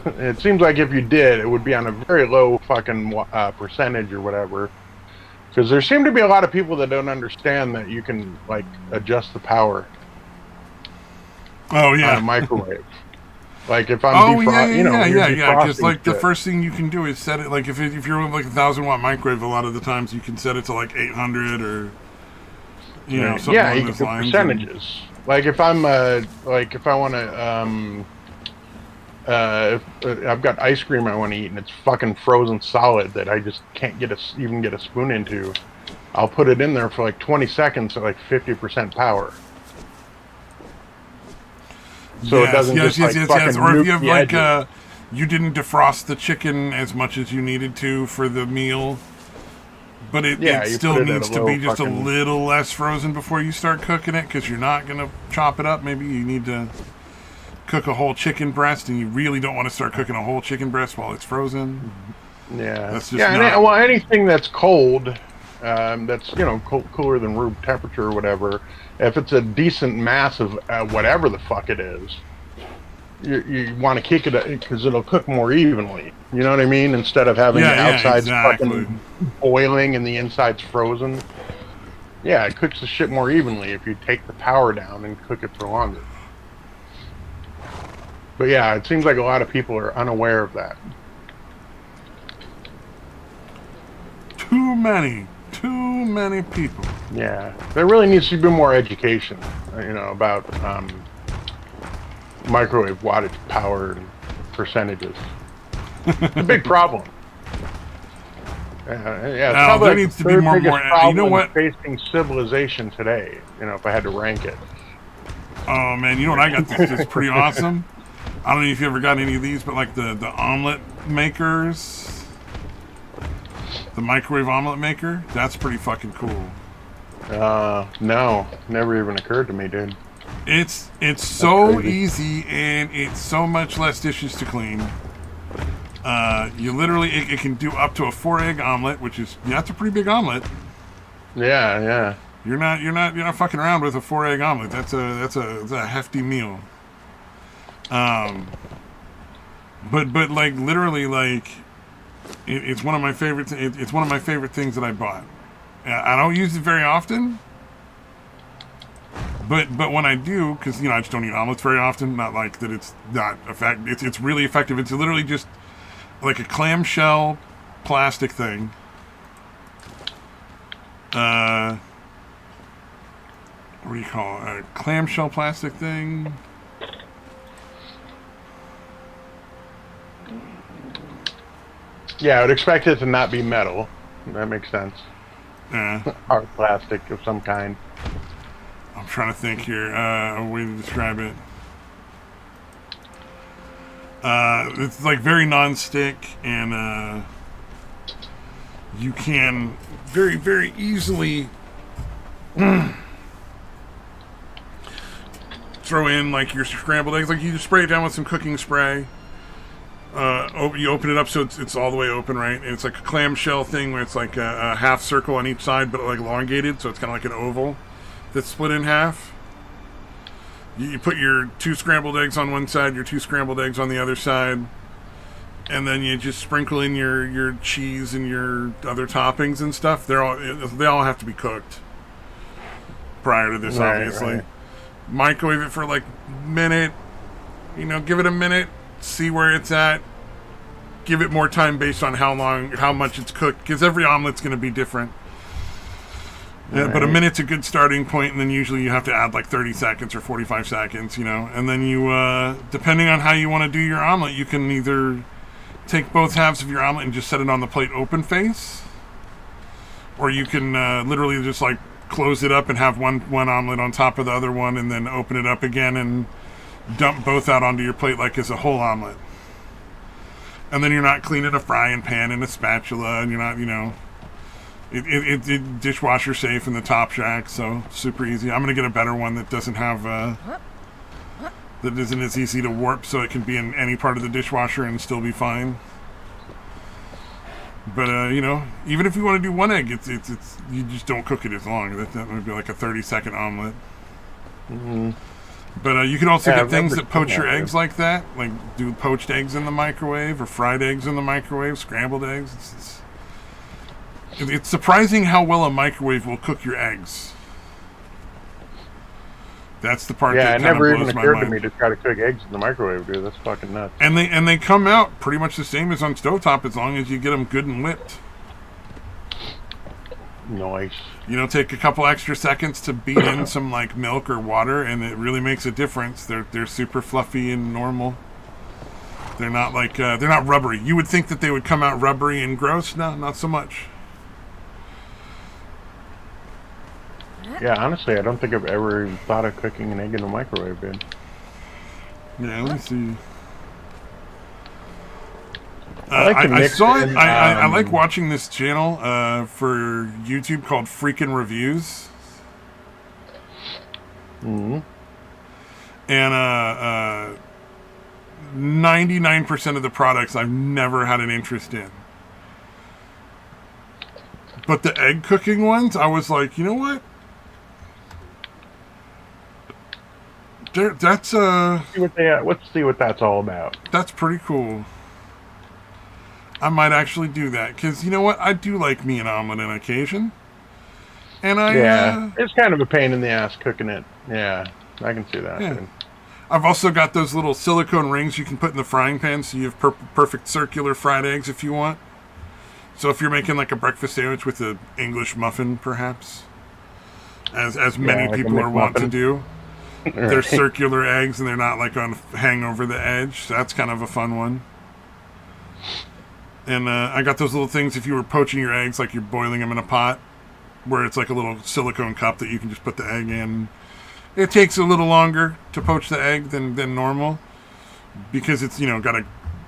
It seems like if you did, it would be on a very low fucking percentage or whatever. Because there seem to be a lot of people that don't understand that you can like adjust the power. Oh yeah, on a microwave. Like if I'm Because like the first thing you can do is set it like if you're with like a 1,000-watt microwave, a lot of the times you can set it to like 800 or something along you those can do lines. percentages. Like if I'm like if I want to I've got ice cream I want to eat and it's fucking frozen solid that I just can't even get a spoon into. I'll put it in there for like 20 seconds at like 50% power. So it doesn't just like fucking Or if nuke you have the like edges. you didn't defrost the chicken as much as you needed to for the meal, but it still needs to be just a little less frozen before you start cooking it, because you're not gonna chop it up. Maybe you need to cook a whole chicken breast, and you really don't want to start cooking a whole chicken breast while it's frozen. Yeah, that's just not... anything that's cold, that's cooler than room temperature or whatever. If it's a decent mass of whatever the fuck it is, you want to kick it because it'll cook more evenly. You know what I mean? Instead of having the outsides fucking boiling and the inside's frozen. Yeah, it cooks the shit more evenly if you take the power down and cook it for longer. But yeah, it seems like a lot of people are unaware of that. Too many people. Yeah, there really needs to be more education, about microwave wattage power and percentages. It's a big problem. It's probably there needs to be more. You know what? Facing civilization today. If I had to rank it. Oh man, you know what I got? That's pretty awesome. I don't know if you ever got any of these, but like the omelet makers. The microwave omelet maker? That's pretty fucking cool. No. Never even occurred to me, dude. It's so easy, and it's so much less dishes to clean. You literally, it can do up to a 4-egg omelet, which is, that's a pretty big omelet. Yeah. You're not fucking around with a 4-egg omelet. That's a hefty meal. But like literally like it's one of my favorite. It's one of my favorite things that I bought. I don't use it very often, but when I do, because I just don't eat omelets very often. Not like that. It's not effective. It's really effective. It's literally just like a clamshell plastic thing. What do you call it? A clamshell plastic thing. Yeah, I would expect it to not be metal. That makes sense. Yeah. Or plastic of some kind. I'm trying to think here. A way to describe it. It's like very non-stick, and you can very, very easily throw in like your scrambled eggs. Like you just spray it down with some cooking spray. You open it up so it's all the way open, right? And it's like a clamshell thing where it's like a half circle on each side, but like elongated, so it's kind of like an oval that's split in half. You put your 2 scrambled eggs on one side, your 2 scrambled eggs on the other side, and then you just sprinkle in your cheese and your other toppings and stuff. They all have to be cooked prior to this, obviously. Right. Microwave it for like a minute. Give it a minute. See where it's at. Give it more time based on how much it's cooked, because every omelet's going to be different. Right. But a minute's a good starting point, and then usually you have to add like 30 seconds or 45 seconds, and then you, depending on how you want to do your omelet, you can either take both halves of your omelet and just set it on the plate open face, or you can literally just like close it up and have one omelet on top of the other one, and then open it up again and dump both out onto your plate like it's a whole omelet. And then you're not cleaning a frying pan and a spatula, and you're not, it dishwasher safe in the Top Shack, so super easy. I'm gonna get a better one that doesn't have that isn't as easy to warp, so it can be in any part of the dishwasher and still be fine. But even if you want to do one egg, it's you just don't cook it as long. That would be like a 30-second omelet. Mm-hmm. But you can also get things that poach your eggs like that, like do poached eggs in the microwave or fried eggs in the microwave, scrambled eggs. It's surprising how well a microwave will cook your eggs. That's the part that kind of blows my mind. Yeah, it never even occurred to me to try to cook eggs in the microwave, dude. That's fucking nuts. And they come out pretty much the same as on stovetop as long as you get them good and whipped. Nice. Take a couple extra seconds to beat in some like milk or water, and it really makes a difference. They're super fluffy and normal. They're not like they're not rubbery. You would think that they would come out rubbery and gross. No, not so much. Yeah, honestly, I don't think I've ever thought of cooking an egg in the microwave, dude. Yeah, let me see. I saw it. I like watching this channel for YouTube called Freakin' Reviews. Mm-hmm. And 99% of the products I've never had an interest in. But the egg cooking ones, I was like, you know what? That's Let's see what that's all about. That's pretty cool. I might actually do that, because you know what? I do like me an omelet on occasion. And it's kind of a pain in the ass cooking it. Yeah, I can see that. Yeah. I've also got those little silicone rings you can put in the frying pan, so you have perfect circular fried eggs if you want. So if you're making like a breakfast sandwich with an English muffin, perhaps, as many like people are wont to do, right. They're circular eggs and they're not like hang over the edge. So that's kind of a fun one. And I got those little things if you were poaching your eggs, like you're boiling them in a pot, where it's like a little silicone cup that you can just put the egg in. It takes a little longer to poach the egg than normal, because it's, got to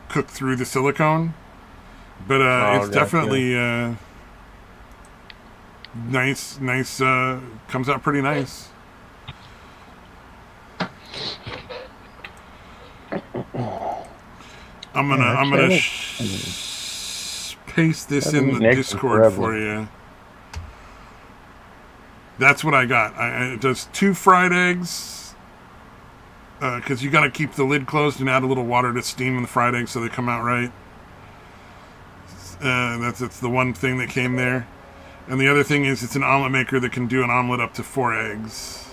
cook through the silicone. But it's definitely nice, comes out pretty nice. I'm gonna paste this in the Discord for you. That's what I got. It does 2 fried eggs, because you got to keep the lid closed and add a little water to steam the fried eggs so they come out right. That's the one thing that came there. And the other thing is it's an omelet maker that can do an omelet up to 4 eggs.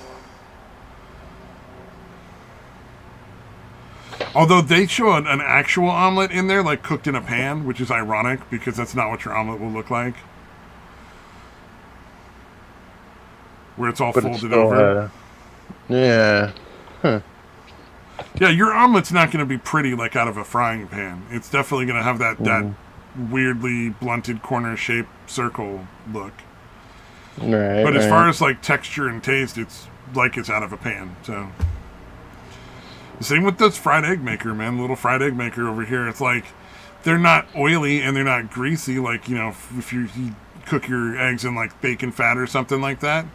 Although they show an actual omelet in there, like cooked in a pan, which is ironic because that's not what your omelet will look like. Where it's all folded still, over. Yeah. Huh. Yeah, your omelet's not going to be pretty like out of a frying pan. It's definitely going to have that weirdly blunted corner shaped circle look. Right. But as far as like texture and taste, it's like it's out of a pan. So same with this fried egg maker, man. The little fried egg maker over here. It's like they're not oily and they're not greasy. Like, you know, if you cook your eggs in like bacon fat or something like that.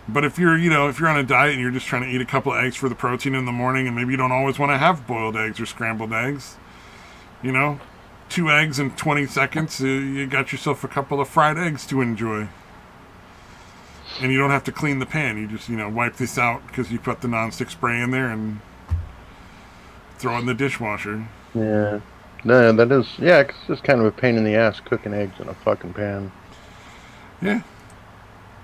But if you're on a diet and you're just trying to eat a couple of eggs for the protein in the morning, and maybe you don't always want to have boiled eggs or scrambled eggs, 2 eggs in 20 seconds, you got yourself a couple of fried eggs to enjoy. And you don't have to clean the pan. You just, wipe this out because you put the nonstick spray in there and throw it in the dishwasher. Yeah. No, that is, yeah, it's just kind of a pain in the ass cooking eggs in a fucking pan. Yeah.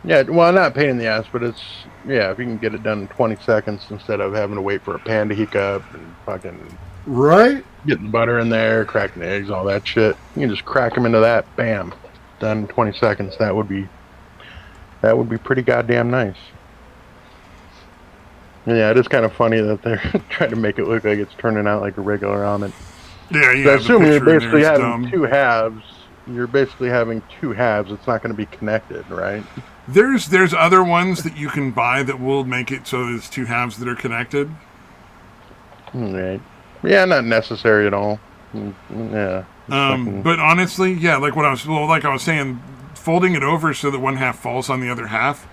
Yeah, well, not a pain in the ass, but it's, if you can get it done in 20 seconds instead of having to wait for a pan to heat up and fucking... Right? Getting the butter in there, cracking the eggs, all that shit. You can just crack them into that, bam, done in 20 seconds. That would be pretty goddamn nice. And yeah, it is kind of funny that they're trying to make it look like it's turning out like a regular omelet. Yeah, So I assume you're basically having dumb. 2 halves. You're basically having 2 halves. It's not going to be connected, right? There's other ones that you can buy that will make it so there's 2 halves that are connected. Right. Yeah, not necessary at all. Yeah. But honestly, yeah, like I was saying, folding it over so that one half falls on the other half,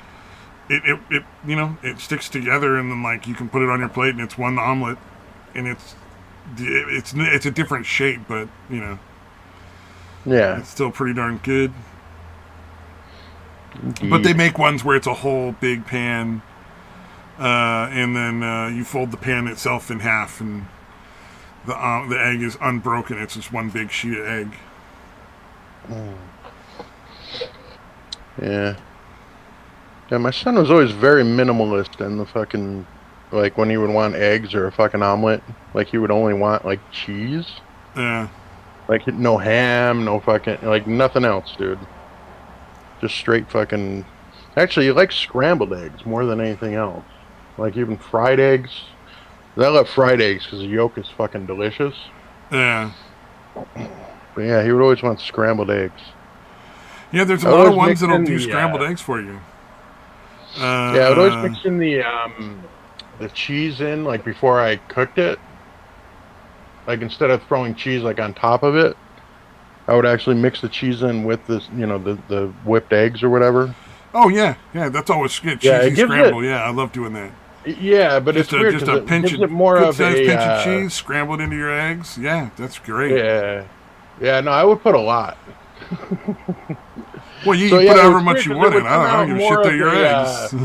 it sticks together, and then like you can put it on your plate and it's one omelet, and it's a different shape, but yeah, it's still pretty darn good. Indeed. But they make ones where it's a whole big pan, and then you fold the pan itself in half, and the egg is unbroken. It's just one big sheet of egg. Yeah. Yeah, my son was always very minimalist in the fucking, like, when he would want eggs or a fucking omelet, like, he would only want, like, cheese. Yeah. Like, no ham, no fucking, like, nothing else, dude. Just straight fucking... Actually, he likes scrambled eggs more than anything else. Like, even fried eggs. I love fried eggs because the yolk is fucking delicious. Yeah. But yeah, he would always want scrambled eggs. Yeah, there's a lot of ones that'll do scrambled eggs for you. Yeah, I would always mix in the cheese in, like, before I cooked it. Like, instead of throwing cheese, like, on top of it, I would actually mix the cheese in with this, the whipped eggs or whatever. Oh, yeah. Yeah, that's always good. Cheesy scramble. Yeah, I love doing that. Yeah, but it's weird because it gives it more of a... pinch of cheese scrambled into your eggs. Yeah, that's great. Yeah. Yeah, no, I would put a lot. Well, you can put however much you want in. I don't give a shit. They're your eggs.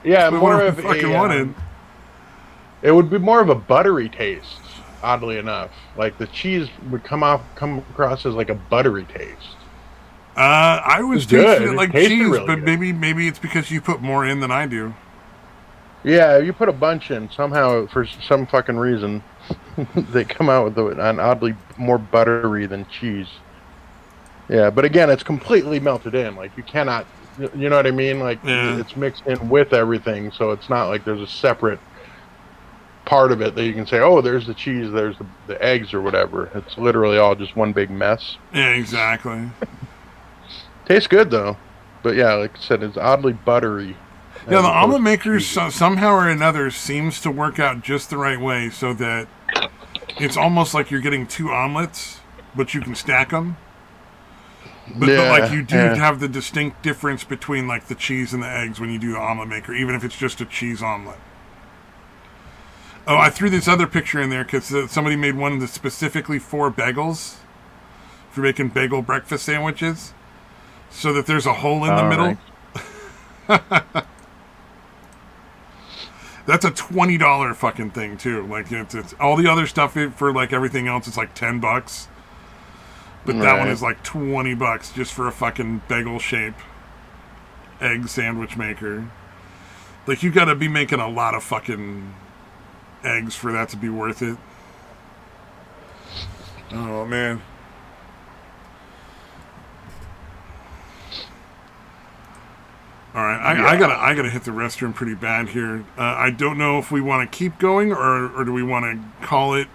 Yeah, more of a... fucking wanted. It would be more of a buttery taste, oddly enough. Like, the cheese would come across as like a buttery taste. I was tasting it like cheese, really but good. maybe it's because you put more in than I do. Yeah, you put a bunch in. Somehow, for some fucking reason, they come out with an oddly more buttery than cheese. Yeah, but again, it's completely melted in. Like, you cannot, you know what I mean? Like, It's mixed in with everything, so it's not like there's a separate part of it that you can say, oh, there's the cheese, there's the eggs or whatever. It's literally all just one big mess. Yeah, exactly. Tastes good, though. But yeah, like I said, it's oddly buttery. Yeah, the omelet maker somehow or another seems to work out just the right way so that it's almost like you're getting 2 omelets, but you can stack them. But like you do have the distinct difference between like the cheese and the eggs when you do the omelet maker, even if it's just a cheese omelet. Oh, I threw this other picture in there because somebody made one that's specifically for bagels. If you're making bagel breakfast sandwiches, so that there's a hole in the middle. Right. That's a $20 fucking thing too. Like it's all the other stuff for like everything else. It's like $10, but that one is like $20 just for a fucking bagel shape egg sandwich maker. Like you got to be making a lot of fucking eggs for that to be worth it. Oh man. All right, I gotta hit the restroom pretty bad here. I don't know if we want to keep going or do we want to call it